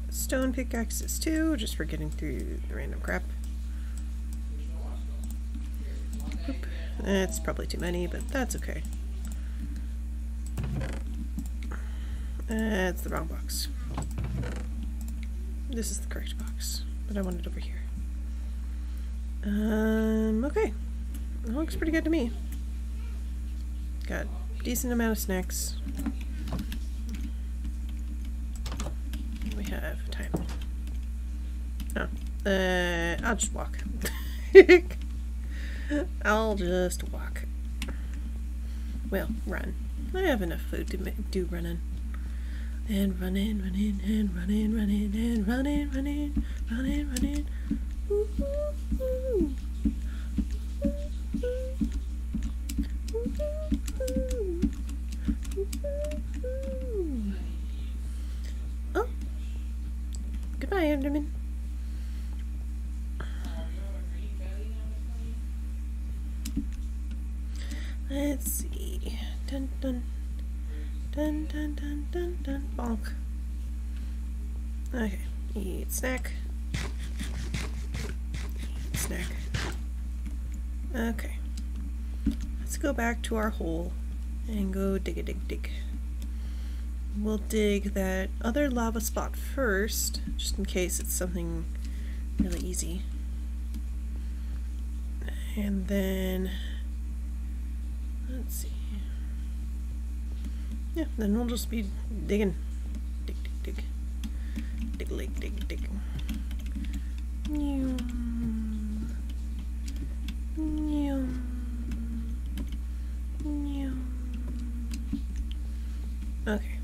stone pickaxes too, just for getting through the random crap. Oop. That's probably too many, but that's okay. It's the wrong box. This is the correct box, but I want it over here. Okay. It looks pretty good to me. Got a decent amount of snacks. We have time. Oh, I'll just walk. I'll just walk. Well, run. I have enough food to do running. And running, running, and running, running, and running, running, running, running. Ooh, ooh, ooh. Oh, goodbye, Enderman. Let's see. Dun dun dun dun dun dun dun. Bonk. Okay, eat snack. Eat snack. Okay. Let's go back to our hole and go dig a dig. We'll dig that other lava spot first, just in case it's something really easy. And then, let's see. Yeah, then we'll just be digging. Dig. Dig. Okay.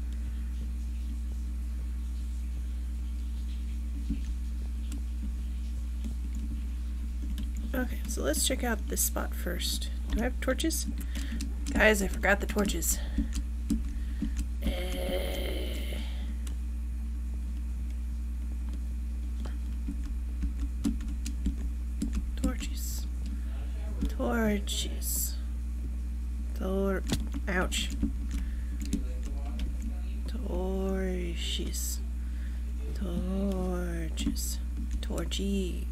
Okay, so let's check out this spot first. Do I have torches? Guys, I forgot the torches. Torches. Ouch. Torches. Torches. Torchic.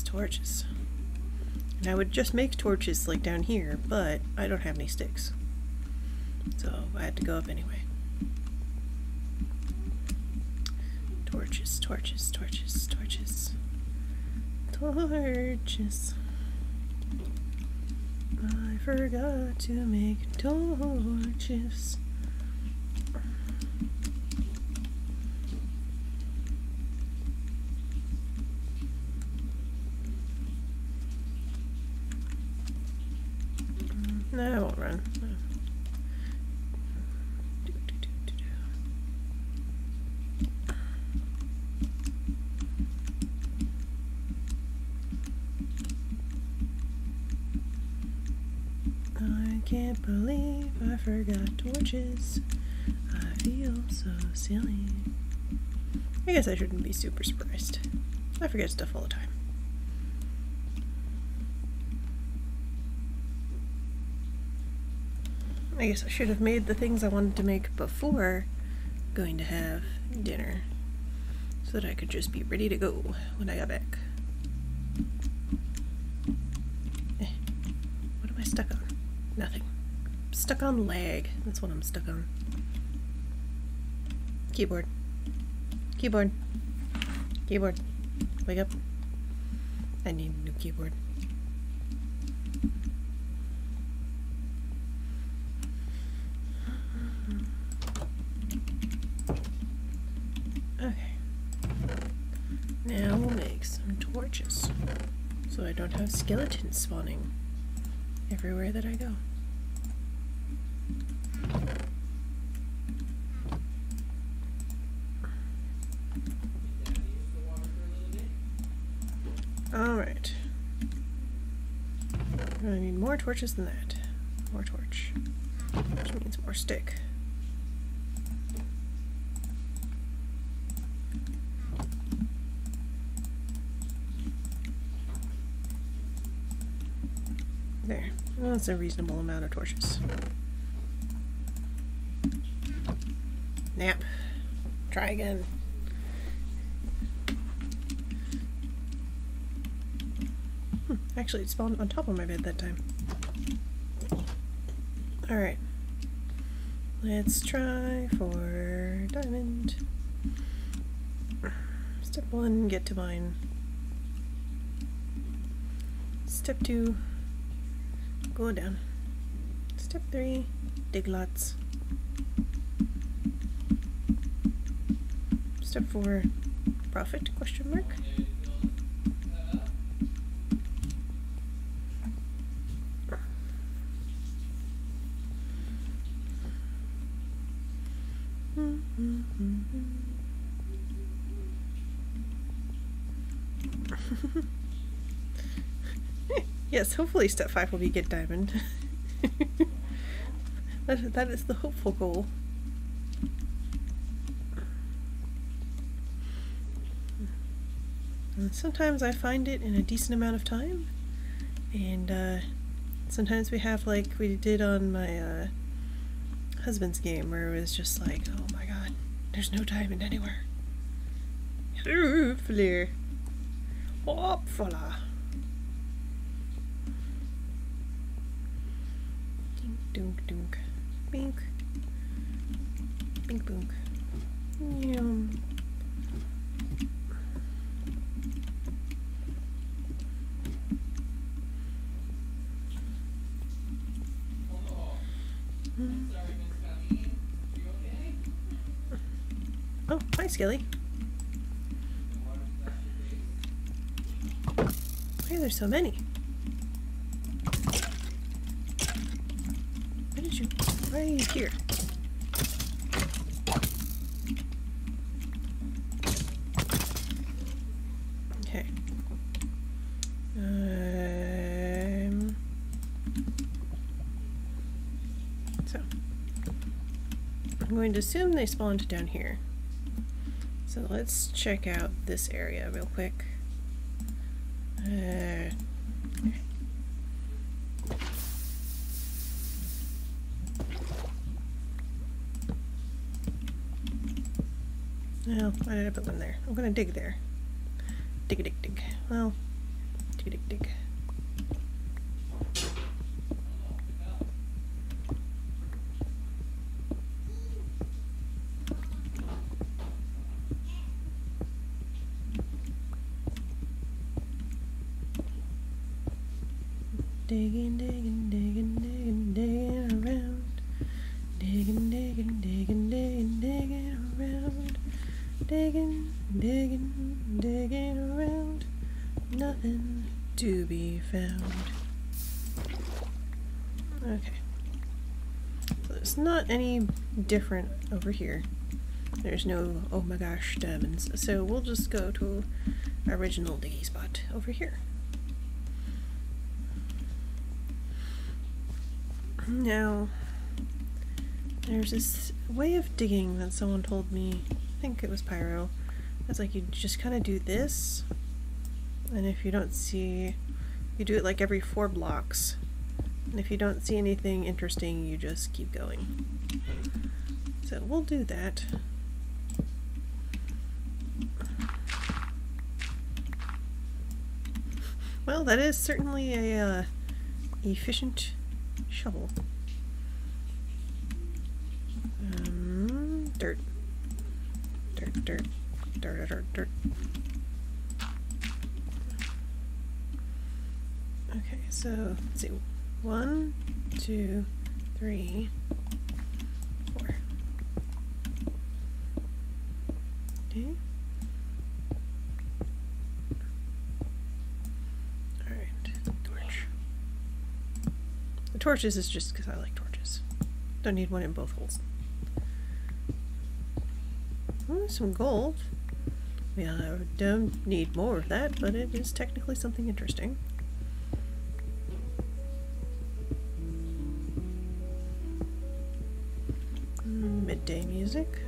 Torches. And I would just make torches like down here, but I don't have any sticks. So I had to go up anyway. Torches, torches, torches, torches. Torches. I forgot to make torches. No, I won't run. No. I can't believe I forgot torches. I feel so silly. I guess I shouldn't be super surprised. I forget stuff all the time. I guess I should have made the things I wanted to make before going to have dinner, so that I could just be ready to go when I got back. What am I stuck on? Nothing. I'm stuck on lag. That's what I'm stuck on. Keyboard. Keyboard. Keyboard. Wake up. I need a new keyboard. Okay. Now we'll make some torches, so I don't have skeletons spawning everywhere that I go. Alright. I need more torches than that. More torch. Which means more stick. There. Well, that's a reasonable amount of torches. Nap. Try again. Actually, it spawned on top of my bed that time. Alright. Let's try for diamond. Step 1, get to mine. Step 2, go down. Step 3, dig lots. Step 4, profit, question mark. Yes, hopefully step 5 will be get diamond. that is the hopeful goal. And sometimes I find it in a decent amount of time, and sometimes we have, like we did on my husband's game, where it was just like, oh my god, there's no diamond anywhere. Flare. Hopfala. Dink dunk dunk. Bink. Bink bunk. Yum. Oh, hi, Skilly. Why are there so many? Why are you here? Okay. So I'm going to assume they spawned down here. So let's check out this area real quick. Well, why did I put one there? I'm gonna dig there. Dig, dig, dig. Well, dig, dig, dig. digging, digging, digging, digging, digging around. Digging, digging, digging, digging, digging around. Digging, digging, digging around. Nothing to be found. Okay. So it's not any different over here. There's no, oh my gosh, diamonds. So we'll just go to our original diggy spot over here. Now, there's this way of digging that someone told me, I think it was Pyro. It's like you just kind of do this, and if you don't see, you do it like every 4 blocks. And if you don't see anything interesting, you just keep going. So we'll do that. Well, that is certainly a efficient shovel. Dirt. Dirt, dirt, dirt, dirt, dirt. Okay, so let's see. 1, 2, 3, 4. Okay. Alright, torch. The torches is just because I like torches. Don't need one in both holes. Oh, some gold. Yeah, I don't need more of that, but it is technically something interesting. Midday music.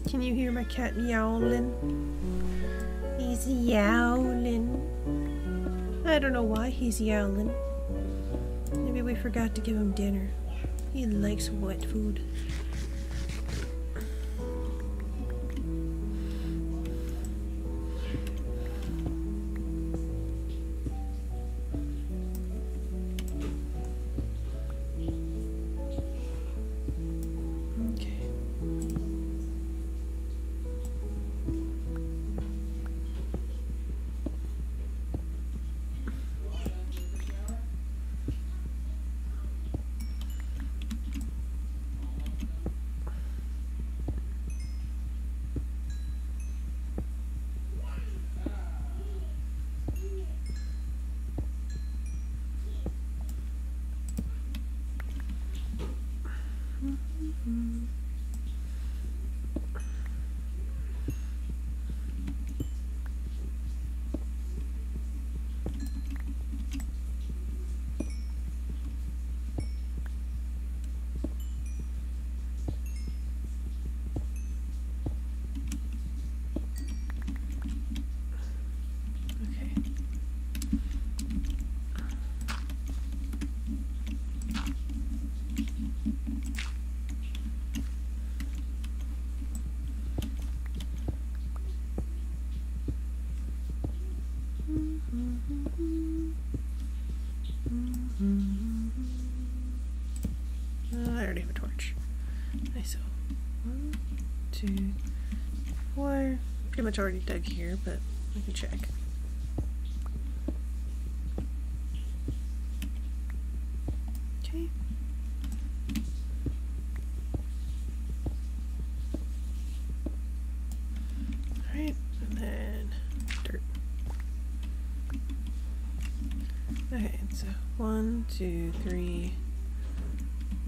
Can you hear my cat meowing? He's yowling. I don't know why he's yowling. Maybe we forgot to give him dinner. He likes wet food. I already have a torch. Nice. So 1, 2, 4. Pretty much already dug here, but we can check. Okay. Alright, and then dirt. Okay, so 1, 2, 3.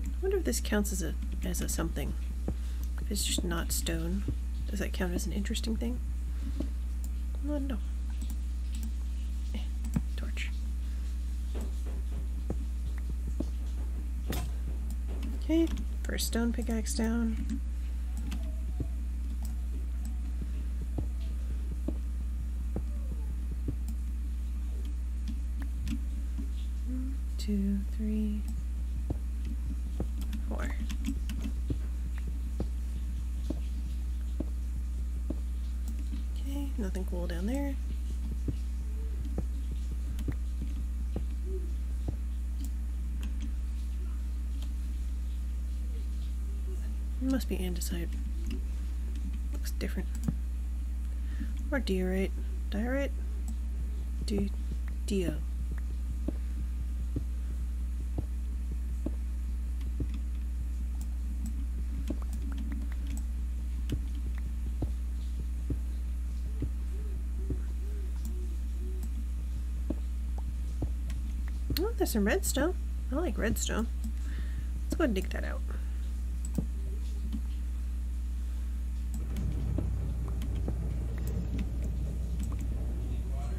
I wonder if this counts as a something. If it's just not stone, does that count as an interesting thing? I don't know. Torch. Okay, first stone pickaxe down. 3, 4. Okay, nothing cool down there. Must be andesite. Looks different. Or diorite. Diorite? Dio. Oh, there's some redstone. I like redstone. Let's go and dig that out.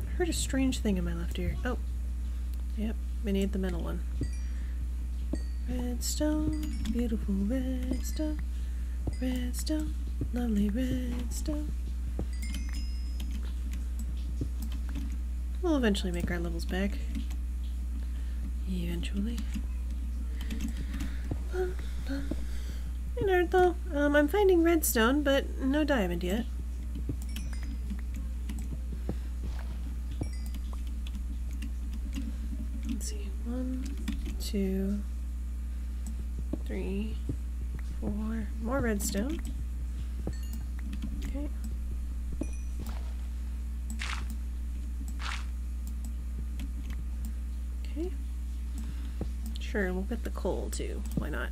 I heard a strange thing in my left ear. Oh, yep, we need the metal one. Redstone, beautiful redstone, redstone, lovely redstone. We'll eventually make our levels back. Eventually. Hey nerd though, I'm finding redstone, but no diamond yet. Let's see, 1, 2, 3, 4, more redstone. Okay. Okay. Sure, we'll get the coal too. Why not?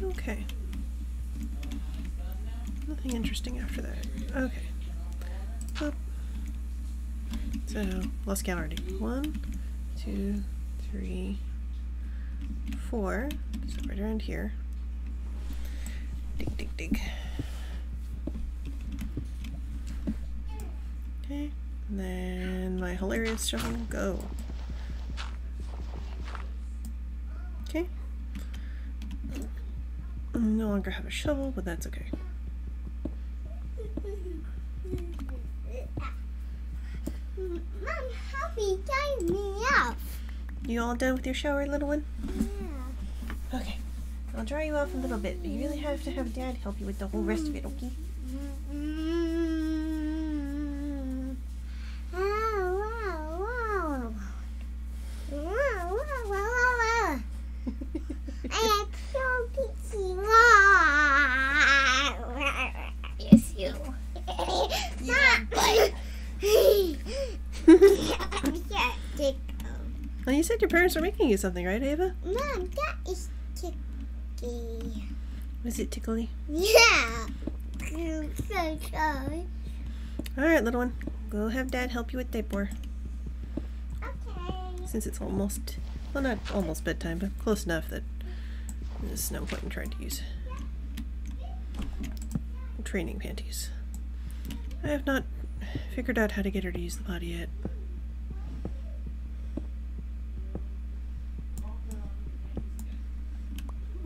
Okay. Nothing interesting after that. Okay. Boop. So, let's count already. 1, 2, 3, 4. So right around here. Dig, dig, dig. Okay. And then my hilarious shovel, go. Okay. No longer have a shovel, but that's okay. Mom, Happy tied me up. You all done with your shower, little one? Yeah. Okay. I'll dry you off a little bit, but you really have to have Dad help you with the whole rest of it, okay? I am so pixie. Yes, you. Yeah, but yeah, tickle. Well, you said your parents were making you something, right, Ava? Mom, that is ticky. Was it tickly? Yeah. I'm so sorry. Alright, little one. Go have Dad help you with decor. Okay. Since it's almost, well, not almost bedtime, but close enough that there's no point in trying to use training panties. I have not figured out how to get her to use the potty yet.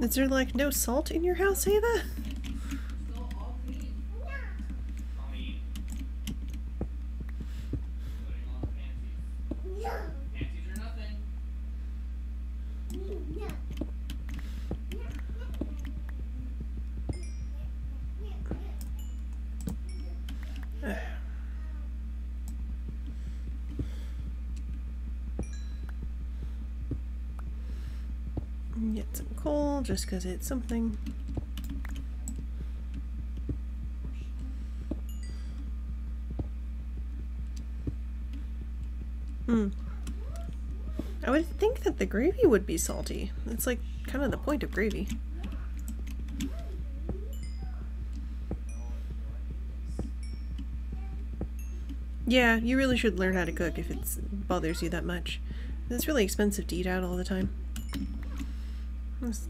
Is there like no salt in your house, Ava? Get some coal just because it's something. I would think that the gravy would be salty. It's like kind of the point of gravy. Yeah, you really should learn how to cook if it bothers you that much. It's really expensive to eat out all the time. This-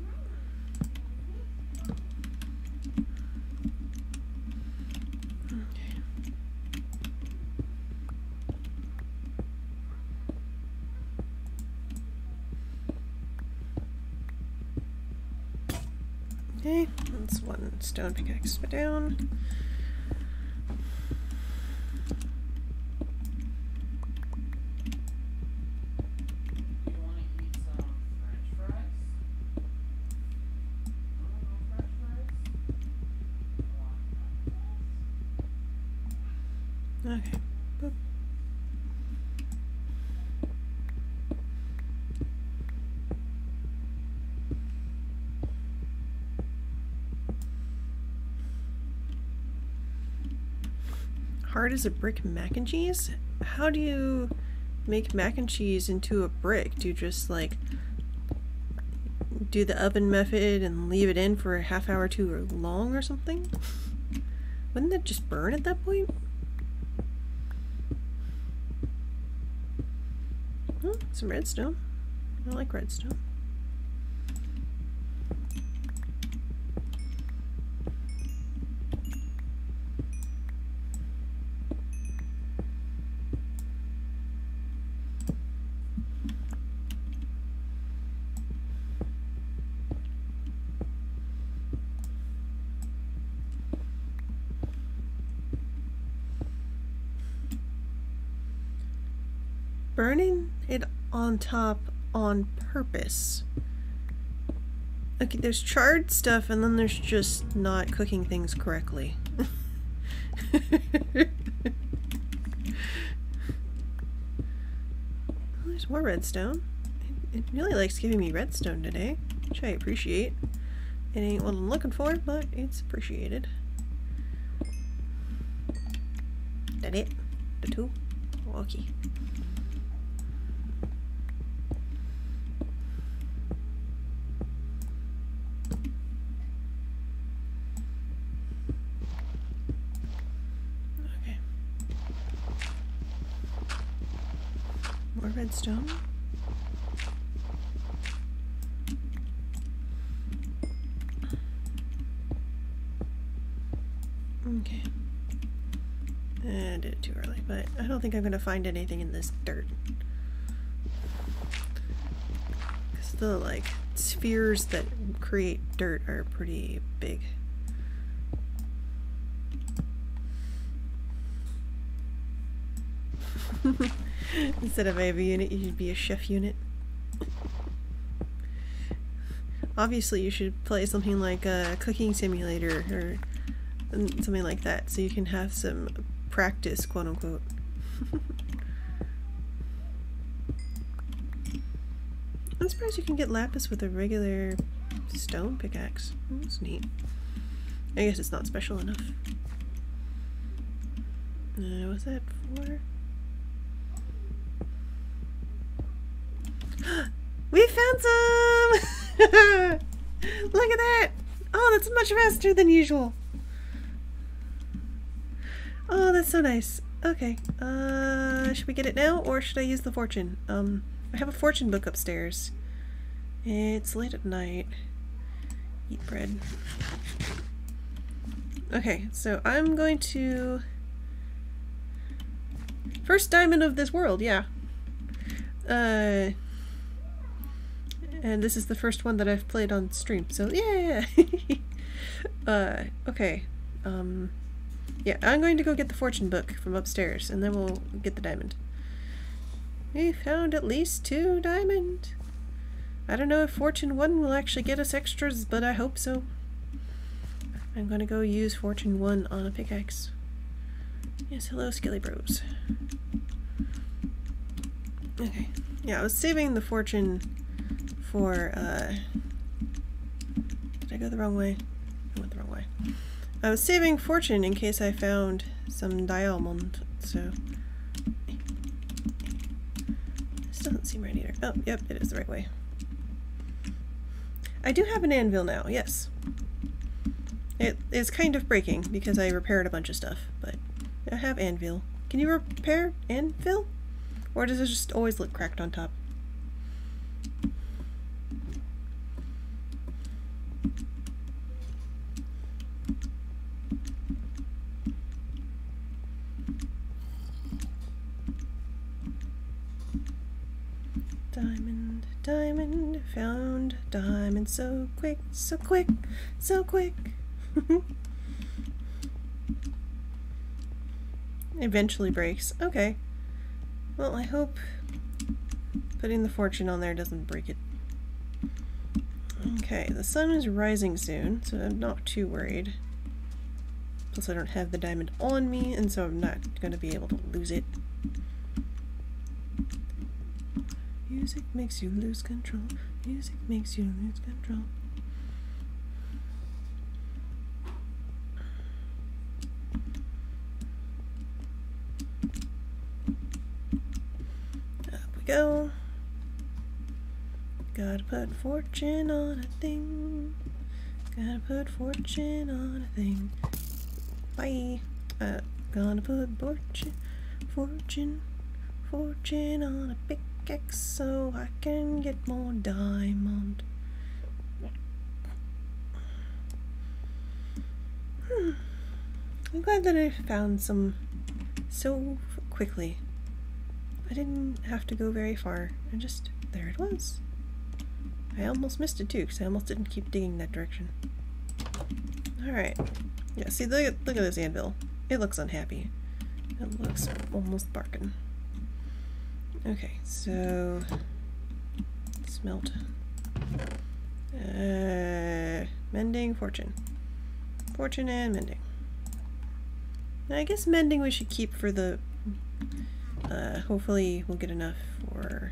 Okay, that's one stone pickaxe down. You want to eat some French fries? No French fries? Okay. Boop. Hard as a brick mac and cheese? How do you make mac and cheese into a brick? Do you just like do the oven method and leave it in for a half hour too long or something? Wouldn't that just burn at that point? Oh, some redstone. I like redstone. Burning it on top on purpose. Okay, there's charred stuff and then there's just not cooking things correctly. There's more redstone. It really likes giving me redstone today, which I appreciate. It ain't what I'm looking for, but it's appreciated. That it? The two? Okay. Okay. More redstone. Okay. I did it too early, but I don't think I'm gonna find anything in this dirt. Because the, like, spheres that create dirt are pretty big. Instead of a unit, you should be a chef unit. Obviously, you should play something like a cooking simulator or something like that, so you can have some practice, quote unquote. I'm surprised you can get lapis with a regular stone pickaxe. That's neat. I guess it's not special enough. What's that for? We found some! Look at that! Oh, that's much faster than usual. Oh, that's so nice. Okay, should we get it now, or should I use the fortune? I have a fortune book upstairs. It's late at night. Eat bread. Okay, so I'm going to... First diamond of this world, yeah. And this is the first one that I've played on stream, so yeah! Okay. Yeah, I'm going to go get the fortune book from upstairs, and then we'll get the diamond. We found at least 2 diamond. I don't know if fortune 1 will actually get us extras, but I hope so. I'm gonna go use fortune 1 on a pickaxe. Yes, hello, Skilly Bros. Okay. Yeah, I was saving the fortune for, did I go the wrong way? I went the wrong way. I was saving fortune in case I found some diamond, so... This doesn't seem right either. Oh, yep, it is the right way. I do have an anvil now, yes. It is kind of breaking because I repaired a bunch of stuff, but I have anvil. Can you repair anvil? Or does it just always look cracked on top? found diamond so quick, so quick, so quick. Eventually breaks. Okay. Well, I hope putting the fortune on there doesn't break it. Okay, the sun is rising soon, so I'm not too worried. Plus I don't have the diamond on me, and so I'm not going to be able to lose it. Music makes you lose control. Music makes you lose control. Up we go. Gotta put fortune on a thing. Gotta put fortune on a thing. Bye. Gonna put fortune on a pickaxe so I can get more diamond. I'm glad that I found some so quickly. I didn't have to go very far. There it was. I almost missed it too, because I almost didn't keep digging that direction. Alright. Yeah, see, look at this anvil. It looks unhappy. It looks almost barking. Okay, so smelt. Mending, fortune. Fortune and mending. Now, I guess mending we should keep for the hopefully we'll get enough for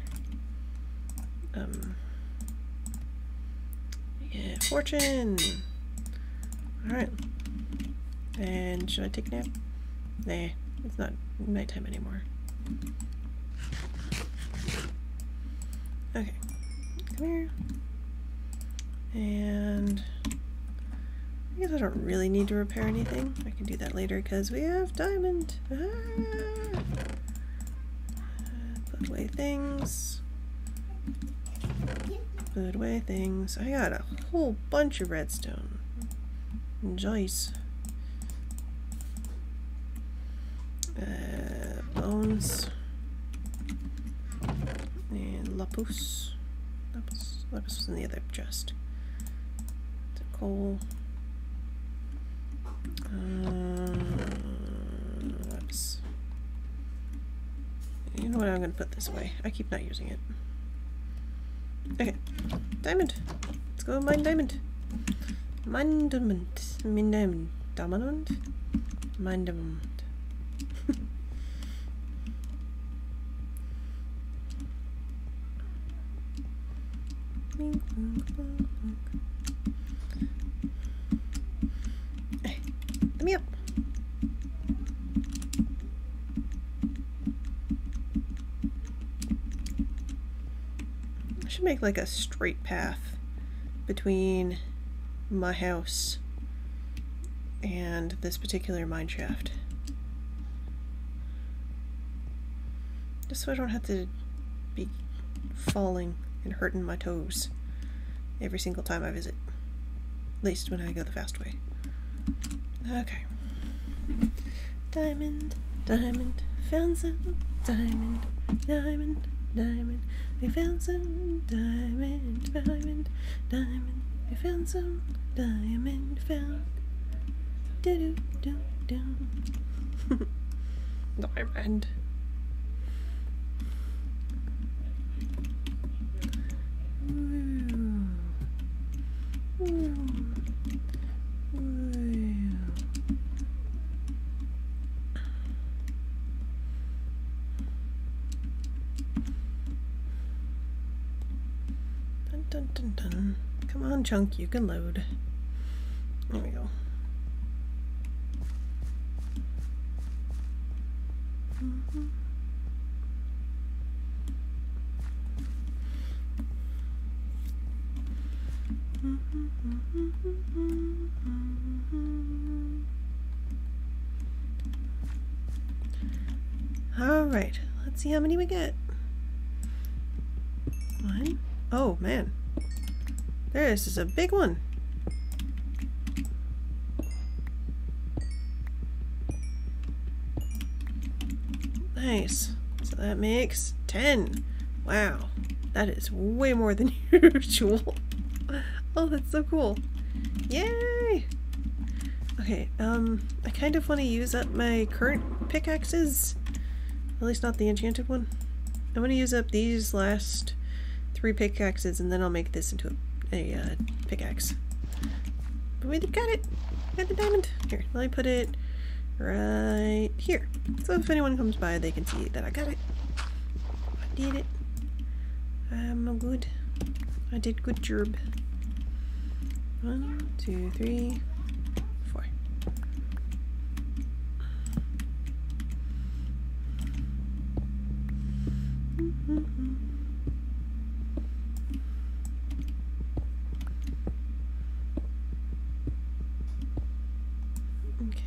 yeah, fortune. Alright. And should I take a nap? Nah, it's not nighttime anymore. Okay, come here. And I guess I don't really need to repair anything. I can do that later because we have diamond. Put away things. Put away things. I got a whole bunch of redstone. Joyce. Bones. And lapis. Lapis was in the other chest. Coal. Lapis. You know what? I'm going to put this away. I keep not using it. Okay. Diamond. Let's go mine diamond. Mine diamond. Mine diamond. Diamond. Mine diamond. Hey, let me up. I should make like a straight path between my house and this particular mine shaft. Just so I don't have to be falling and hurting my toes every single time I visit. At least when I go the fast way. Okay. Diamond, diamond, found some diamond, diamond, diamond. We found some diamond, diamond, diamond. We found some diamond, found. Do do do do. Diamond. Dun, dun, dun, dun. Come on, Chunk, you can load. There we go. Alright, let's see how many we get. One. Oh, man. This is a big one. Nice. So that makes 10. Wow. That is way more than usual. Oh, that's so cool. Yay! Okay, I kind of want to use up my current pickaxes. At least not the enchanted one. I'm going to use up these last 3 pickaxes and then I'll make this into a pickaxe. But we got it! Got the diamond! Here, let me put it right here. So if anyone comes by, they can see that I got it. I did it. I'm good. I did good job. 1, 2, 3, 4. Okay.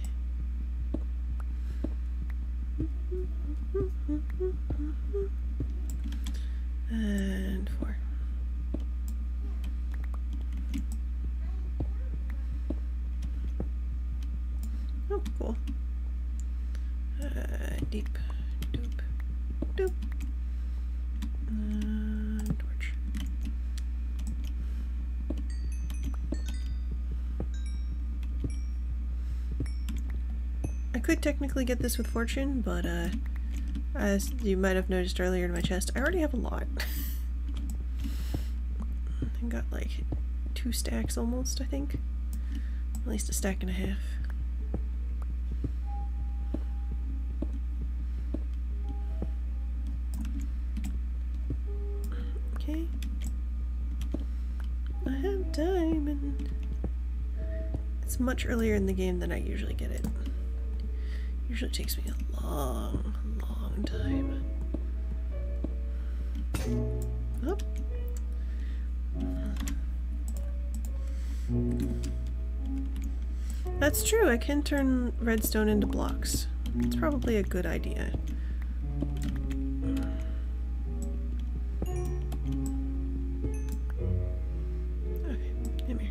And 4. Oh, cool. Deep, doop, doop. Torch. I could technically get this with fortune, but as you might have noticed earlier in my chest, I already have a lot. I got like 2 stacks almost, I think. At least a stack and a half. Okay. I have diamond. It's much earlier in the game than I usually get it. Usually takes me a long, long time. Oh. That's true, I can turn redstone into blocks. It's probably a good idea. Okay, come here.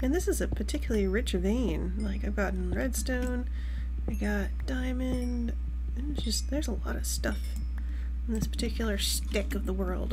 And this is a particularly rich vein. Like, I've gotten redstone, I got diamond, and it's just, there's a lot of stuff in this particular stick of the world.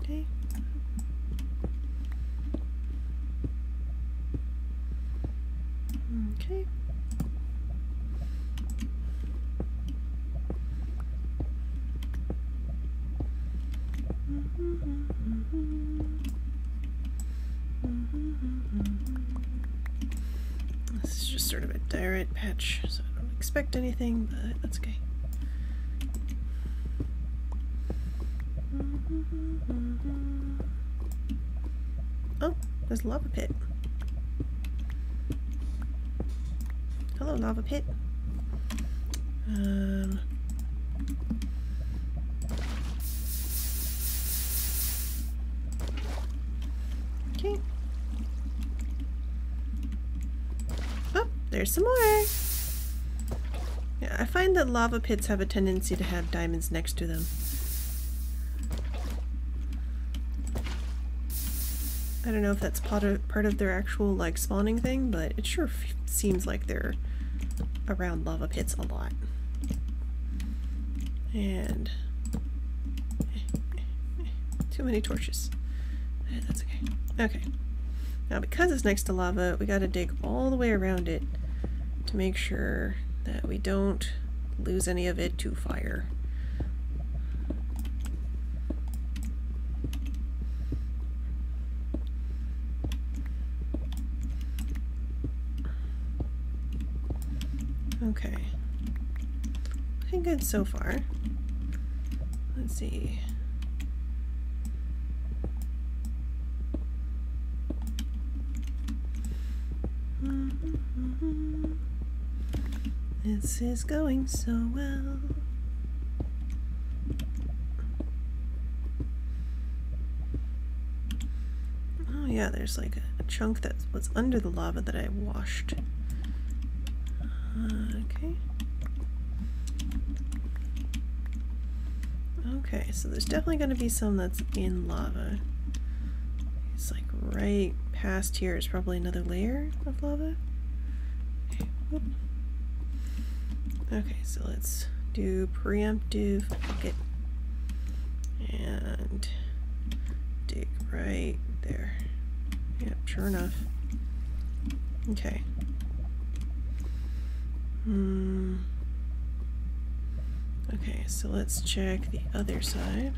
Okay. Okay. This is just sort of a diorite patch, so I don't expect anything, but that's okay. Oh, there's a lava pit. Hello, lava pit. Okay. Oh, there's some more. Yeah, I find that lava pits have a tendency to have diamonds next to them. I don't know if that's part of their actual like spawning thing, but it sure seems like they're around lava pits a lot. And too many torches. That's okay. Okay. Now because it's next to lava, we gotta dig all the way around it to make sure that we don't lose any of it to fire. Okay. Looking good so far. Let's see. This is going so well. Oh yeah, there's like a chunk that was under the lava that I washed. Okay. Okay, so there's definitely going to be some that's in lava. It's like right past here is probably another layer of lava. Okay, whoop. Okay, so let's do preemptive bucket and dig right there. Yep, sure enough. Okay. Okay, so let's check the other side.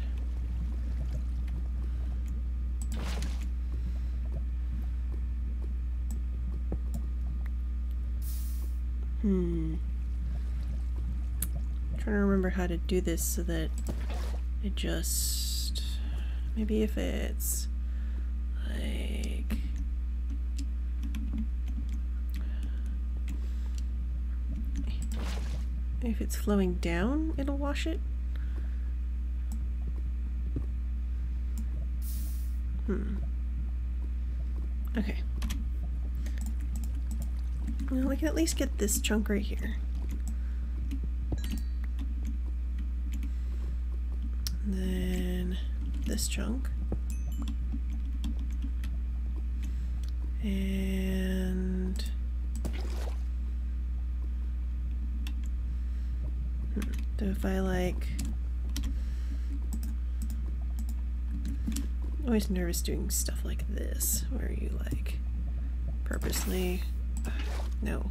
Trying to remember how to do this so that it just, maybe if it's like, if it's flowing down, it'll wash it. Okay. Well, we can at least get this chunk right here. Then this chunk. And so if I like, I'm always nervous doing stuff like this where you like purposely, no.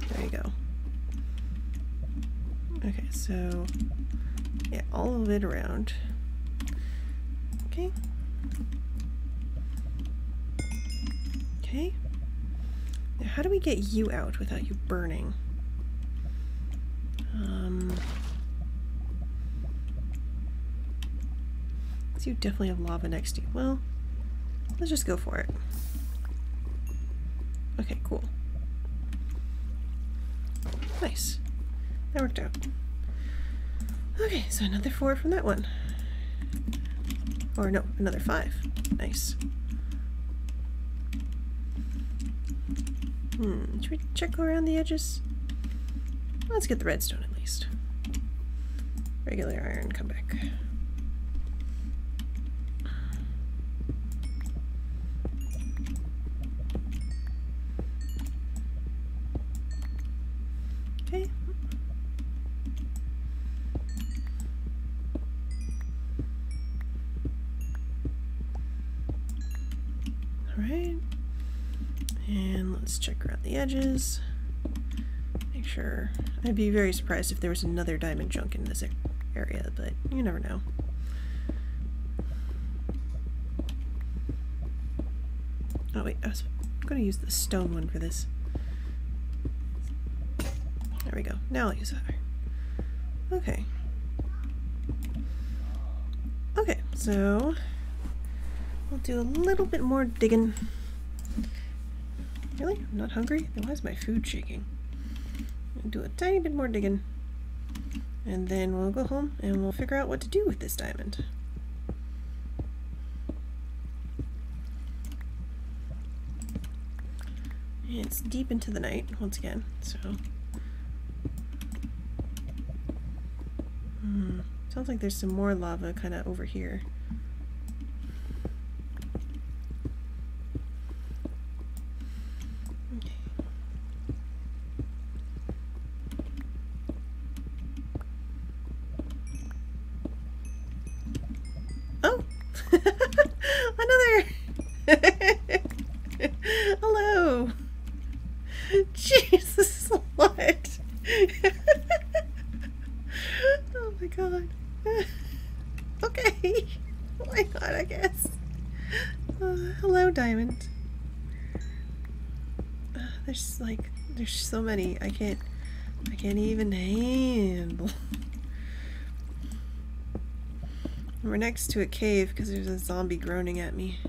There you go. Okay, so yeah, all of it around. Okay. Okay. Now how do we get you out without you burning? So you definitely have lava next to you. Well, let's just go for it. Okay, cool. Nice. That worked out. Okay, so another 4 from that one. Or no, another 5. Nice. Should we check around the edges? Let's get the redstone at least. Regular iron, come back. Okay. Alright. And let's check around the edges. Make sure. I'd be very surprised if there was another diamond chunk in this area, but you never know. Oh wait, I was going to use the stone one for this. There we go. Now I'll use that. Okay. Okay, so we'll do a little bit more digging. Really? I'm not hungry? Then why is my food shaking? I'll do a tiny bit more digging. And then we'll go home and we'll figure out what to do with this diamond. It's deep into the night once again, so Sounds like there's some more lava kind of over here. Okay. Oh! Another! Hello! Jesus, what? Oh my god. Okay. Why not, I guess. Hello, Diamond. There's so many. I can't even handle. We're next to a cave because there's a zombie groaning at me.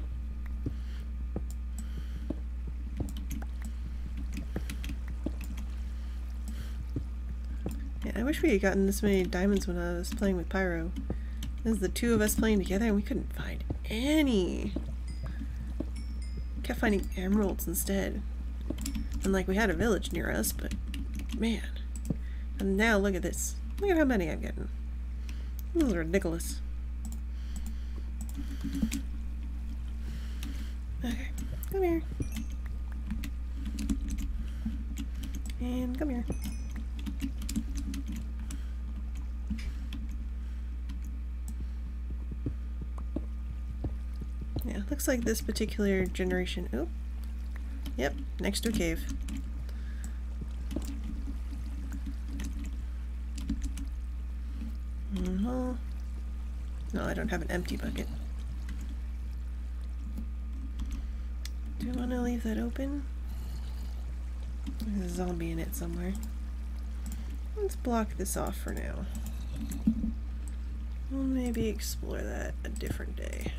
Yeah, I wish we had gotten this many diamonds when I was playing with Pyro. There's the two of us playing together and we couldn't find any. We kept finding emeralds instead. And like we had a village near us, but man. And now look at this. Look at how many I'm getting. This is ridiculous. Okay, come here. And come here. Yeah, looks like this particular generation. Oh, yep, next to a cave. No, I don't have an empty bucket. Do you want to leave that open? There's a zombie in it somewhere. Let's block this off for now. We'll maybe explore that a different day.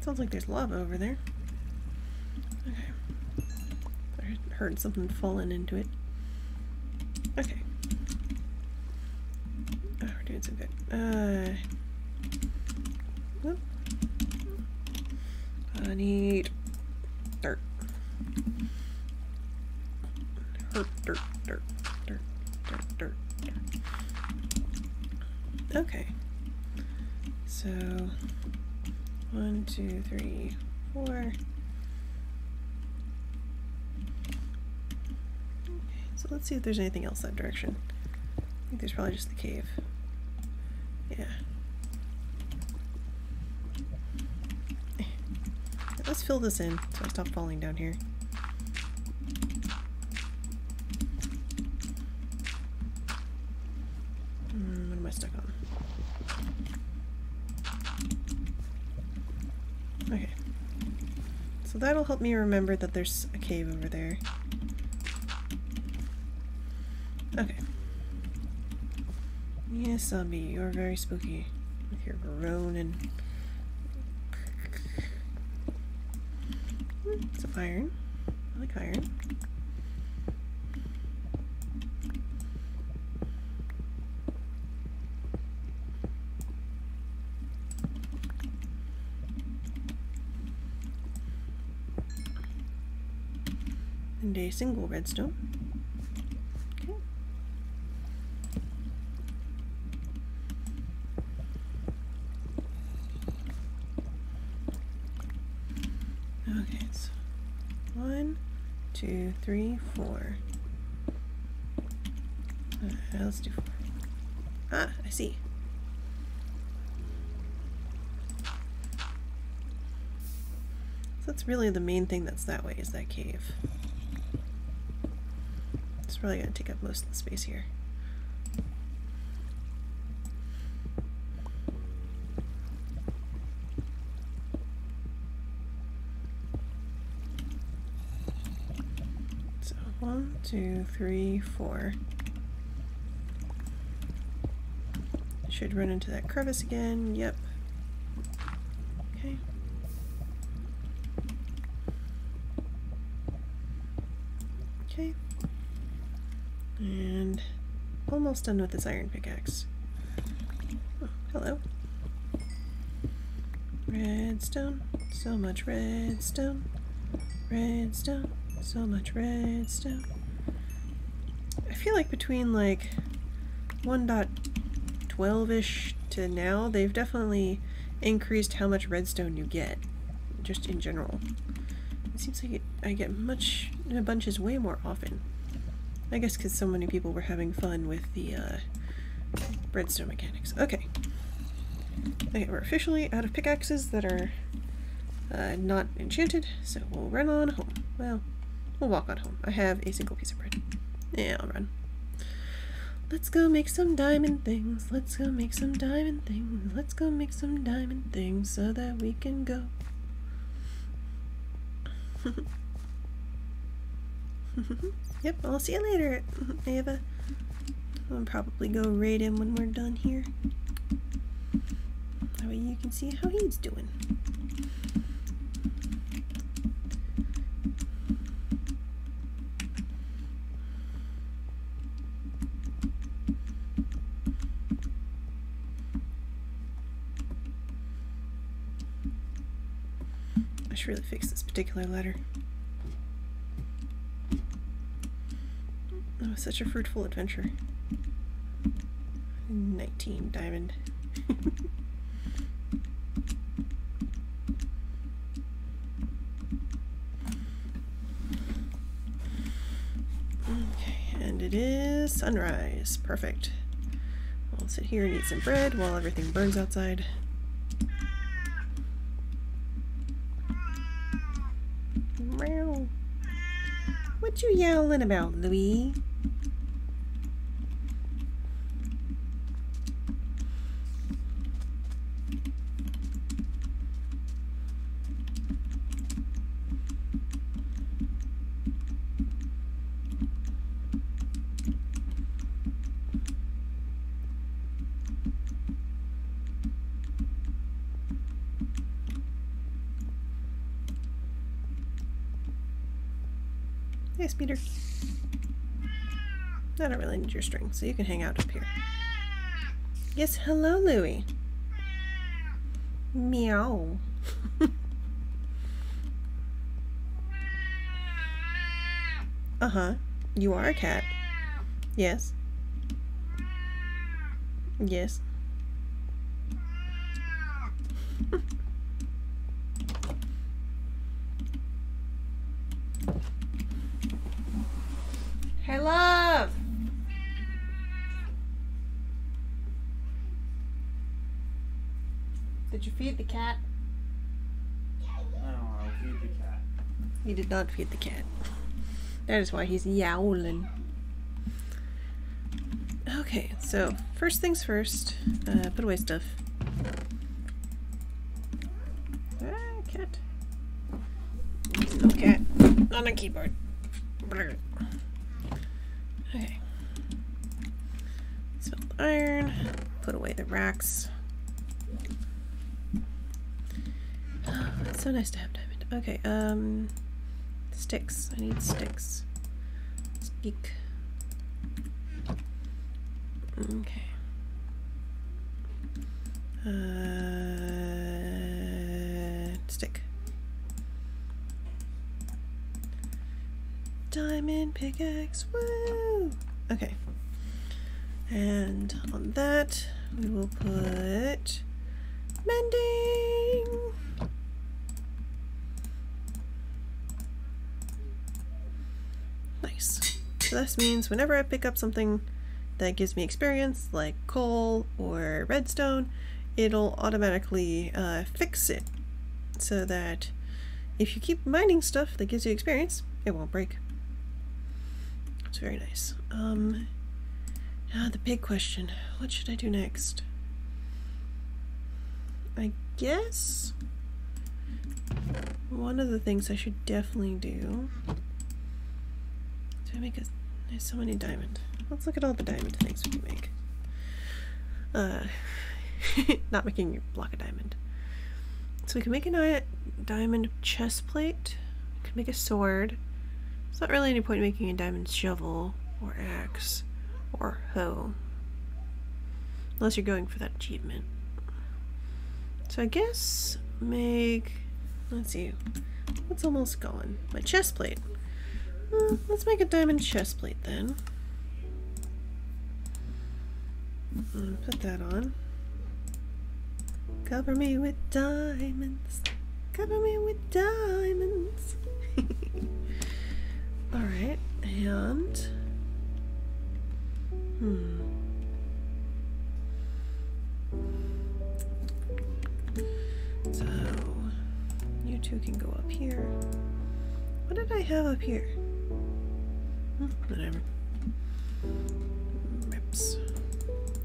Sounds like there's lava over there. Okay. I heard something falling into it. Okay. Oh, we're doing some good. Whoop. I need dirt. Dirt. Okay. So 1, 2, 3, 4. Okay, so let's see if there's anything else that direction. I think there's probably just the cave. Yeah. Let's fill this in so I stop falling down here. What am I stuck on? Okay. So that'll help me remember that there's a cave over there. Okay. Yes, zombie, you're very spooky with your groaning. Some iron. I like iron. And a single redstone. Okay. Okay, so 1, 2, 3, 4. Let's do 4. Ah, I see. So that's really the main thing that's that way, is that cave. It's probably going to take up most of the space here. So 1, 2, 3, 4. Should run into that crevice again. Yep. Okay. Okay. And almost done with this iron pickaxe. Oh, hello. Redstone. So much redstone. Redstone. So much redstone. I feel like between like 1.12ish to now, they've definitely increased how much redstone you get, just in general. It seems like I get bunches way more often. I guess because so many people were having fun with the redstone mechanics. Okay. Okay, we're officially out of pickaxes that are not enchanted, so we'll run on home. Well, we'll walk on home. I have a single piece of bread. Yeah, I'll run. Let's go make some diamond things. Let's go make some diamond things. Let's go make some diamond things so that we can go. Yep, I'll see you later, Ava. I'll probably go raid him when we're done here. That way you can see how he's doing. I should really fix this particular letter. That was such a fruitful adventure. 19 diamond. Okay, and it is sunrise. Perfect. I'll sit here and eat some bread while everything burns outside. Meow. What you yowling about, Louie? Yes, Peter. I don't really need your string, so you can hang out up here. Yes, hello, Louie. Meow. Uh-huh. You are a cat. Yes. Yes. Hey, love! Did you feed the cat? No, I'll feed the cat. You did not feed the cat. That is why he's yowling. Okay, so first things first, put away stuff. Ah, cat. No cat on a keyboard. Brr. Okay. Smelt iron. Put away the racks. Oh, it's so nice to have diamond. Okay, sticks. I need sticks. Speak. Okay. Stick. Diamond pickaxe, woo! Okay. And on that, we will put mending. Nice. So this means whenever I pick up something that gives me experience, like coal or redstone, it'll automatically fix it so that if you keep mining stuff that gives you experience, it won't break. It's very nice. Now the big question, what should I do next? I guess one of the things I should definitely do to make there's so many diamond. Let's look at all the diamond things we can make. Not making your block of diamond. So we can make a diamond chest plate. We can make a sword. There's not really any point in making a diamond shovel or axe or hoe. Unless you're going for that achievement. So I guess make, let's see, what's almost gone? My chest plate. Let's make a diamond chest plate then. Put that on. Cover me with diamonds. Cover me with diamonds. Alright, and... So, you two can go up here. What did I have up here? Whatever. Maps.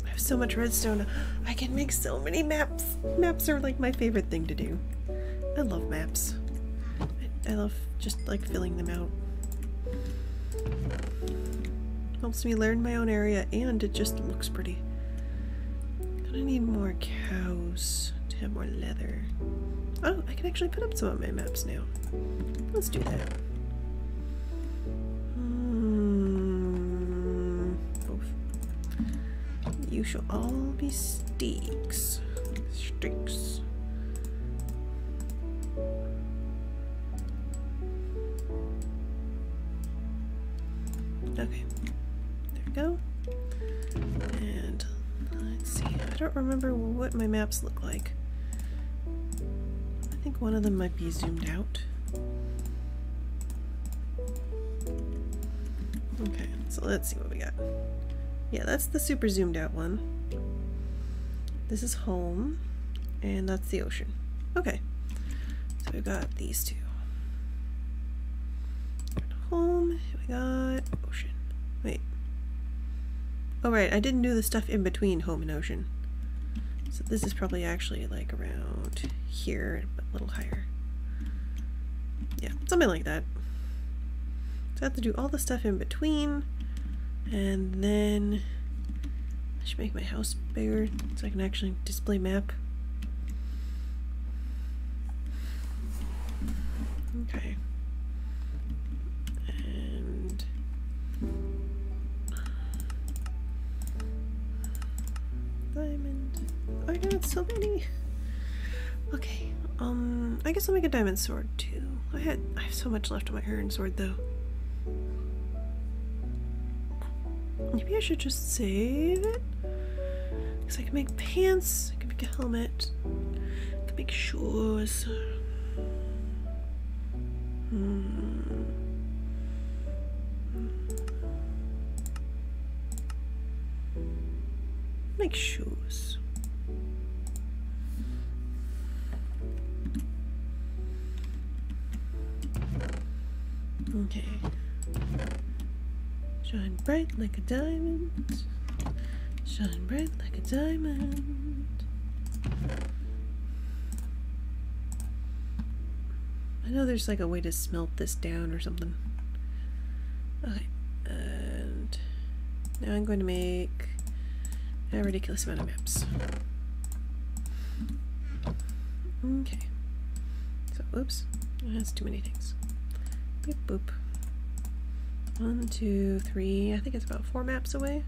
I have so much redstone. I can make so many maps. Maps are like my favorite thing to do. I love maps. I love just like filling them out. Helps me learn my own area and it just looks pretty. Gonna need more cows to have more leather. Oh, I can actually put up some of my maps now. Let's do that. You shall all be steaks. Steaks. Okay. There we go. And let's see. I don't remember what my maps look like. I think one of them might be zoomed out. Okay, so let's see what we got. Yeah, that's the super zoomed out one. This is home, and that's the ocean. Okay, so we've got these two. Home, we got ocean. Wait. Oh right, I didn't do the stuff in between home and ocean. So this is probably actually like around here, but a little higher. Yeah, something like that. So I have to do all the stuff in between. And then I should make my house bigger so I can actually display map. Okay. And diamond. I got so many. Okay. I guess I'll make a diamond sword too. I have so much left on my iron sword though. Maybe I should just save it? Because I can make pants, I can make a helmet, I can make shoes. Make shoes. Okay. Shine bright like a diamond. Shine bright like a diamond. I know there's like a way to smelt this down or something. Okay, and now I'm going to make a ridiculous amount of maps. Okay. So, oops. That's too many things. Boop boop. 1, 2, 3. I think it's about 4 maps away.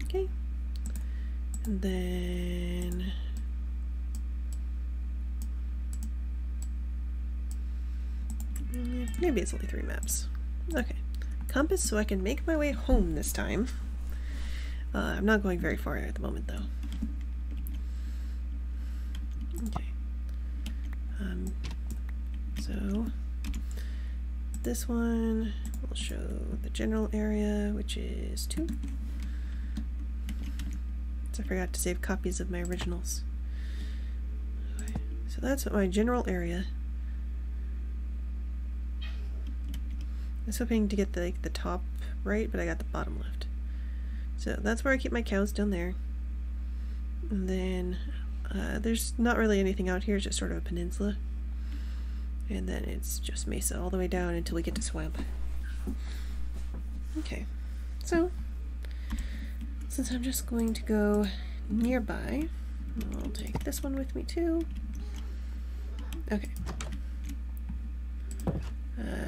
Okay. And then maybe it's only 3 maps. Okay. Compass so I can make my way home this time. I'm not going very far at the moment though. Okay. So this one will show the general area, which is 2. So I forgot to save copies of my originals. Okay. So that's my general area. I was hoping to get the top right, but I got the bottom left. So that's where I keep my cows, down there. And then there's not really anything out here, it's just sort of a peninsula. And then it's just mesa all the way down until we get to swamp. Okay, so since I'm just going to go nearby, I'll take this one with me too. Okay.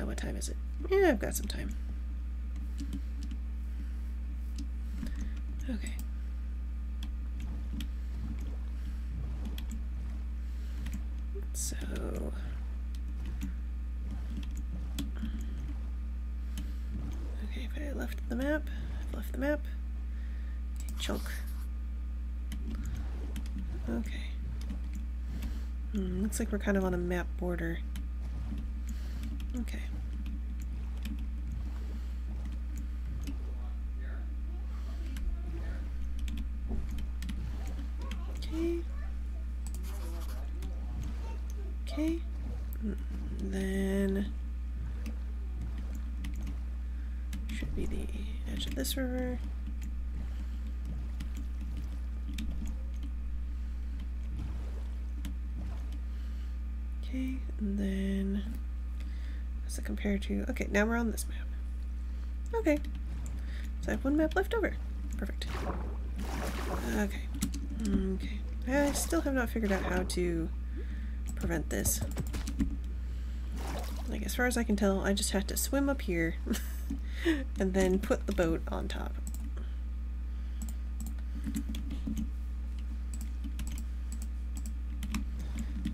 What time is it? Yeah, I've got some time. Okay. So okay, if I left the map, I've left the map. Okay, chunk. Okay. Looks like we're kind of on a map border. Okay. Okay. Okay. Then should be the edge of this river. Okay, and then what's it compared to? Okay, now we're on this map. Okay, so I have one map left over. Perfect. Okay. Okay. I still have not figured out how to prevent this. Like, as far as I can tell, I just have to swim up here and then put the boat on top.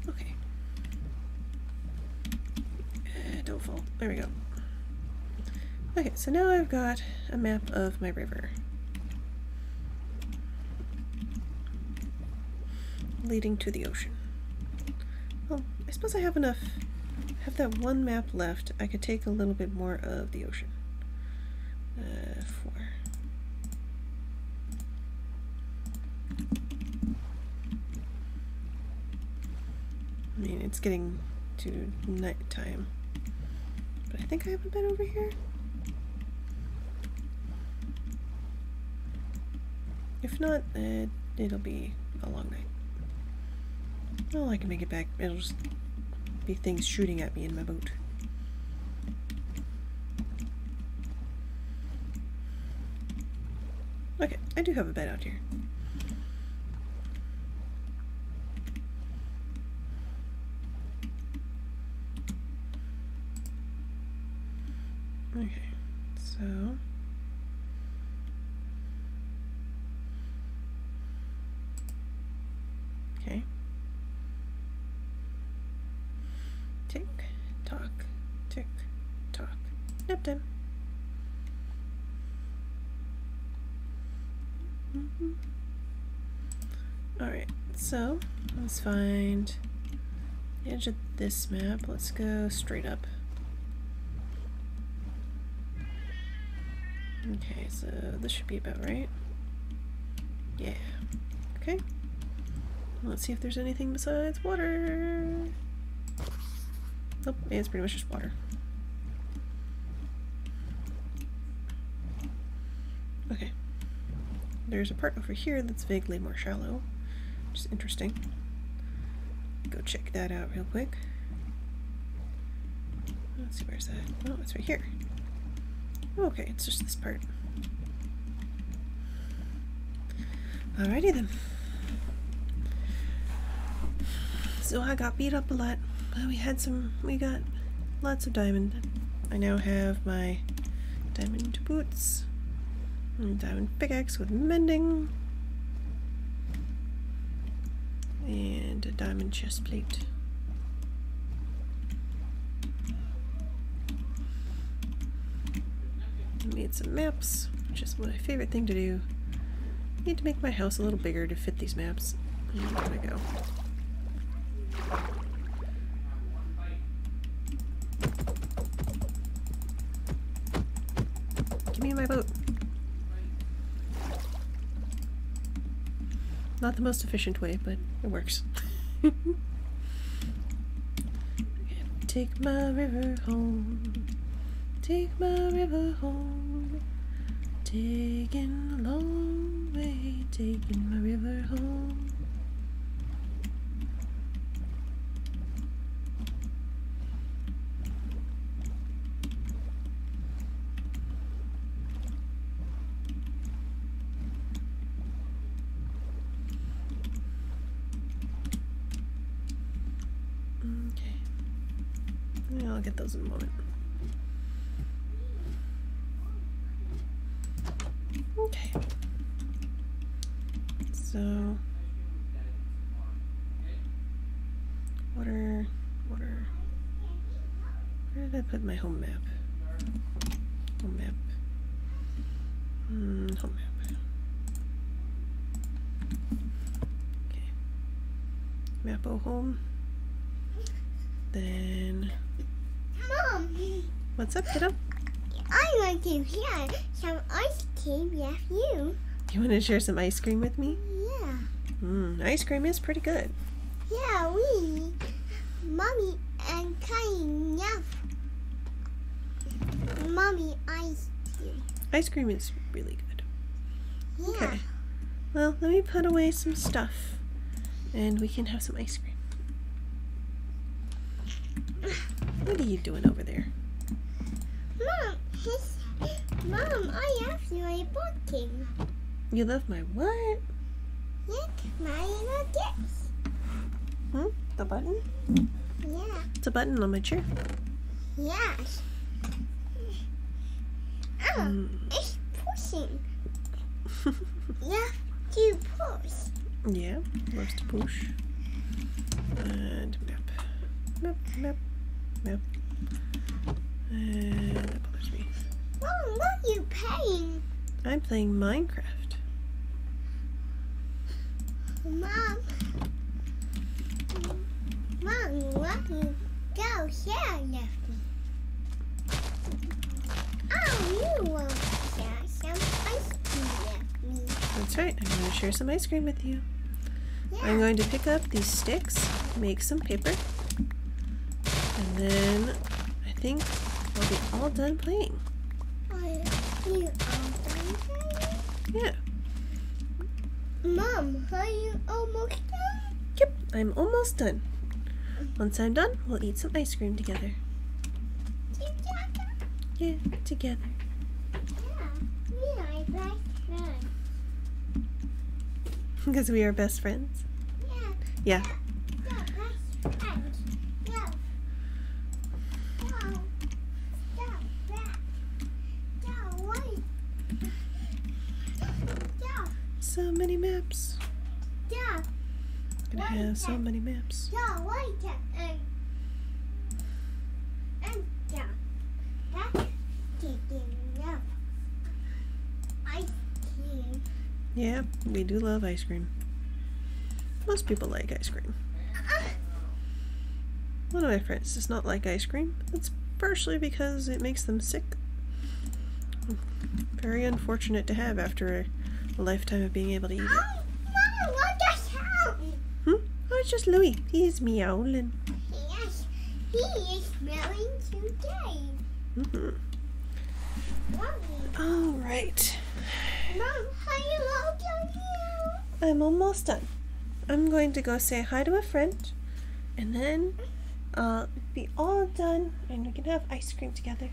Okay. Don't fall. There we go. Okay, so now I've got a map of my river. Leading to the ocean. Well, I suppose I have enough. I have that one map left. I could take a little bit more of the ocean. 4. I mean, it's getting to night time. But I think I have a bed over here. If not, it'll be a long night. Well, I can make it back. It'll just be things shooting at me in my boat. Okay, I do have a bed out here. Okay, so okay. Tick, tock, tick, tock. Nap time. Alright, so let's find the edge of this map. Let's go straight up. Okay, so this should be about right. Yeah. Okay. Let's see if there's anything besides water. Nope, yeah, it's pretty much just water. Okay. There's a part over here that's vaguely more shallow, which is interesting. Go check that out real quick. Let's see, where's that? Oh, it's right here. Okay, it's just this part. Alrighty then. So I got beat up a lot. We got lots of diamond. I now have my diamond boots, and diamond pickaxe with mending, and a diamond chest plate. I made some maps, which is my favorite thing to do. I need to make my house a little bigger to fit these maps. And there we go. Give me my boat. Not the most efficient way, but it works. Take my river home. Take my river home. Taking a long way. Taking my river home. I'll get those in a moment. Okay. So, water. did I put my home map? Home map. Home map. Okay. Map o home. Then. Mom, What's up, kiddo? I want to share some ice cream with you. You want to share some ice cream with me? Yeah. Ice cream is pretty good. Yeah, Mommy and Kylie love Mommy ice cream. Ice cream is really good. Yeah. Okay. Well, let me put away some stuff and we can have some ice cream. What are you doing over there? Mom, I love your button. You love my what? Look, my little dips. The button? Yeah. It's a button on my chair. Yes. Oh, it's pushing. Yeah, to push. Yeah, loves to push. And map. Map. And that bothers me. Mom, what are you playing? I'm playing Minecraft. Mom, what you go share with me? Oh, you want to share some ice cream with me? That's right, I'm going to share some ice cream with you. Yeah. I'm going to pick up these sticks, make some paper, and then I think I'll be all done playing. Are you all done playing? Yeah. Mom, are you almost done? Yep, I'm almost done. Once I'm done, we'll eat some ice cream together. Together? Yeah, together. Yeah, we are best friends. Because we are best friends. Yeah. Yeah. Yeah, best friends. Yeah. No. Stop that. No, wait. Stop. So many maps. Stop. Gonna have so many maps. No, wait. And stop. That's taking up. Ice cream. Yeah, we do love ice cream. Most people like ice cream. One of my friends does not like ice cream. It's partially because it makes them sick. Very unfortunate to have after a lifetime of being able to eat it. Mama, what just happened? Oh, it's just Louis. He's meowing. Yes, he is smelling today. Mommy, All right. Mom, hello to you. I'm almost done. I'm going to go say hi to a friend, and then I'll be all done, and we can have ice cream together.